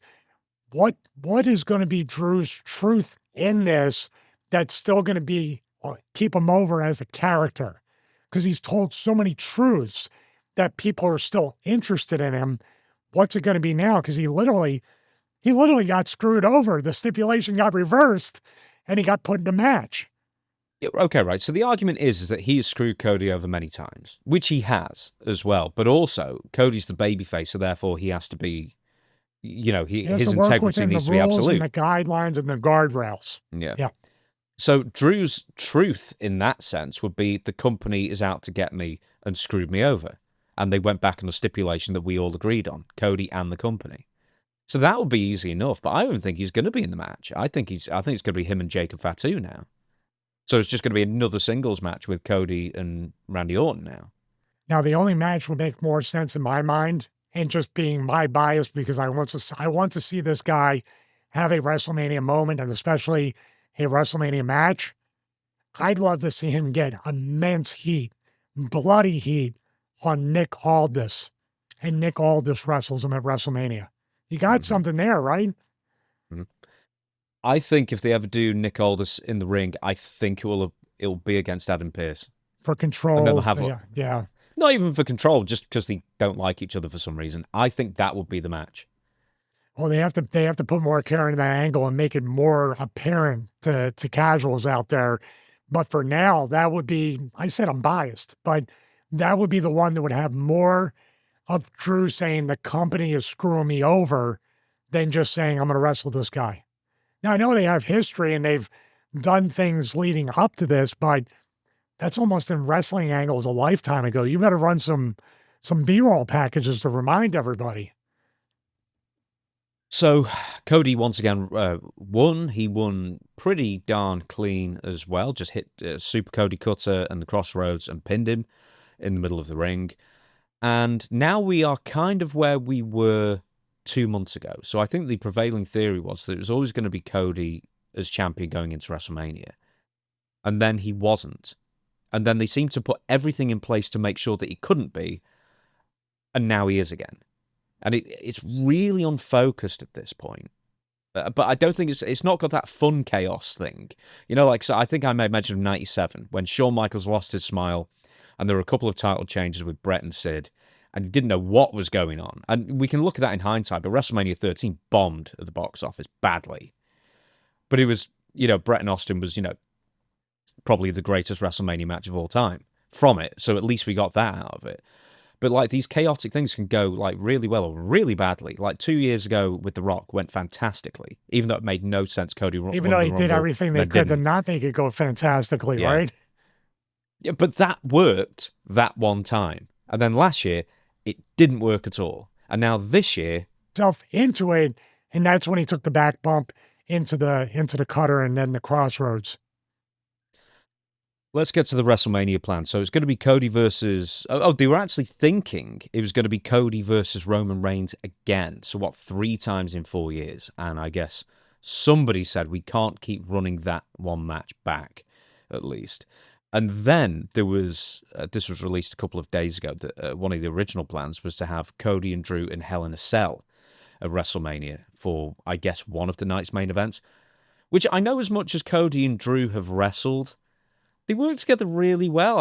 what is going to be Drew's truth in this that's still going to be keep him over as a character, because he's told so many truths that people are still interested in him. What's it going to be now? Because he literally got screwed over. The stipulation got reversed, and he got put in the match. Yeah, okay, right. So the argument is that he has screwed Cody over many times, which he has as well. But also, Cody's the babyface, so therefore he has to be, his integrity needs to be absolute. And the guidelines and the guardrails. Yeah. So Drew's truth in that sense would be the company is out to get me and screwed me over. And they went back on a stipulation that we all agreed on, Cody and the company. So that would be easy enough, but I don't think he's going to be in the match. I think it's going to be him and Jacob Fatu now. So it's just going to be another singles match with Cody and Randy Orton now. Now, the only match would make more sense in my mind, and just being my bias, because I want to see this guy have a WrestleMania moment, and especially a WrestleMania match. I'd love to see him get immense heat, bloody heat, on Nick Aldis, and Nick Aldis wrestles him at WrestleMania. You got something there, right? Mm-hmm. I think if they ever do Nick Aldis in the ring, I think it'll be against Adam Pearce. For control. And then they'll have yeah. Not even for control, just because they don't like each other for some reason. I think that would be the match. Well, they have to put more care into that angle and make it more apparent to casuals out there. But for now, that would be, I said I'm biased, but that would be the one that would have more of Drew saying the company is screwing me over than just saying I'm going to wrestle this guy. Now, I know they have history and they've done things leading up to this, but that's almost in wrestling angles a lifetime ago. You better run some B-roll packages to remind everybody. So Cody once again won. He won pretty darn clean as well. Just hit Super Cody Cutter and the Crossroads and pinned him in the middle of the ring. And now we are kind of where we were 2 months ago. So I think the prevailing theory was that it was always going to be Cody as champion going into WrestleMania. And then he wasn't. And then they seemed to put everything in place to make sure that he couldn't be. And now he is again. And it's really unfocused at this point. But I don't think it's not got that fun chaos thing. So I think I may mention 97 when Shawn Michaels lost his smile and there were a couple of title changes with Bret and Sid and he didn't know what was going on. And we can look at that in hindsight, but WrestleMania 13 bombed at the box office badly. But it was, Bret and Austin was, probably the greatest WrestleMania match of all time from it. So at least we got that out of it. But these chaotic things can go really well or really badly. 2 years ago with The Rock went fantastically, even though it made no sense. Cody, even though he did everything they could to not make it go fantastically, yeah. Right? Yeah, but that worked that one time, and then last year it didn't work at all, and now this year into it, and that's when he took the back bump into the cutter and then the Crossroads. Let's get to the WrestleMania plan. So it's going to be Cody versus... Oh, they were actually thinking it was going to be Cody versus Roman Reigns again. So 3 times in 4 years? And I guess somebody said we can't keep running that one match back, at least. And then there was... this was released a couple of days ago. One of the original plans was to have Cody and Drew in Hell in a Cell at WrestleMania for, I guess, one of the night's main events. Which I know as much as Cody and Drew have wrestled... They work together really well.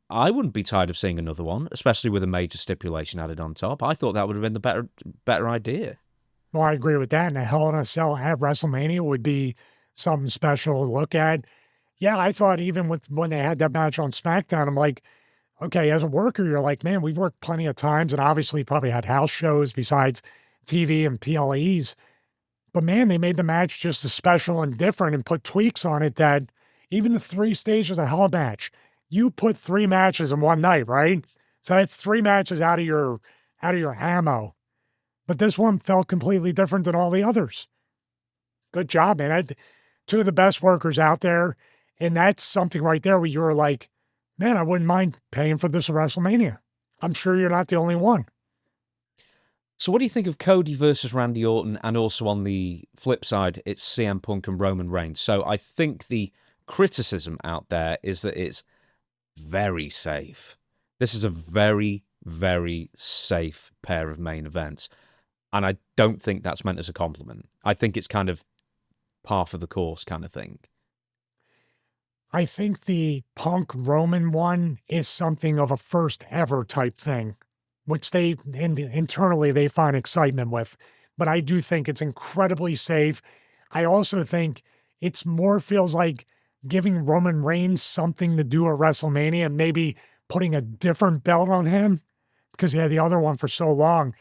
I wouldn't be tired of seeing another one, especially with a major stipulation added on top. I thought that would have been the better idea. Well, I agree with that. And a Hell in a Cell at WrestleMania would be something special to look at. Yeah, I thought even when they had that match on SmackDown, I'm like, okay, as a worker, you're like, man, we've worked plenty of times and obviously probably had house shows besides TV and PLEs. But man, they made the match just as special and different and put tweaks on it that even the 3 stages of Hell match, you put 3 matches in one night, right? So that's 3 matches out of your ammo. But this one felt completely different than all the others. Good job, man. 2 of the best workers out there. And that's something right there where you're like, man, I wouldn't mind paying for this at WrestleMania. I'm sure you're not the only one. So what do you think of Cody versus Randy Orton, and also on the flip side, it's CM Punk and Roman Reigns? So I think the criticism out there is that it's very safe. This is a very, very safe pair of main events. And I don't think that's meant as a compliment. I think it's kind of par for the course kind of thing. I think the Punk Roman one is something of a first ever type thing, which they internally they find excitement with. But I do think it's incredibly safe. I also think it's more feels like giving Roman Reigns something to do at WrestleMania, and maybe putting a different belt on him because he had the other one for so long.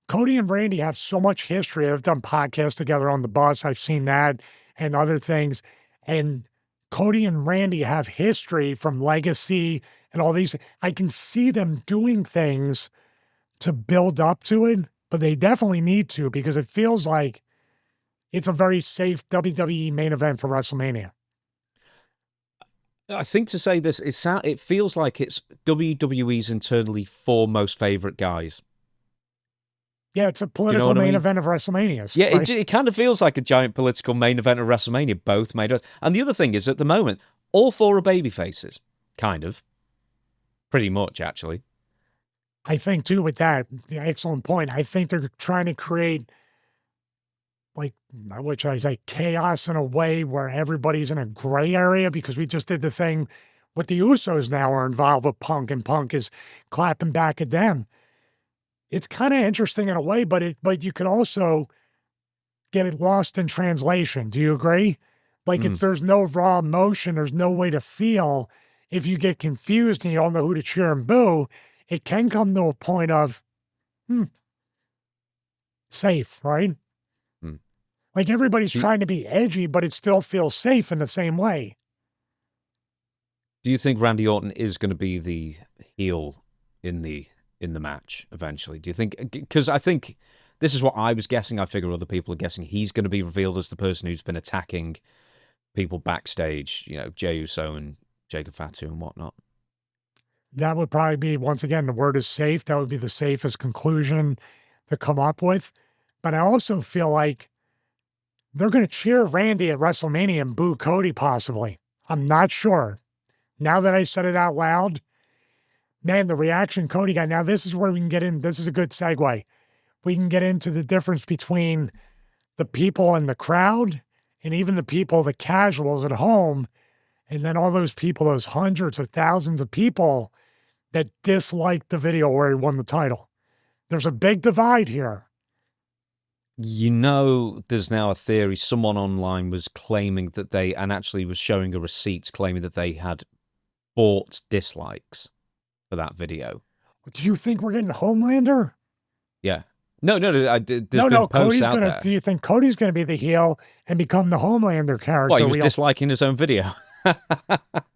Cody and Randy have so much history. I've done podcasts together on the bus. I've seen that and other things. And Cody and Randy have history from Legacy and all these. I can see them doing things to build up to it, but they definitely need to, because it feels like it's a very safe WWE main event for WrestleMania. I think to say this, it feels like it's WWE's internally four most favorite guys. Yeah, it's a political main event of WrestleMania. Yeah, right? it kind of feels like a giant political main event of WrestleMania, both made us. And the other thing is, at the moment, all four are baby faces. Kind of. Pretty much, actually. I think, too, with that, excellent point. I think they're trying to create, like, which I say, chaos in a way where everybody's in a gray area, because we just did the thing with the Usos now are involved with Punk, and Punk is clapping back at them. It's kind of interesting in a way, but you could also get it lost in translation. Do you agree? Like, there's no raw emotion, there's no way to feel. If you get confused and you don't know who to cheer and boo, it can come to a point of, safe, right? Like, everybody's trying to be edgy, but it still feels safe in the same way. Do you think Randy Orton is going to be the heel in the match eventually? Do you think? Because I think this is what I was guessing. I figure other people are guessing he's going to be revealed as the person who's been attacking people backstage, Jey Uso and Jacob Fatu and whatnot. That would probably be, once again, the word is safe. That would be the safest conclusion to come up with. But I also feel like they're going to cheer Randy at WrestleMania and boo Cody possibly. I'm not sure. Now that I said it out loud, man, the reaction Cody got. Now, this is where we can get in. This is a good segue. We can get into the difference between the people in the crowd and even the people, the casuals at home, and then all those people, those hundreds of thousands of people that disliked the video where he won the title. There's a big divide here. There's now a theory. Someone online was claiming that and actually was showing a receipt claiming that they had bought dislikes for that video. Do you think we're getting Homelander? Yeah. No. There's been posts Cody's out there. Do you think Cody's going to be the heel and become the Homelander character? Well, he was disliking his own video.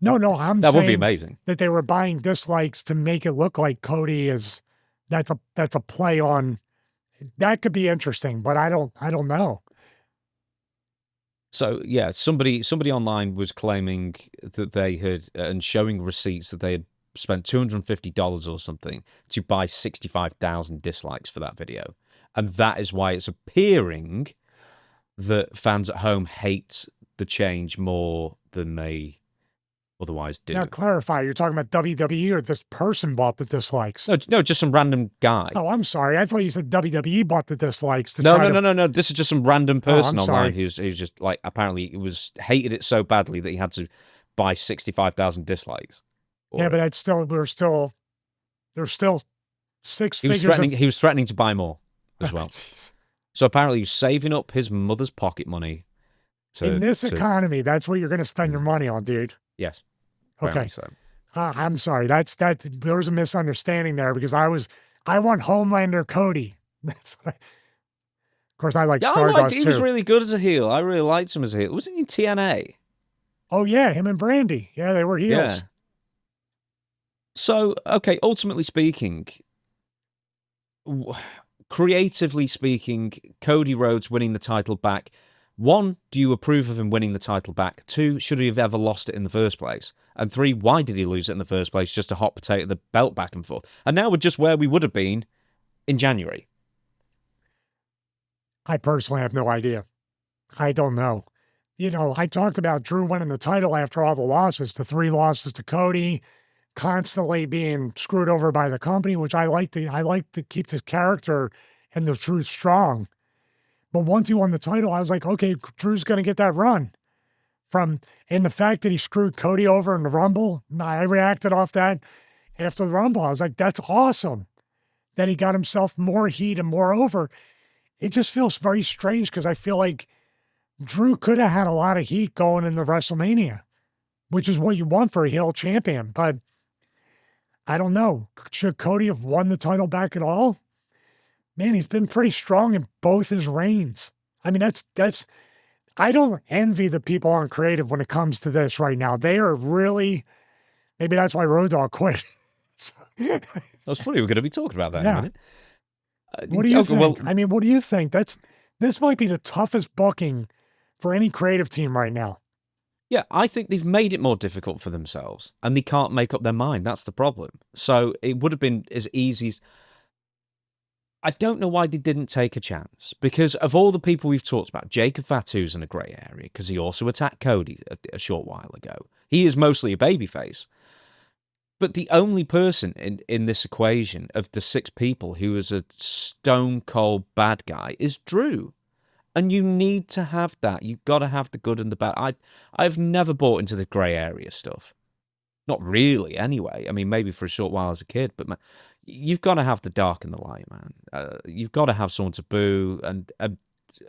No, that would be amazing. That they were buying dislikes to make it look like Cody is. That's a play on. That could be interesting, but I don't know. So yeah, somebody online was claiming that they had and showing receipts that they had spent $250 or something to buy 65,000 dislikes for that video, and that is why it's appearing that fans at home hate the change more than they otherwise do. Now, clarify, you're talking about WWE or this person bought the dislikes? No, just some random guy. Oh, I'm sorry. I thought you said WWE bought the dislikes. No. This is just some random person online sorry. who's just like, apparently hated it so badly that he had to buy 65,000 dislikes. Yeah, but there's still six he figures. He was threatening to buy more as well. So apparently he was saving up his mother's pocket money. In this economy, that's what you're going to spend your money on, dude. Yes. Okay. So. I'm sorry. There was a misunderstanding there, because I want Homelander Cody. That's what of course I like Stardust too. He was really good as a heel. I really liked him as a heel. Wasn't he in TNA? Oh yeah, him and Brandy. Yeah, they were heels. Yeah. So, okay, ultimately speaking, creatively speaking, Cody Rhodes winning the title back. 1, do you approve of him winning the title back? 2, should he have ever lost it in the first place? And 3, why did he lose it in the first place? Just a hot potato the belt back and forth. And now we're just where we would have been in January. I personally have no idea. I don't know. I talked about Drew winning the title after all the losses, the 3 losses to Cody, constantly being screwed over by the company, which I like to keep the character and the truth strong. But once he won the title, I was like, okay, Drew's going to get that run. And the fact that he screwed Cody over in the Rumble, I reacted off that after the Rumble. I was like, that's awesome that he got himself more heat and more over. It just feels very strange because I feel like Drew could have had a lot of heat going into WrestleMania, which is what you want for a heel champion. But I don't know. Should Cody have won the title back at all? Man, he's been pretty strong in both his reigns. I mean, that's I don't envy the people on creative when it comes to this right now. They are really, maybe that's why Road Dogg quit. That's funny. We're going to be talking about that in a minute. What do you think? Well, I mean, what do you think? This might be the toughest booking for any creative team right now. Yeah, I think they've made it more difficult for themselves and they can't make up their mind. That's the problem. So it would have been as easy as... I don't know why they didn't take a chance, because of all the people we've talked about, Jacob Fatu's in a grey area because he also attacked Cody a short while ago. He is mostly a babyface. But the only person in this equation of the 6 people who is a stone-cold bad guy is Drew. And you need to have that. You've got to have the good and the bad. I've never bought into the grey area stuff. Not really, anyway. I mean, maybe for a short while as a kid, but you've got to have the dark and the light, man. You've got to have someone to boo. And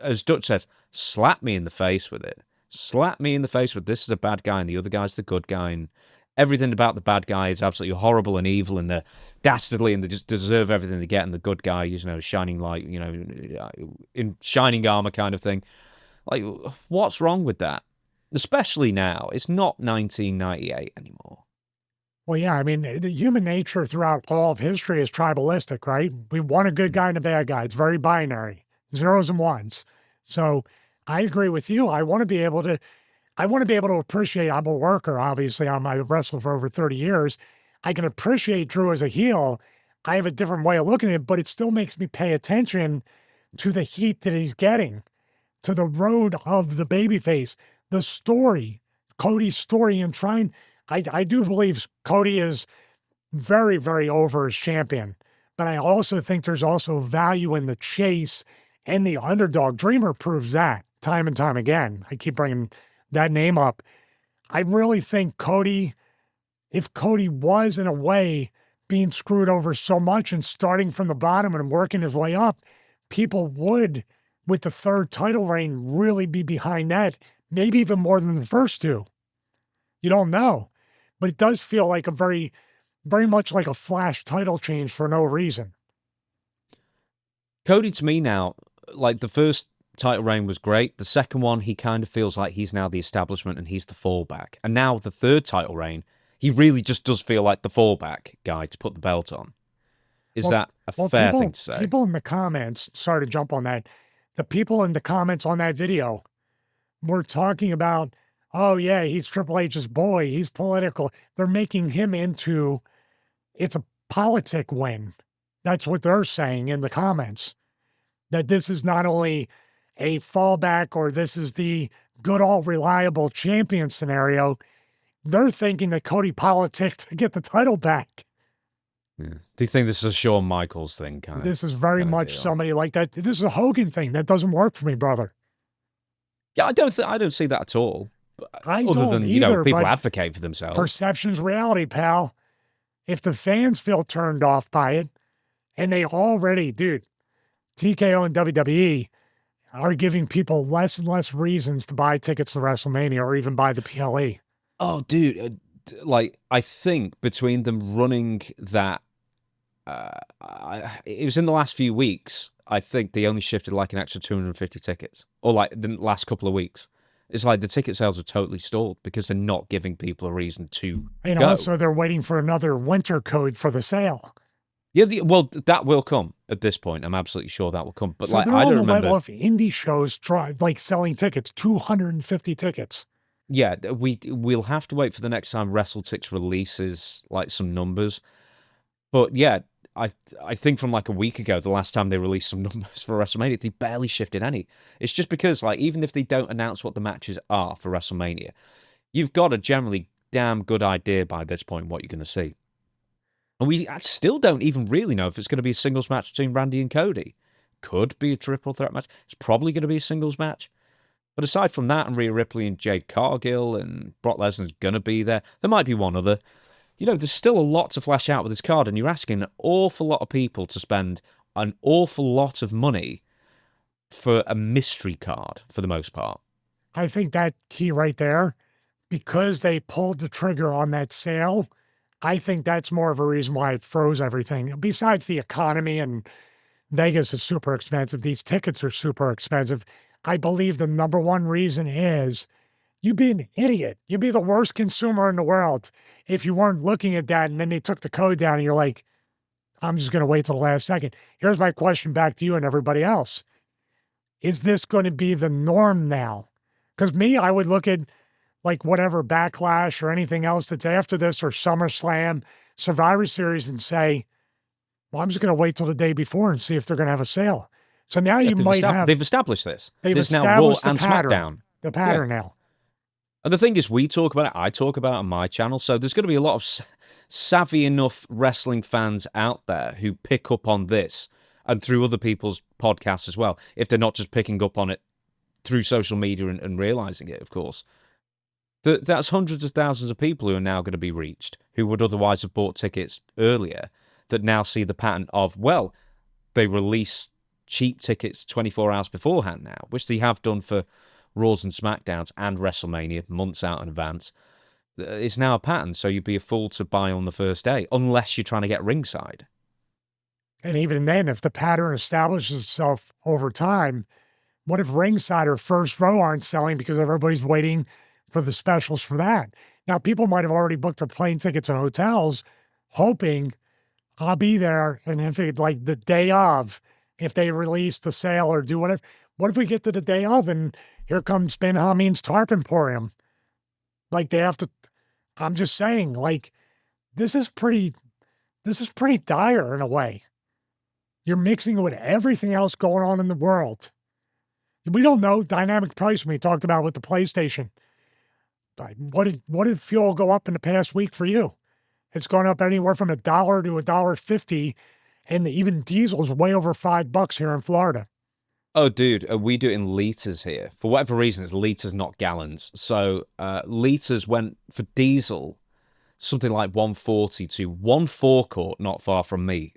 as Dutch says, slap me in the face with it. Slap me in the face with this is a bad guy and the other guy's the good guy. And everything about the bad guy is absolutely horrible and evil and they're dastardly and they just deserve everything they get. And the good guy, shining light, in shining armor kind of thing. Like, what's wrong with that? Especially now. It's not 1998 anymore. Well, yeah, I mean, the human nature throughout all of history is tribalistic, right? We want a good guy and a bad guy. It's very binary, zeros and ones. So I agree with you. I want to be able to appreciate, I'm a worker, obviously. I'm a wrestler for over 30 years. I can appreciate Drew as a heel. I have a different way of looking at it, but it still makes me pay attention to the heat that he's getting, to the road of the babyface, the story, Cody's story, and trying... I do believe Cody is very, very over as champion, but I also think there's also value in the chase and the underdog. Dreamer proves that time and time again. I keep bringing that name up. I really think Cody, if Cody was in a way being screwed over so much and starting from the bottom and working his way up, people would, with the 3rd title reign, really be behind that, maybe even more than the first 2. You don't know. But it does feel like a very, very much like a flash title change for no reason. Cody, to me now, like the first title reign was great. The second one, he kind of feels like he's now the establishment and he's the fallback. And now the 3rd title reign, he really just does feel like the fallback guy to put the belt on. Is that a fair thing to say? People in the comments, sorry to jump on that, the people in the comments on that video were talking about, oh, yeah, he's Triple H's boy. He's political. They're making him into, it's a politic win. That's what they're saying in the comments. That this is not only a fallback or this is the good, all reliable champion scenario. They're thinking that Cody politicked to get the title back. Yeah. Do you think this is a Shawn Michaels thing? This is very much deal. Somebody like that. This is a Hogan thing. That doesn't work for me, brother. Yeah, I don't see that at all. I Other don't than, either, people advocate for themselves. Perception's reality, pal. If the fans feel turned off by it, and they already, dude, TKO and WWE are giving people less and less reasons to buy tickets to WrestleMania or even buy the PLE. Oh, dude, I think between them running that, it was in the last few weeks, I think they only shifted like an extra 250 tickets, or like the last couple of weeks. It's like the ticket sales are totally stalled because they're not giving people a reason to and go. Also, they're waiting for another winter code for the sale. Yeah, well, that will come at this point. I'm absolutely sure that will come. But so like, they're I on don't the remember. level of indie shows like selling tickets, 250 tickets. Yeah, we'll have to wait for the next time WrestleTix releases like some numbers. But yeah, I think from like a week ago, the last time they released some numbers for WrestleMania, they barely shifted any. It's just because, like, even if they don't announce what the matches are for WrestleMania, you've got a generally damn good idea by this point what you're going to see. And we still don't even really know if it's going to be a singles match between Randy and Cody. Could be a triple threat match. It's probably going to be a singles match. But aside from that, and Rhea Ripley and Jade Cargill and Brock Lesnar's going to be there, there might be one other. There's still a lot to flesh out with this card, and you're asking an awful lot of people to spend an awful lot of money for a mystery card, for the most part. I think that key right there, because they pulled the trigger on that sale, I think that's more of a reason why it froze everything. Besides the economy, and Vegas is super expensive, these tickets are super expensive. I believe the number one reason is you'd be an idiot. You'd be the worst consumer in the world if you weren't looking at that and then they took the code down and you're like, I'm just going to wait till the last second. Here's my question back to you and everybody else. Is this going to be the norm now? Because me, I would look at like whatever Backlash or anything else that's after this, or SummerSlam, Survivor Series, and say, well, I'm just going to wait till the day before and see if they're going to have a sale. So now you might have... They've established this. They've There's established now Raw and SmackDown. The pattern now. And the thing is, we talk about it, I talk about it on my channel, so there's going to be a lot of savvy enough wrestling fans out there who pick up on this, and through other people's podcasts as well, if they're not just picking up on it through social media and realizing it, of course. That's hundreds of thousands of people who are now going to be reached, who would otherwise have bought tickets earlier, that now see the pattern of, well, they release cheap tickets 24 hours beforehand now, which they have done for Raws and SmackDowns and WrestleMania months out in advance. It's now a pattern, so you'd be a fool to buy on the first day, unless you're trying to get ringside. And even then, if the pattern establishes itself over time, what if ringside or first row aren't selling because everybody's waiting for the specials for that? Now, people might have already booked their plane tickets and hotels, hoping I'll be there, and if it, like the day of, if they release the sale or do whatever, what if we get to the day of and here comes Ben Hameen's Tarp Emporium? Like they have to, I'm just saying, like, this is pretty dire in a way. You're mixing it with everything else going on in the world. We don't know dynamic pricing we talked about with the PlayStation. What did fuel go up in the past week for you? It's gone up anywhere from $1 to $1.50, and even diesel's way over $5 here in Florida. Oh, dude, we do it in litres here. For whatever reason, it's litres, not gallons. So litres went for diesel, something like 140 to one forecourt not far from me.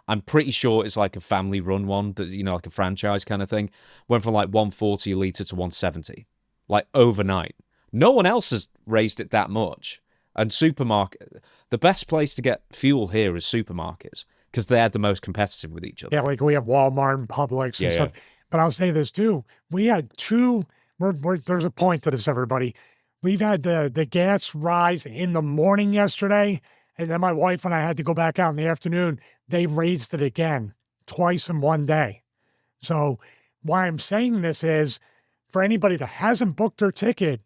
I'm pretty sure it's like a family-run one, that like a franchise kind of thing. Went from like 140 a litre to 170, like overnight. No one else has raised it that much. And the best place to get fuel here is supermarkets, because they're the most competitive with each other. Yeah, like we have Walmart and Publix and stuff. But I'll say this too. We had there's a point to this, everybody. We've had the gas rise in the morning yesterday, and then my wife and I had to go back out in the afternoon. They raised it again, twice in one day. So why I'm saying this is, for anybody that hasn't booked their ticket,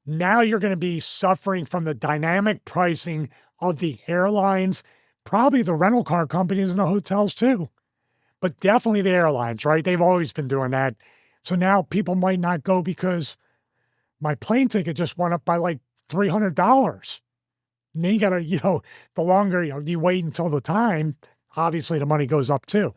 now you're going to be suffering from the dynamic pricing of the airlines, probably the rental car companies and the hotels too, but definitely the airlines, right? They've always been doing that. So now people might not go because my plane ticket just went up by like $300. And then you got to, the longer you wait until the time, obviously the money goes up too.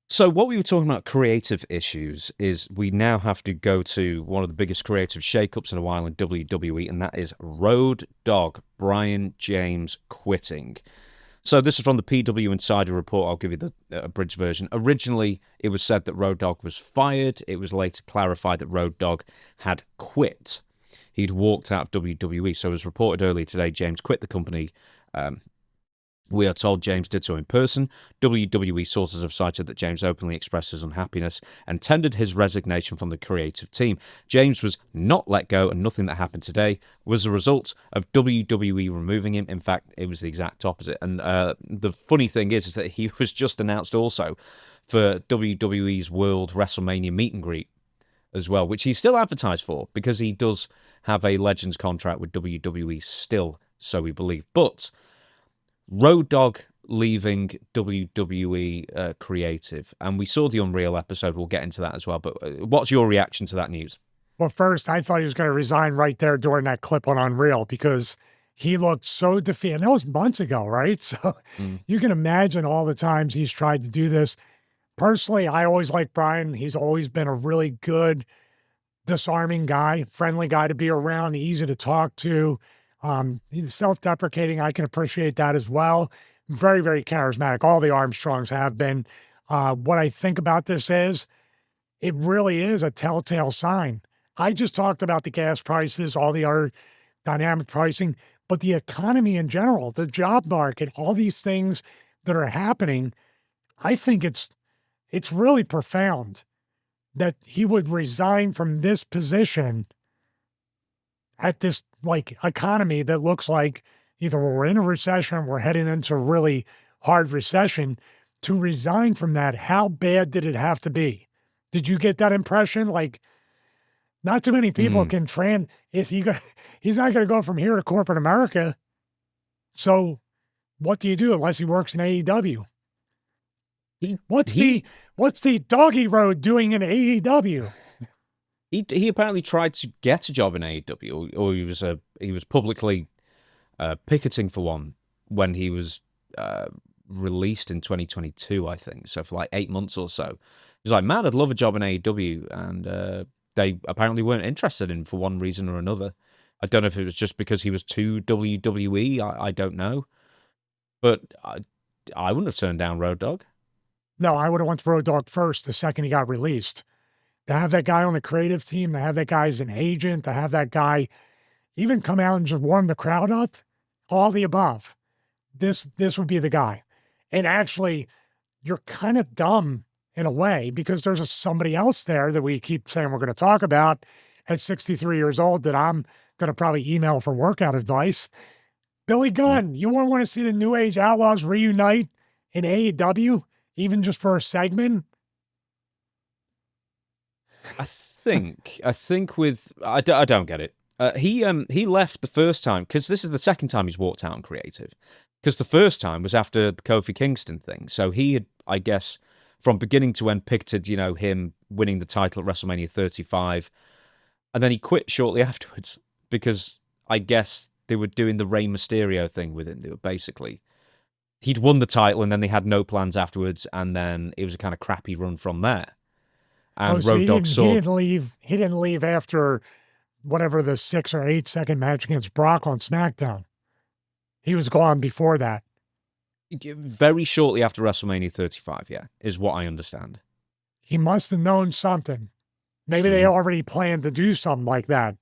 So what we were talking about creative issues is we now have to go to one of the biggest creative shakeups in a while in WWE, and that is Road Dogg Brian James quitting. So this is from the PW Insider report. I'll give you the abridged version. Originally, it was said that Road Dogg was fired. It was later clarified that Road Dogg had quit. He'd walked out of WWE. So as reported earlier today, James quit the company. We are told James did so in person. WWE sources have cited that James openly expressed his unhappiness and tendered his resignation from the creative team. James was not let go, and nothing that happened today was a result of WWE removing him. In fact, it was the exact opposite. And the funny thing is that he was just announced also for WWE's World WrestleMania meet and greet as well, which he's still advertised for because he does have a Legends contract with WWE still, so we believe. But Road Dogg leaving WWE creative, and we saw the Unreal episode. We'll get into that as well. But what's your reaction to that news? Well, first, I thought he was going to resign right there during that clip on Unreal because he looked so defeated. That was months ago, right? So you can imagine all the times he's tried to do this. Personally, I always like Brian. He's always been a really good, disarming guy, friendly guy to be around, easy to talk to. He's self-deprecating. I can appreciate that as well. Very, very charismatic. All the Armstrongs have been. What I think about this is, it really is a telltale sign. I just talked about the gas prices, all the other dynamic pricing, but the economy in general, the job market, all these things that are happening, I think it's really profound that he would resign from this position at this like economy that looks like either we're in a recession or we're heading into a really hard recession. To resign from that, how bad did it have to be? Did you get that impression? Like, not too many people can he's not going to go from here to corporate America. So what do you do unless he works in AEW? What's the doggy road doing in AEW? He apparently tried to get a job in AEW, or he was publicly picketing for one when he was released in 2022, I think. So for like 8 months or so, he was like, "Man, I'd love a job in AEW," and they apparently weren't interested in him for one reason or another. I don't know if it was just because he was too WWE. I don't know, but I wouldn't have turned down Road Dogg. No, I would have went to Road Dogg first the second he got released. To have that guy on the creative team, to have that guy as an agent, to have that guy even come out and just warm the crowd up, all the above. This would be the guy. And actually, you're kind of dumb in a way because there's somebody else there that we keep saying we're going to talk about at 63 years old that I'm going to probably email for workout advice. Billy Gunn, you won't want to see the New Age Outlaws reunite in AEW, even just for a segment? I think with I don't get it. He left the first time because this is the second time he's walked out on creative. Because the first time was after the Kofi Kingston thing, so he had, I guess, from beginning to end, pictured him winning the title at WrestleMania 35, and then he quit shortly afterwards because I guess they were doing the Rey Mysterio thing with him. They were basically he'd won the title and then they had no plans afterwards, and then it was a kind of crappy run from there. And so Road Dogg saw he didn't leave after whatever the 6 or 8 second match against Brock on SmackDown. He was gone before that. Very shortly after WrestleMania 35, yeah, is what I understand. He must have known something. Maybe they already planned to do something like that.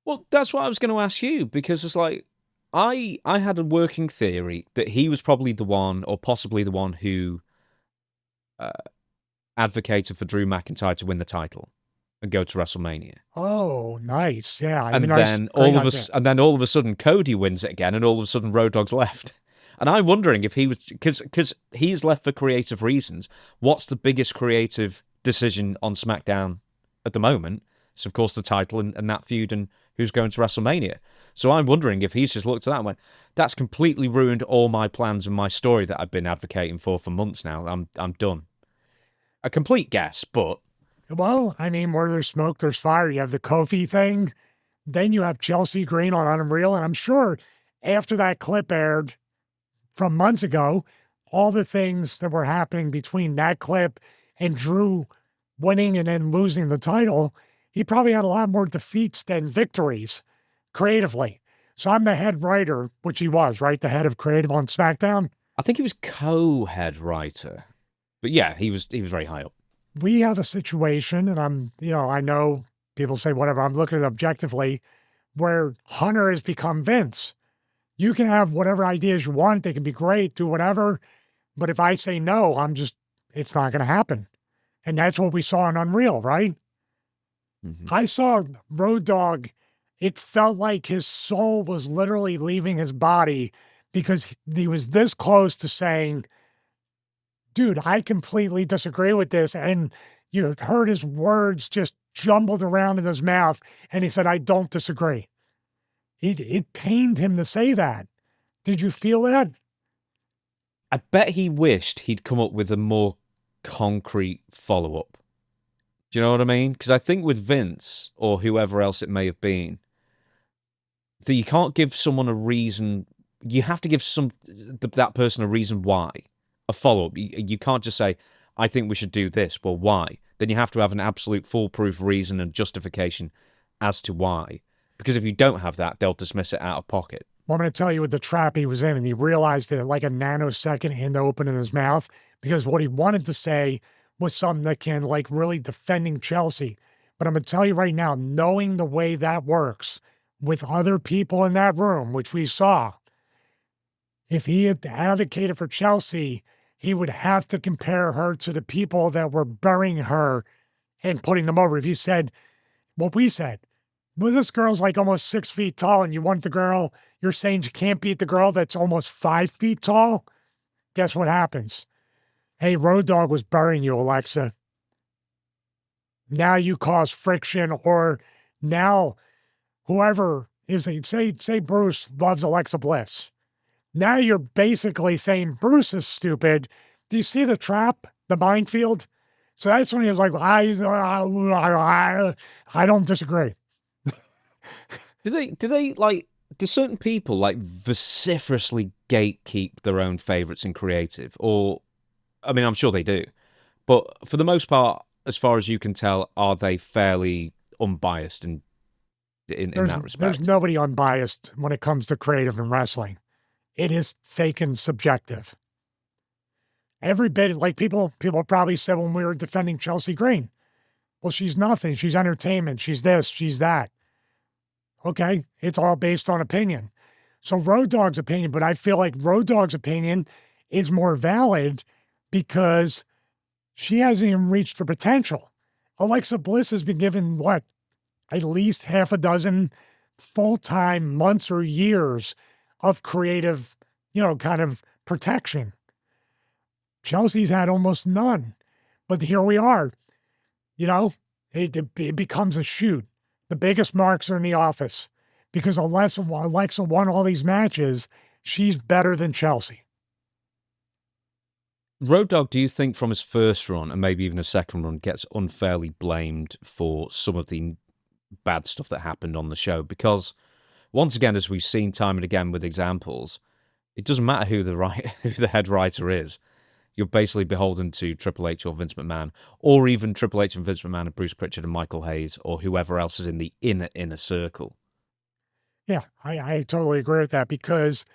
Well, that's what I was going to ask you, because it's like, I had a working theory that he was probably the one, or possibly the one, who advocated for Drew McIntyre to win the title and go to WrestleMania. Oh, nice. Yeah. And then all of a sudden Cody wins it again, and all of a sudden Road Dogg's left. And I'm wondering if he was, because he's left for creative reasons. What's the biggest creative decision on SmackDown at the moment? It's of course the title and that feud and who's going to WrestleMania. So I'm wondering if he's just looked at that and went, that's completely ruined all my plans and my story that I've been advocating for months now. I'm done. A complete guess, but... Well, I mean, where there's smoke, there's fire. You have the Kofi thing. Then you have Chelsea Green on Unreal. And I'm sure after that clip aired from months ago, all the things that were happening between that clip and Drew winning and then losing the title, he probably had a lot more defeats than victories creatively. So I'm the head writer, which he was, right? The head of creative on SmackDown. I think he was co-head writer. But yeah, he was very high up. We have a situation, and I know people say whatever, I'm looking at it objectively, where Hunter has become Vince. You can have whatever ideas you want. They can be great, do whatever. But if I say no, it's not going to happen. And that's what we saw in Unreal, right? Mm-hmm. I saw Road Dogg. It felt like his soul was literally leaving his body because he was this close to saying, dude, I completely disagree with this. And you heard his words just jumbled around in his mouth. And he said, I don't disagree. It pained him to say that. Did you feel that? I bet he wished he'd come up with a more concrete follow-up. Do you know what I mean? Because I think with Vince, or whoever else it may have been, that you can't give someone a reason. You have to give that person a reason why. A follow-up. You can't just say, I think we should do this. Well, why? Then you have to have an absolute foolproof reason and justification as to why. Because if you don't have that, they'll dismiss it out of pocket. Well, I'm going to tell you what the trap he was in, and he realized it like a nanosecond in to open in his mouth, because what he wanted to say was something that can, like, really defending Chelsea. But I'm going to tell you right now, knowing the way that works with other people in that room, which we saw, if he had advocated for Chelsea, he would have to compare her to the people that were burying her and putting them over. If he said what we said, well, this girl's like almost 6 feet tall, and you want the girl, you're saying you can't beat the girl that's almost 5 feet tall? Guess what happens? Hey, Road Dogg was burying you, Alexa. Now you cause friction, or now whoever is, say Bruce loves Alexa Bliss. Now you're basically saying Bruce is stupid. Do you see the trap, the minefield? So that's when he was like, I don't disagree. Do certain people like vociferously gatekeep their own favorites in creative? Or, I mean, I'm sure they do. But for the most part, as far as you can tell, are they fairly unbiased in that respect? There's nobody unbiased when it comes to creative and wrestling. It is fake and subjective. Every bit, like people probably said when we were defending Chelsea Green, well, she's nothing. She's entertainment. She's this, she's that. Okay, it's all based on opinion. So Road Dogg's opinion, but I feel like Road Dogg's opinion is more valid because she hasn't even reached her potential. Alexa Bliss has been given, what, at least half a dozen full-time months or years of creative, kind of protection. Chelsea's had almost none. But here we are. It becomes a shoot. The biggest marks are in the office because Alexa won all these matches. She's better than Chelsea. Road Dogg, do you think from his first run and maybe even a second run gets unfairly blamed for some of the bad stuff that happened on the show? Because once again, as we've seen time and again with examples, it doesn't matter who the head writer is. You're basically beholden to Triple H or Vince McMahon, or even Triple H and Vince McMahon and Bruce Pritchard and Michael Hayes, or whoever else is in the inner circle. Yeah, I totally agree with that, because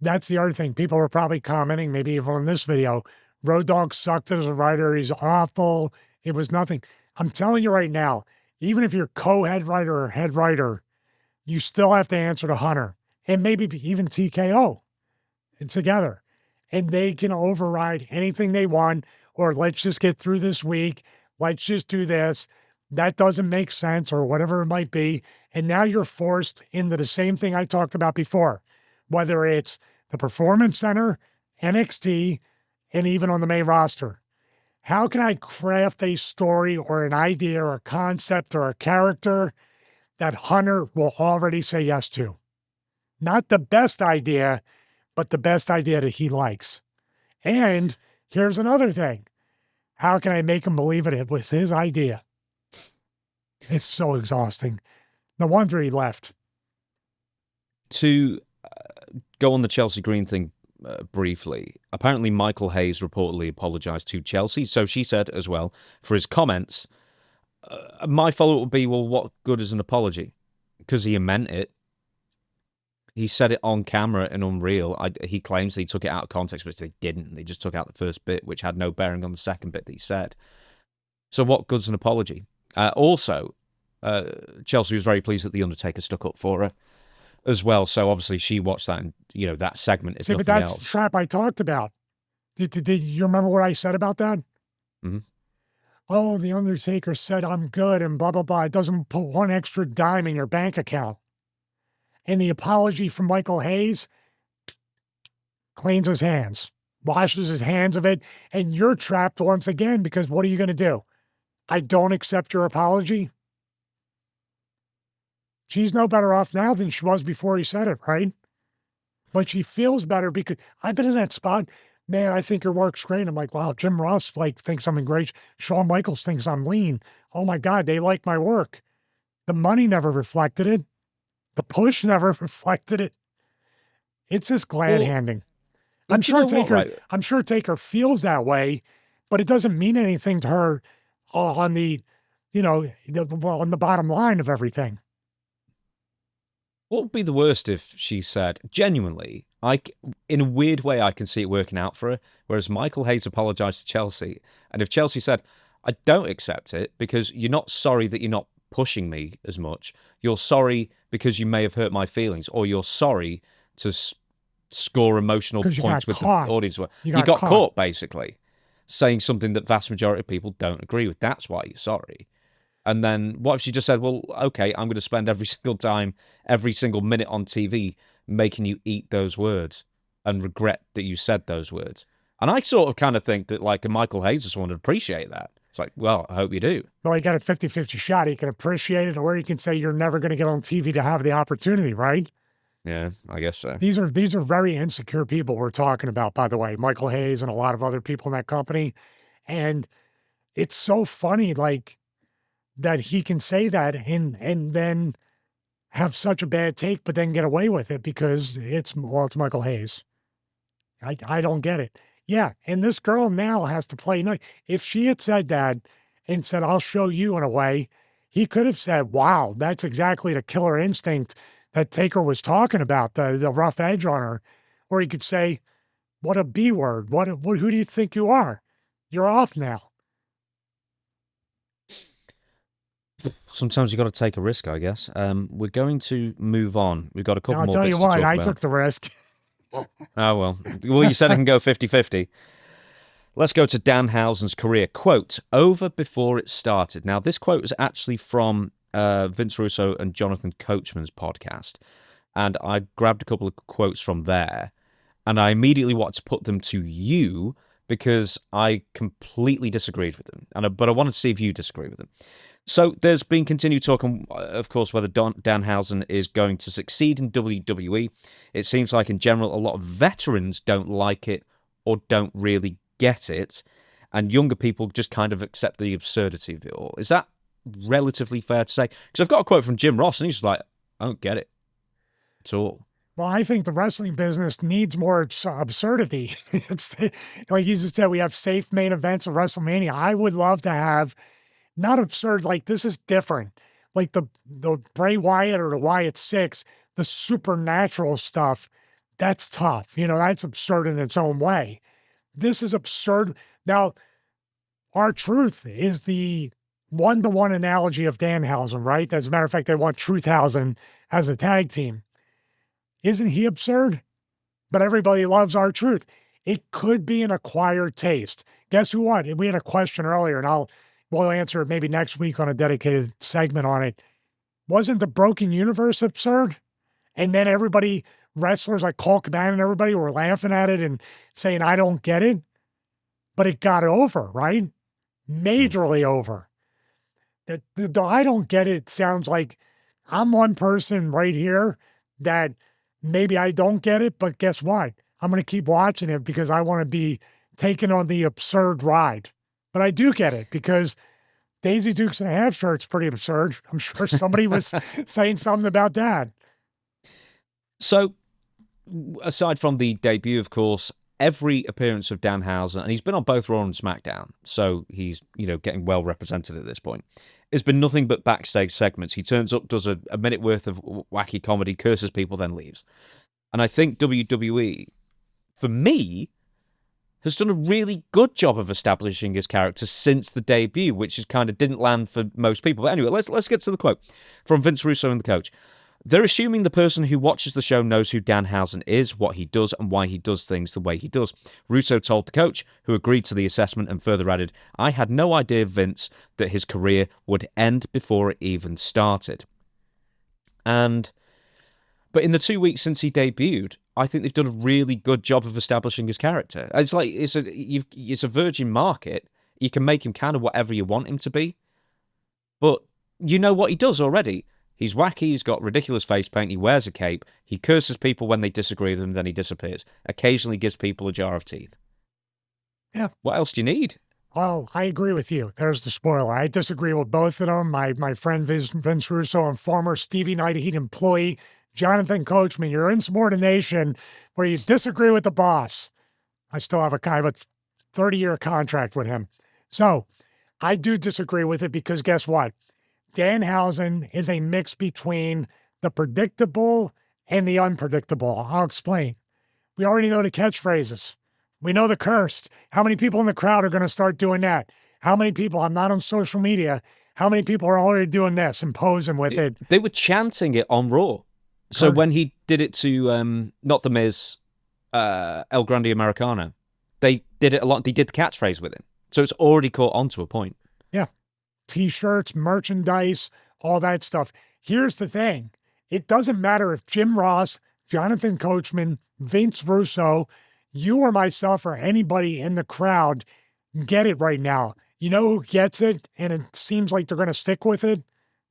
that's the other thing. People were probably commenting, maybe even on this video, Road Dogg sucked as a writer. He's awful. It was nothing. I'm telling you right now, even if you're co-head writer or head writer, you still have to answer to Hunter and maybe even TKO together. And they can override anything they want, or let's just get through this week. Let's just do this. That doesn't make sense, or whatever it might be. And now you're forced into the same thing I talked about before, whether it's the Performance Center, NXT, and even on the main roster. How can I craft a story or an idea or a concept or a character that Hunter will already say yes to? Not the best idea, but the best idea that he likes. And here's another thing. How can I make him believe it was his idea? It's so exhausting. No wonder he left. To go on the Chelsea Green thing briefly, apparently Michael Hayes reportedly apologized to Chelsea. So she said as well, for his comments, my follow-up would be, well, what good is an apology? Because he meant it. He said it on camera in Unreal. He claims he took it out of context, which they didn't. They just took out the first bit, which had no bearing on the second bit that he said. So what good's an apology? Also, Chelsea was very pleased that The Undertaker stuck up for her as well. So obviously she watched that, and that segment is nothing else. But that's the trap I talked about. Did you remember what I said about that? Mm-hmm. Oh, The Undertaker said I'm good and blah, blah, blah. It doesn't put one extra dime in your bank account. And the apology from Michael Hayes cleans his hands, washes his hands of it, and you're trapped once again, because what are you going to do? I don't accept your apology? She's no better off now than she was before he said it, right? but she feels better because I've been in that spot. Man, I think your work's great. I'm like, wow, Jim Ross thinks I'm great. Shawn Michaels thinks I'm lean. Oh my God, they like my work. The money never reflected it. The push never reflected it. It's just glad handing. I'm sure Taker feels that way, but it doesn't mean anything to her on the, on the bottom line of everything. What would be the worst if she said, genuinely, in a weird way, I can see it working out for her, whereas Michael Hayes apologized to Chelsea, and if Chelsea said, I don't accept it because you're not sorry that you're not pushing me as much, you're sorry because you may have hurt my feelings, or you're sorry to score emotional points with the audience. You got caught, basically, saying something that vast majority of people don't agree with. That's why you're sorry. And then what if she just said, well, okay, I'm going to spend every single minute on TV making you eat those words and regret that you said those words. And I sort of kind of think that like a Michael Hayes or someone would appreciate that. It's like, well, I hope you do. Well, you got a 50-50 shot. You can appreciate it, or you can say you're never going to get on TV to have the opportunity, right? Yeah, I guess so. These are very insecure people we're talking about, by the way, Michael Hayes and a lot of other people in that company. And it's so funny, like, that he can say that and then have such a bad take, but then get away with it because it's Michael Hayes. I don't get it. Yeah, and this girl now has to play nice. If she had said that and said, I'll show you in a way, he could have said, wow, that's exactly the killer instinct that Taker was talking about, the rough edge on her. Or he could say, what a B word. Who do you think you are? You're off now. Sometimes you got to take a risk, I guess. We're going to move on. We've got a couple more bits to talk about. I'll tell you what, I took the risk. Oh, well. Well, you said it can go 50-50. Let's go to Danhausen's career. Quote, over before it started. Now, this quote is actually from Vince Russo and Jonathan Coachman's podcast. And I grabbed a couple of quotes from there. And I immediately wanted to put them to you because I completely disagreed with them. But I wanted to see if you disagree with them. So there's been continued talk, of course, whether Danhausen is going to succeed in WWE. It seems like, in general, a lot of veterans don't like it or don't really get it, and younger people just kind of accept the absurdity of it all. Is that relatively fair to say? Because I've got a quote from Jim Ross, and he's just like, I don't get it at all. Well, I think the wrestling business needs more absurdity. It's like you just said, we have safe main events of WrestleMania. I would love to have not absurd, like this is different. Like the Bray Wyatt or the Wyatt Six, the supernatural stuff, that's tough. That's absurd in its own way. This is absurd. Now, R-Truth is the one-to-one analogy of Danhausen, right? As a matter of fact, they want Truthhausen as a tag team. Isn't he absurd? But everybody loves R-Truth. It could be an acquired taste. Guess who what? We had a question earlier, and we'll answer it maybe next week on a dedicated segment on it. Wasn't the Broken Universe absurd? And then wrestlers like Cole Cabana and everybody were laughing at it and saying, I don't get it. But it got over, right? Majorly over. The I don't get it sounds like I'm one person right here that maybe I don't get it, but guess what? I'm going to keep watching it because I want to be taken on the absurd ride. But I do get it because Daisy Dukes and a half shirt's pretty absurd. I'm sure somebody was saying something about that. So, aside from the debut, of course, every appearance of Danhausen, and he's been on both Raw and SmackDown, so he's, getting well represented at this point, has been nothing but backstage segments. He turns up, does a minute worth of wacky comedy, curses people, then leaves. And I think WWE, for me, has done a really good job of establishing his character since the debut, which is kind of didn't land for most people. But anyway, let's get to the quote from Vince Russo and the coach. They're assuming the person who watches the show knows who Danhausen is, what he does, and why he does things the way he does. Russo told the coach, who agreed to the assessment and further added, I had no idea, Vince, that his career would end before it even started. But in the 2 weeks since he debuted, I think they've done a really good job of establishing his character. It's like it's a virgin market. You can make him kind of whatever you want him to be, but you know what he does already. He's wacky, he's got ridiculous face paint, he wears a cape, he curses people when they disagree with him, then he disappears. Occasionally gives people a jar of teeth. Yeah. What else do you need? Well, I agree with you. There's the spoiler. I disagree with both of them. My friend Vince Russo and former Stevie Night Heat employee Jonathan Coachman, your insubordination where you disagree with the boss. I still have a kind of a 30-year contract with him. So I do disagree with it because guess what? Danhausen is a mix between the predictable and the unpredictable. I'll explain. We already know the catchphrases. We know the cursed. How many people in the crowd are going to start doing that? How many people, I'm not on social media, how many people are already doing this and posing with it? They were chanting it on Raw. So when he did it to, not The Miz, El Grande Americano, they did it a lot. They did the catchphrase with him. So it's already caught on to a point. Yeah. T-shirts, merchandise, all that stuff. Here's the thing. It doesn't matter if Jim Ross, Jonathan Coachman, Vince Russo, you or myself or anybody in the crowd get it right now. You know who gets it and it seems like they're going to stick with it?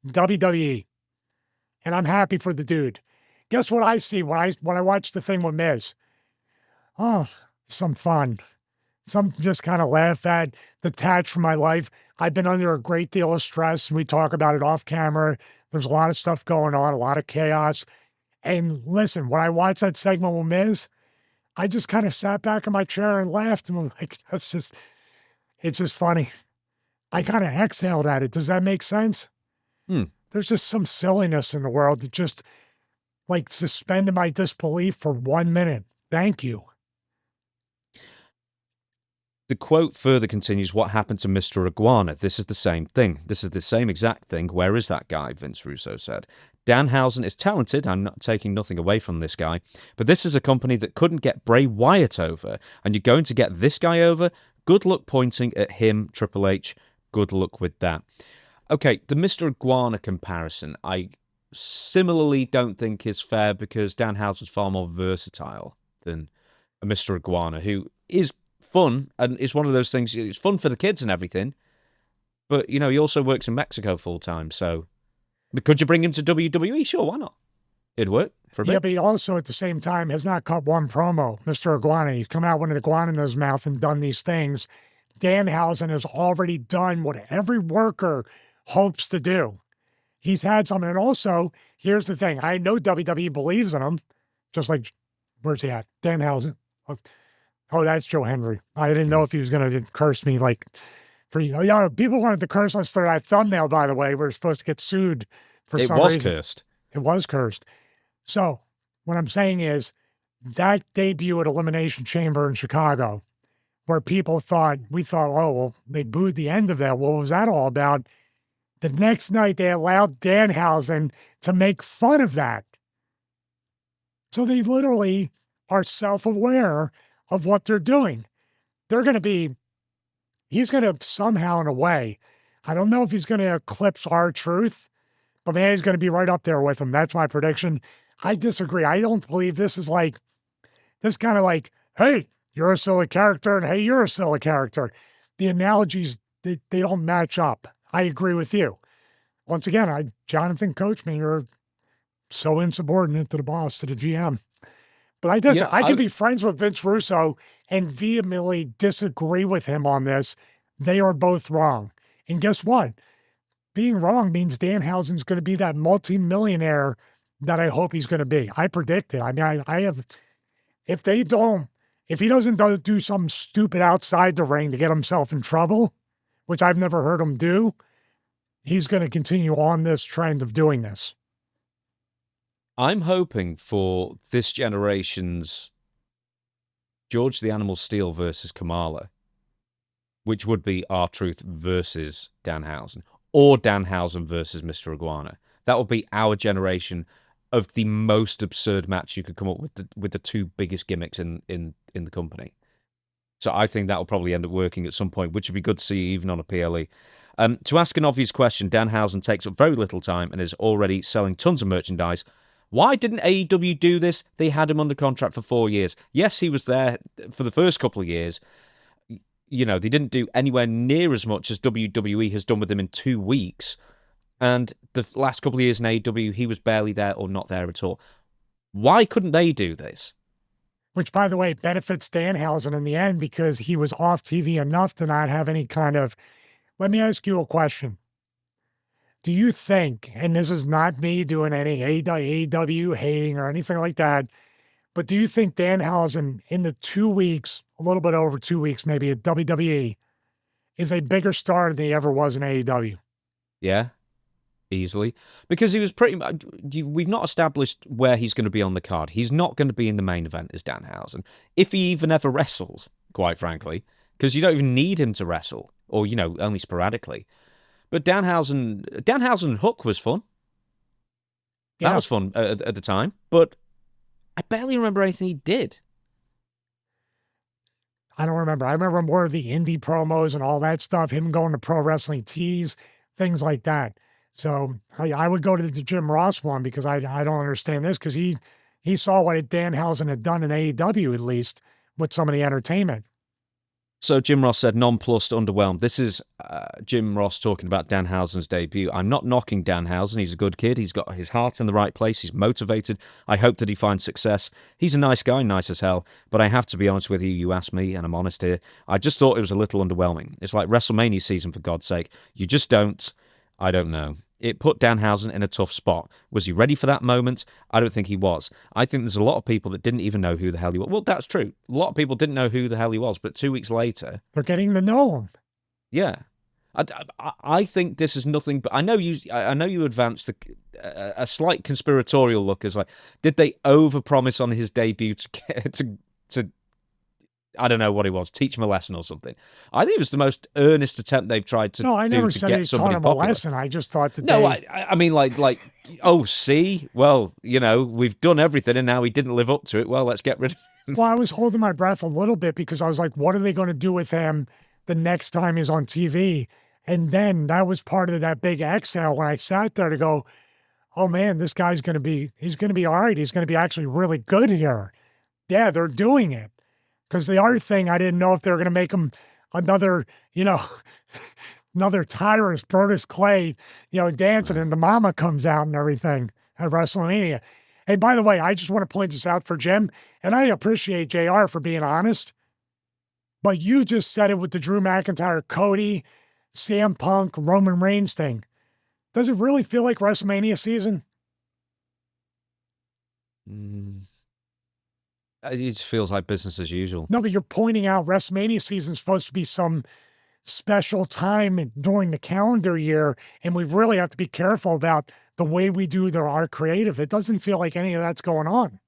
WWE. And I'm happy for the dude. Guess what I see when I watch the thing with Miz? Oh, some fun. Some just kind of laugh at, detached from my life. I've been under a great deal of stress, and we talk about it off camera. There's a lot of stuff going on, a lot of chaos. And listen, when I watched that segment with Miz, I just kind of sat back in my chair and laughed. And I'm like, it's just funny. I kind of exhaled at it. Does that make sense? There's just some silliness in the world that just like suspended my disbelief for 1 minute. Thank you. The quote further continues, what happened to Mr. Iguana? This is the same thing. This is the same exact thing. Where is that guy? Vince Russo said. Danhausen is talented. I'm not taking nothing away from this guy. But this is a company that couldn't get Bray Wyatt over. And you're going to get this guy over? Good luck pointing at him, Triple H. Good luck with that. Okay, the Mr. Iguana comparison, I similarly don't think is fair because Danhausen's far more versatile than a Mr. Iguana, who is fun, and it's one of those things, it's fun for the kids and everything, but, you know, he also works in Mexico full-time, so could you bring him to WWE? Sure, why not? It'd work for a bit. Yeah, but he also, at the same time, has not cut one promo, Mr. Iguana. He's come out with an iguana in his mouth and done these things. Danhausen has already done what every worker hopes to do. He's had something, and also, here's the thing, I know WWE believes in him, just like, where's he at? Danhausen. Oh, that's Joe Henry. I didn't know if he was going to curse me like for you. Yeah, people wanted to curse us through that thumbnail, by the way. We're supposed to get sued for some reason. It was cursed. It was cursed. So what I'm saying is that debut at Elimination Chamber in Chicago, where people thought, oh, well, they booed the end of that. What was that all about? The next night, they allowed Danhausen to make fun of that. So they literally are self-aware of what they're doing. He's going to somehow in a way, I don't know if he's going to eclipse R-Truth, but man, he's going to be right up there with him. That's my prediction. I disagree. I don't believe this is like, this kind of like, hey, you're a silly character, and hey, you're a silly character. The analogies, they don't match up. I agree with you. Once again, Jonathan Coachman, you're so insubordinate to the boss, to the GM. But I can be friends with Vince Russo and vehemently disagree with him on this. They are both wrong. And guess what? Being wrong means Danhausen's going to be that multimillionaire that I hope he's going to be. I predict it. I mean, I have, if he doesn't do something stupid outside the ring to get himself in trouble, which I've never heard him do, he's going to continue on this trend of doing this. I'm hoping for this generation's George the Animal Steel versus Kamala, which would be R-Truth versus Danhausen, or Danhausen versus Mr. Iguana. That would be our generation of the most absurd match you could come up with the two biggest gimmicks in the company. So I think that will probably end up working at some point, which would be good to see even on a PLE. To ask an obvious question, Danhausen takes up very little time and is already selling tons of merchandise. Why didn't AEW do this? They had him under contract for 4 years. Yes, he was there for the first couple of years. You know, they didn't do anywhere near as much as WWE has done with him in 2 weeks. And the last couple of years in AEW, he was barely there or not there at all. Why couldn't they do this? Which, by the way, benefits Danhausen in the end because he was off TV enough to not have any kind of... Let me ask you a question. Do you think, and this is not me doing any AEW hating or anything like that, but do you think Danhausen in the 2 weeks, a little bit over 2 weeks maybe at WWE, is a bigger star than he ever was in AEW? Yeah, easily. Because he was pretty much... We've not established where he's going to be on the card. He's not going to be in the main event as Danhausen. If he even ever wrestles, quite frankly, because you don't even need him to wrestle, or, only sporadically. But Danhausen and Hook was fun. Yeah. That was fun at the time, but I barely remember anything he did. I don't remember. I remember more of the indie promos and all that stuff, him going to Pro Wrestling Tees, things like that. So I would go to the Jim Ross one because I don't understand this because he saw what Danhausen had done in AEW, at least, with some of the entertainment. So Jim Ross said, nonplussed, underwhelmed. This is Jim Ross talking about Danhausen's debut. I'm not knocking Danhausen. He's a good kid. He's got his heart in the right place. He's motivated. I hope that he finds success. He's a nice guy, nice as hell. But I have to be honest with you. You asked me, and I'm honest here. I just thought it was a little underwhelming. It's like WrestleMania season, for God's sake. You just don't. I don't know. It put Danhausen in a tough spot. Was he ready for that moment? I don't think he was. I think there's a lot of people that didn't even know who the hell he was. Well, that's true. A lot of people didn't know who the hell he was, but 2 weeks later... They're getting to know him. Yeah. I think this is nothing but... I know you advanced a slight conspiratorial look as like, did they overpromise on his debut to I don't know what it was, teach him a lesson or something. I think it was the most earnest attempt they've tried to do to get somebody popular. No, I never said they taught him a lesson. I just thought that I mean, like, oh, see? Well, we've done everything and now he didn't live up to it. Well, let's get rid of him. Well, I was holding my breath a little bit because I was like, what are they going to do with him the next time he's on TV? And then that was part of that big exhale when I sat there to go, oh man, this guy's going to be all right. He's going to be actually really good here. Yeah, they're doing it. Because the other thing, I didn't know if they were going to make him another, another Tyrus, Brodus Clay, dancing and the mama comes out and everything at WrestleMania. Hey, by the way, I just want to point this out for Jim, and I appreciate JR for being honest, but you just said it with the Drew McIntyre, Cody, CM Punk, Roman Reigns thing. Does it really feel like WrestleMania season? It just feels like business as usual. No, but you're pointing out WrestleMania season is supposed to be some special time during the calendar year, and we really have to be careful about the way we do our creative. It doesn't feel like any of that's going on.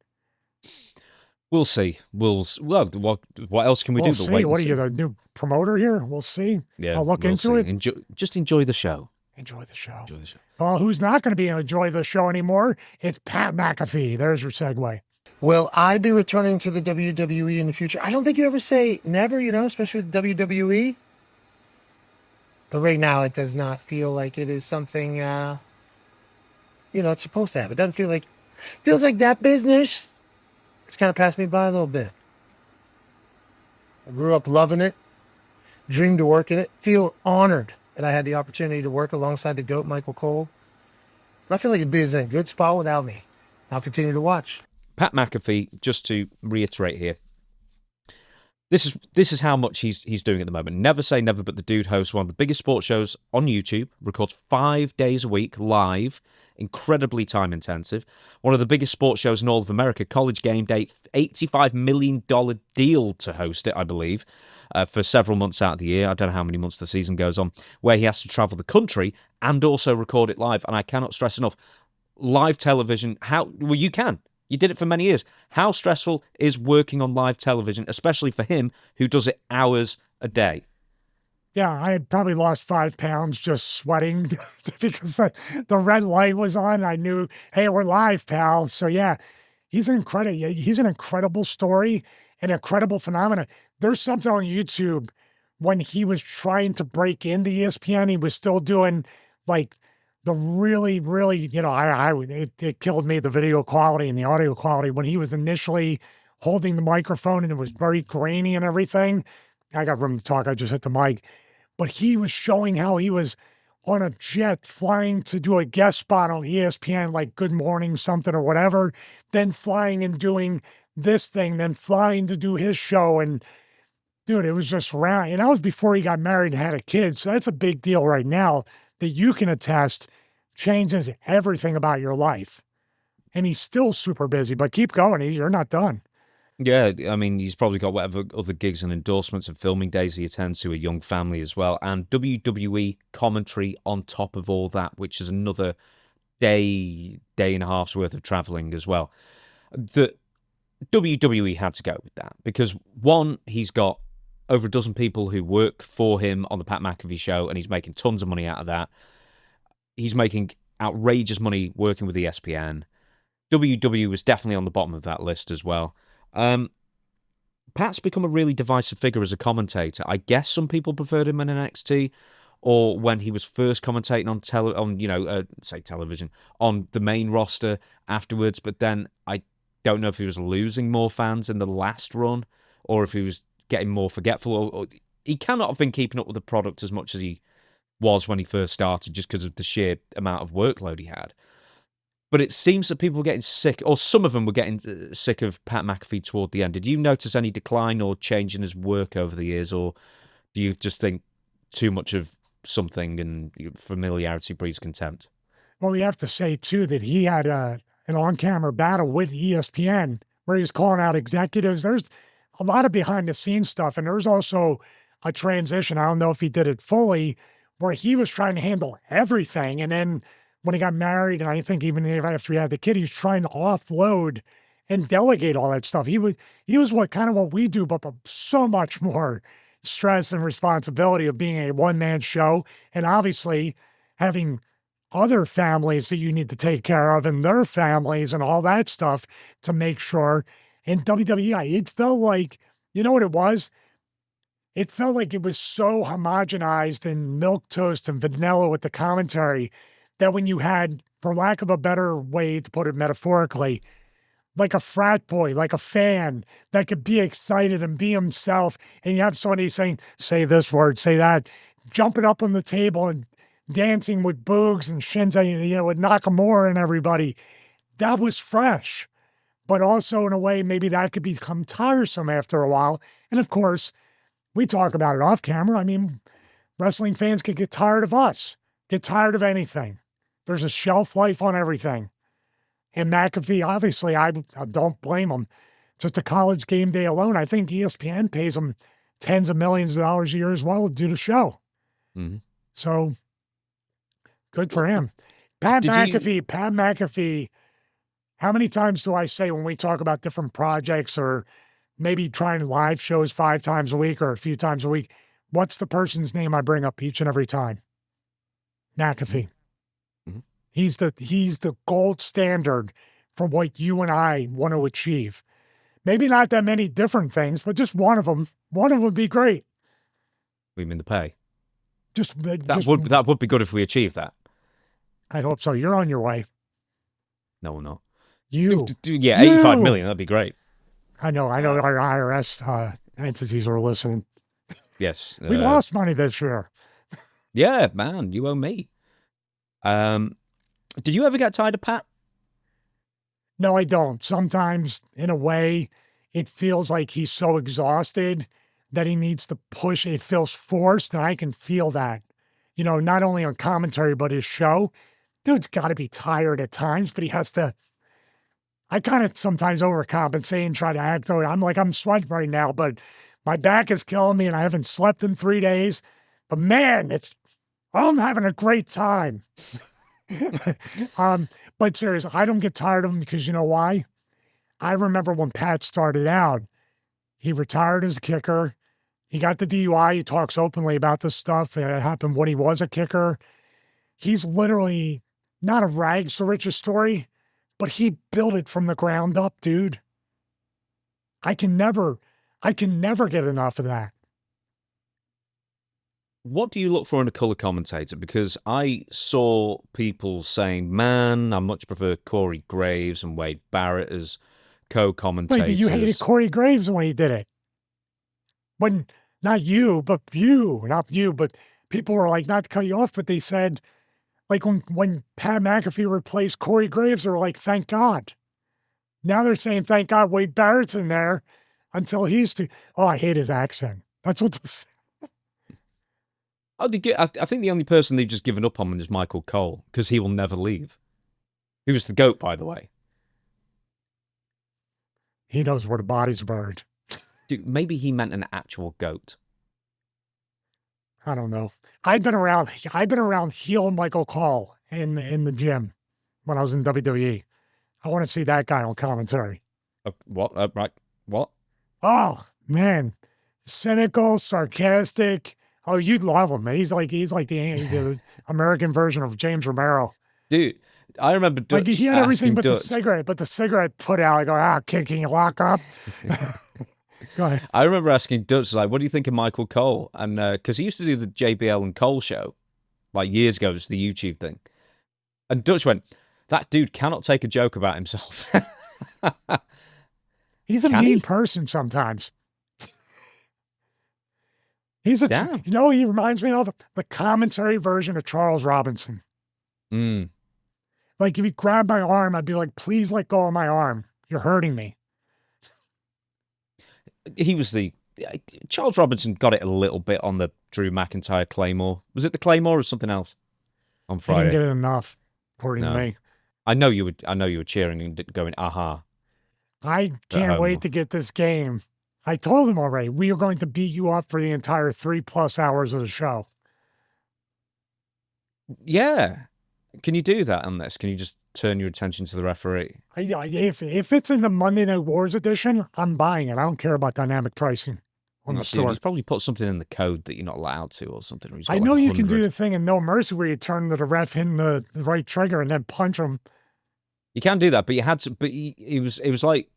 We'll see. Well, what else can we do? See. What are you, the new promoter here? We'll see. Yeah, I'll look into it. Just enjoy the show. Enjoy the show. Enjoy the show. Well, who's not going to be enjoy the show anymore? It's Pat McAfee. There's your segue. Will I be returning to the WWE in the future? I don't think you ever say never, especially with WWE. But right now, it does not feel like it is something, it's supposed to happen. It doesn't feels like that business. It's kind of passed me by a little bit. I grew up loving it, dreamed of working it, feel honored that I had the opportunity to work alongside the GOAT, Michael Cole. But I feel like the business is in a good spot without me. I'll continue to watch. Pat McAfee, just to reiterate here, this is how much he's doing at the moment. Never say never, but the dude hosts one of the biggest sports shows on YouTube, records 5 days a week live, incredibly time intensive. One of the biggest sports shows in all of America, College Game Day, $85 million deal to host it, I believe, for several months out of the year. I don't know how many months the season goes on, where he has to travel the country and also record it live. And I cannot stress enough, live television, you can. You did it for many years. How stressful is working on live television, especially for him who does it hours a day? Yeah, I had probably lost 5 pounds just sweating because the red light was on. I knew, hey, we're live, pal. So yeah, he's an incredible story, an incredible phenomenon. There's something on YouTube when he was trying to break into ESPN, he was still doing like the really, really, it killed me, the video quality and the audio quality when he was initially holding the microphone and it was very grainy and everything. I got room to talk. I just hit the mic. But he was showing how he was on a jet flying to do a guest spot on ESPN, like Good Morning something or whatever, then flying and doing this thing, then flying to do his show. And dude, it was just round. And that was before he got married and had a kid. So that's a big deal right now that you can attest changes everything about your life. And he's still super busy, but keep going. You're not done. Yeah, I mean, he's probably got whatever other gigs and endorsements and filming days he attends to, a young family as well, and WWE commentary on top of all that, which is another day and a half's worth of traveling as well. The WWE had to go with that because, one, he's got over a dozen people who work for him on the Pat McAfee show, and he's making tons of money out of that. He's making outrageous money working with ESPN. WWE was definitely on the bottom of that list as well. Pat's become a really divisive figure as a commentator. I guess some people preferred him in NXT, or when he was first commentating on television, on the main roster afterwards. But then I don't know if he was losing more fans in the last run, or if he was getting more forgetful. Or he cannot have been keeping up with the product as much as he was when he first started, just because of the sheer amount of workload he had. But it seems that people were getting sick, or some of them were getting sick of Pat McAfee toward the end. Did you notice any decline or change in his work over the years, or do you just think too much of something and familiarity breeds contempt? Well, we have to say, too, that he had an on-camera battle with ESPN where he was calling out executives. There's a lot of behind-the-scenes stuff, and there's also a transition. I don't know if he did it fully, where he was trying to handle everything, and then when he got married, and I think even after he had the kid, he was trying to offload and delegate all that stuff. He was what we do, but so much more stress and responsibility of being a one-man show, and obviously having other families that you need to take care of and their families and all that stuff to make sure. In WWE, it felt like, you know what it was? It felt like it was so homogenized and milquetoast and vanilla with the commentary that when you had, for lack of a better way to put it metaphorically, like a frat boy, like a fan that could be excited and be himself, and you have somebody saying, say this word, say that, jumping up on the table and dancing with Boogs and Shinza, with Nakamura and everybody. That was fresh. But also in a way, maybe that could become tiresome after a while. And of course, we talk about it off camera. I mean, wrestling fans could get tired of us, get tired of anything. There's a shelf life on everything. And McAfee, obviously, I don't blame him. Just a college game day alone, I think ESPN pays him tens of millions of dollars a year as well to do the show. Mm-hmm. So, good for him. Pat McAfee, how many times do I say when we talk about different projects or maybe trying live shows 5 times a week or a few times a week, what's the person's name I bring up each and every time? McAfee. Mm-hmm. He's the gold standard for what you and I want to achieve. Maybe not that many different things, but just one of them. One of them would be great. We mean the pay. That would be good if we achieve that. I hope so. You're on your way. No, we're not. You. Yeah, 85 million. That'd be great. I know our IRS entities are listening. Yes. We lost money this year. Yeah, man, you owe me. Did you ever get tired of Pat? No, I don't. Sometimes, in a way, it feels like he's so exhausted that he needs to push. It feels forced, and I can feel that. Not only on commentary, but his show. Dude's got to be tired at times, but he has to. I kind of sometimes overcompensate and try to act. I'm sweating right now, but my back is killing me, and I haven't slept in 3 days. But man, I'm having a great time. But seriously, I don't get tired of him because you know why? I remember when Pat started out, he retired as a kicker. He got the DUI. He talks openly about this stuff. It happened when he was a kicker. He's literally not a rags to riches story, but he built it from the ground up, dude. I can never get enough of that. What do you look for in a color commentator? Because I saw people saying, man, I much prefer Corey Graves and Wade Barrett as co-commentators. Wait, but you hated Corey Graves when he did it. When, not you, but people were like, not to cut you off, but they said, like when Pat McAfee replaced Corey Graves, they were like, thank God. Now they're saying, thank God Wade Barrett's in there until he's too. Oh, I hate his accent. That's what they're saying. I think the only person they've just given up on is Michael Cole, because he will never leave. He was the GOAT, by the way. He knows where the body's buried. Dude, maybe he meant an actual goat. I don't know. I've been around heel Michael Cole in the gym when I was in WWE. I want to see that guy on commentary. What? Right. What? Oh, man. Cynical, sarcastic. Oh, you'd love him, man. He's like the American version of James Romero. Dude, I remember Dutch he had everything but Dutch. the cigarette put out. I go, kid, can you lock up? Go ahead. I remember asking Dutch, like, what do you think of Michael Cole? And because he used to do the JBL and Cole show, like years ago, it was the YouTube thing. And Dutch went, that dude cannot take a joke about himself. He's a mean person sometimes. He reminds me of the commentary version of Charles Robinson. Mm. Like if he grabbed my arm, I'd be like, please let go of my arm. You're hurting me. He was Charles Robinson got it a little bit on the Drew McIntyre Claymore. Was it the Claymore or something else on Friday? He didn't get it enough, according to me. I know you were cheering and going, aha. I can't wait to get this game. I told him already, we are going to beat you up for the entire 3+ hours of the show. Yeah. Can you do that on this? Can you just turn your attention to the referee? If it's in the Monday Night Wars edition, I'm buying it. I don't care about dynamic pricing on the store. He's probably put something in the code that you're not allowed to or something. I know you can do the thing in No Mercy where you turn to the ref hitting the right trigger and then punch him. You can do that, but you had to. But it was like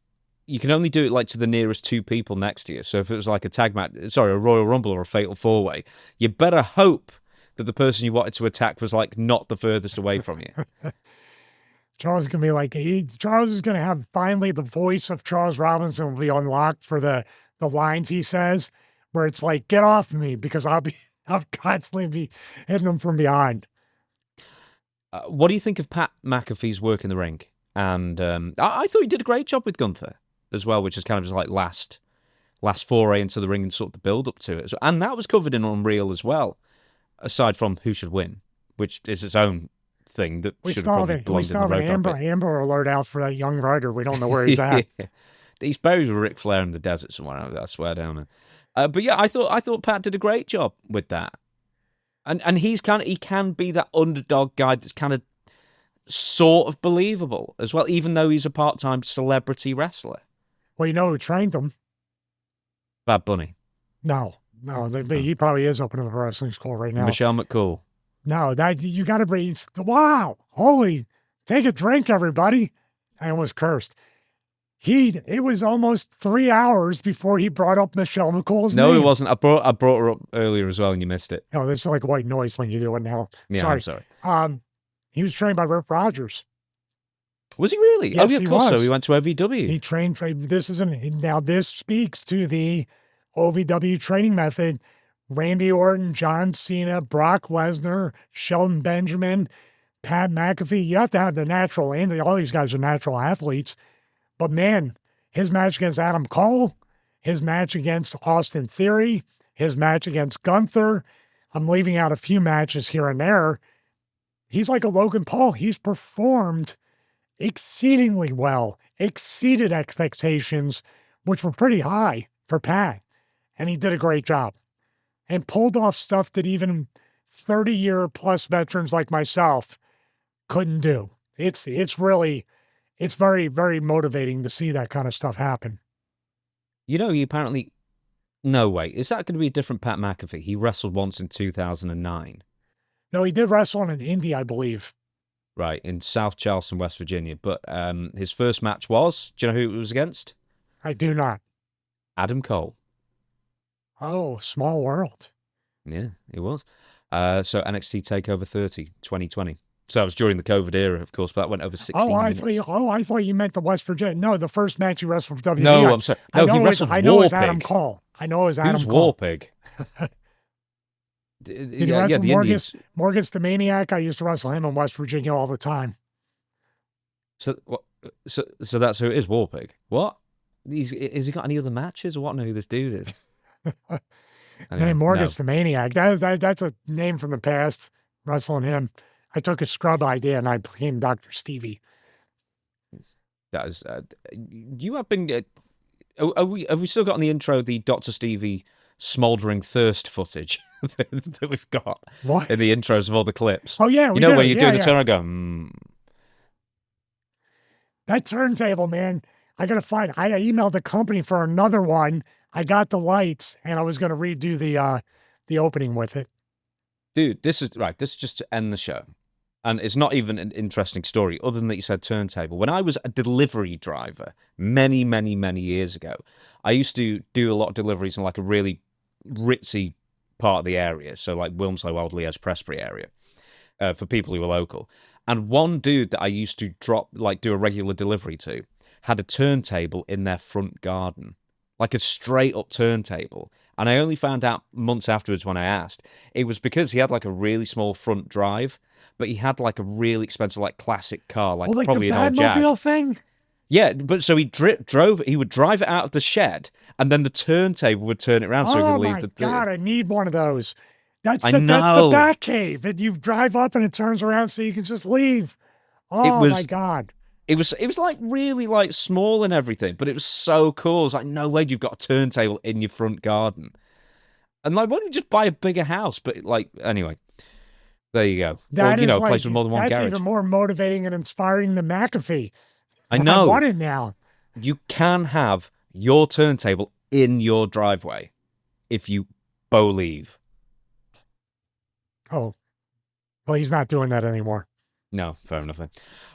you can only do it like to the nearest two people next to you. So if it was like a Royal Rumble or a Fatal 4-Way, you better hope that the person you wanted to attack was like not the furthest away from you. Charles is going to be like, Charles is going to have finally the voice of Charles Robinson will be unlocked for the lines he says, where it's like, get off me because I'll constantly be hitting him from behind. What do you think of Pat McAfee's work in the ring? And I thought he did a great job with Gunther as well, which is kind of just like last foray into the ring and sort of the build up to it. And that was covered in Unreal as well, aside from who should win, which is its own thing that should have probably belonged in the road. Amber alert out for that young rider. We don't know where he's at. He's buried with Ric Flair in the desert somewhere. I swear down there. But yeah, I thought Pat did a great job with that, and he can be that underdog guy that's kind of sort of believable as well, even though he's a part-time celebrity wrestler. Well, you know who trained him? Bad Bunny. No, he probably is opening the wrestling school right now. Michelle McCool. No, that you got to breathe. Wow, holy, take a drink, everybody. I almost cursed. It was almost 3 hours before he brought up Michelle McCool's name. No, it wasn't. I brought her up earlier as well, and you missed it. Oh, there's like white noise when you do it now. Yeah, sorry. I'm sorry. He was trained by Rick Rogers. Was he really? Yes, yeah, of course. So he went to OVW. He trained for this speaks to the OVW training method. Randy Orton, John Cena, Brock Lesnar, Shelton Benjamin, Pat McAfee. You have to have the natural, and all these guys are natural athletes. But man, his match against Adam Cole, his match against Austin Theory, his match against Gunther. I'm leaving out a few matches here and there. He's like a Logan Paul. He's performed exceedingly well, exceeded expectations, which were pretty high for Pat. And he did a great job and pulled off stuff that even 30-year-plus veterans like myself couldn't do. It's very, very motivating to see that kind of stuff happen. You know, he apparently... No, wait. Is that going to be a different Pat McAfee? He wrestled once in 2009. No, he did wrestle in an indie, I believe. Right, in South Charleston, West Virginia. But his first match was... Do you know who it was against? I do not. Adam Cole. Oh, small world. Yeah, it was. So NXT TakeOver 30, 2020. So it was during the COVID era, of course, but that went over 16 minutes. I thought you meant the West Virginia. No, the first match he wrestled for WWE. No, I'm sorry. No, he wrestled War Pig. I know it was Adam Cole. I know it was Adam Cole. Who's War Pig? Did you yeah, wrestle the Indians. Morgus the Maniac? I used to wrestle him in West Virginia all the time. So what? So that's who it is, Warpig. What? Has he got any other matches? Or what? Know who this dude is? Anyway, Morgus the Maniac. That's a name from the past. Wrestling him. I took a scrub idea and I became Dr. Stevie. That is. You have been. Have we still got on the intro the Dr. Stevie smouldering thirst footage that we've got What? in the intros of all the clips? Oh, yeah. You know where you do the turn and go, That turntable, man. I got to find. I emailed the company for another one. I got the lights and I was going to redo the opening with it. Dude, this is just to end the show. And it's not even an interesting story, other than that you said turntable. When I was a delivery driver many, many, many years ago, I used to do a lot of deliveries in like a really ritzy part of the area. So like Wilmslow, Old Liège, Prestbury area, for people who were local. And one dude that I used to do a regular delivery to, had a turntable in their front garden, like a straight up turntable. And I only found out months afterwards when I asked. It was because he had like a really small front drive, but he had like a really expensive, like classic car, like probably the an old Jag. Batmobile thing? Yeah, but so he would drive it out of the shed, and then the turntable would turn it around so he could leave the. Oh my God, I need one of those. That's I the know. Bat Cave. And you drive up and it turns around so you can just leave. Oh my God. It was like really like small and everything, but it was so cool. It's like, no way you've got a turntable in your front garden. And like, why don't you just buy a bigger house? But like, anyway, there you go. That or, is a place with more than one that's garage. even more motivating and inspiring than McAfee. I know. I want it now. You can have your turntable in your driveway if you believe. Oh, well, he's not doing that anymore. No, fair enough then.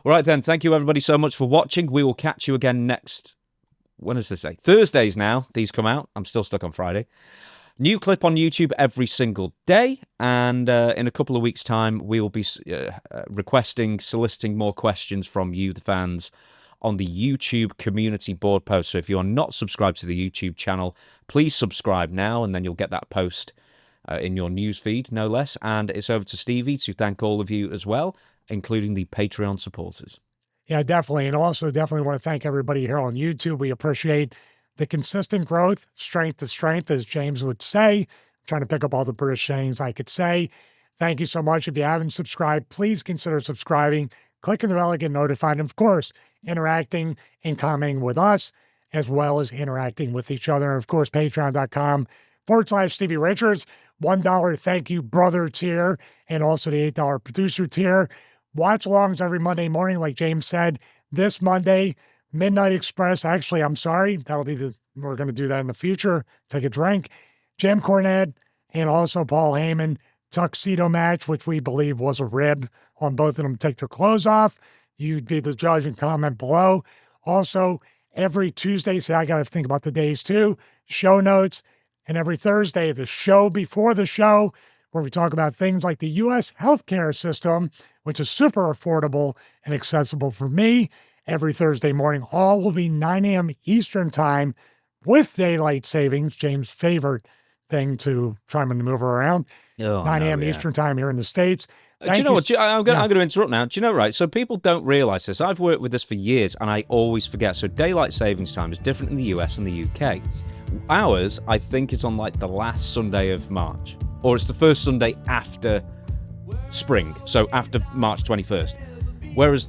All right then, thank you everybody so much for watching. We will catch you again next, when is this day? Thursdays now, these come out. I'm still stuck on Friday. New clip on YouTube every single day, and in a couple of weeks' time, we will be soliciting more questions from you, the fans, on the YouTube community board post. So if you are not subscribed to the YouTube channel, please subscribe now, and then you'll get that post in your news feed, no less. And it's over to Stevie to thank all of you as well, including the Patreon supporters. Yeah, definitely. And also definitely want to thank everybody here on YouTube. We appreciate the consistent growth, strength to strength, as James would say. I'm trying to pick up all the British sayings I could say. Thank you so much. If you haven't subscribed, please consider subscribing, clicking the bell to get notified, and of course, interacting and commenting with us, as well as interacting with each other. And of course, patreon.com/Stevie Richards. $1 thank you brother tier, and also the $8 producer tier. Watch alongs every Monday morning, like James said. This Monday, Midnight Express. Actually, I'm sorry. We're going to do that in the future. Take a drink. Jim Cornette and also Paul Heyman tuxedo match, which we believe was a rib on both of them. Take their clothes off. You'd be the judge and comment below. Also, every Tuesday, I got to think about the days too, show notes. And every Thursday, the show before the show, where we talk about things like the U.S. healthcare system, which is super affordable and accessible for me. Every Thursday morning, all will be 9 a.m. Eastern time with daylight savings, James' favorite thing to try and maneuver around. 9 a.m. Eastern time here in the States. Do you know what? I'm going to interrupt now. Do you know, right? So people don't realize this. I've worked with this for years, and I always forget. So daylight savings time is different in the US and the UK. Ours, I think, is on like the last Sunday of March, or it's the first Sunday after spring, so after March 21st. Whereas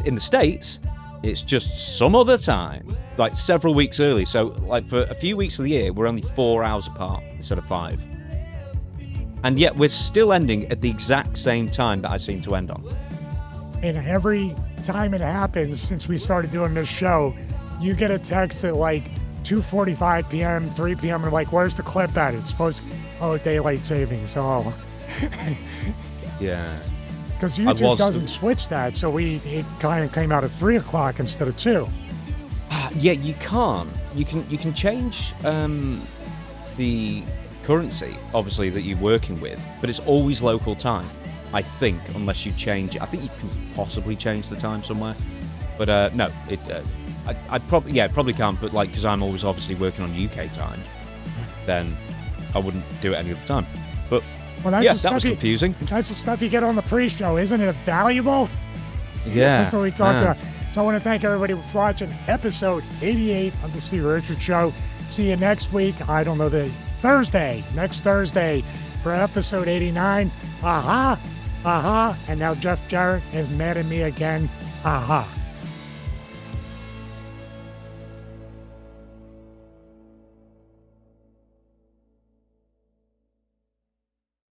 in the States, it's just some other time, like several weeks early. So like for a few weeks of the year, we're only 4 hours apart instead of 5. And yet we're still ending at the exact same time that I seem to end on. And every time it happens since we started doing this show, you get a text at like 2:45 p.m., 3 p.m. and like, where's the clip at? It's supposed daylight savings. Oh. Yeah. Because YouTube doesn't switch that, so it kind of came out at 3 o'clock instead of 2. Yeah, you can't. You can change the currency, obviously, that you're working with, but it's always local time, I think, unless you change it. I think you can possibly change the time somewhere, but no, I probably can't. But like, because I'm always obviously working on UK time, then I wouldn't do it any other time. But Well, that's Yeah, the that was stuff confusing. That's the stuff you get on the pre-show. Isn't it valuable? Yeah. That's what we talked man. about. So I want to thank everybody for watching episode 88 of the Stevie Richards Show. See you next week. I don't know, next Thursday for episode 89. And now Jeff Jarrett is mad at me again.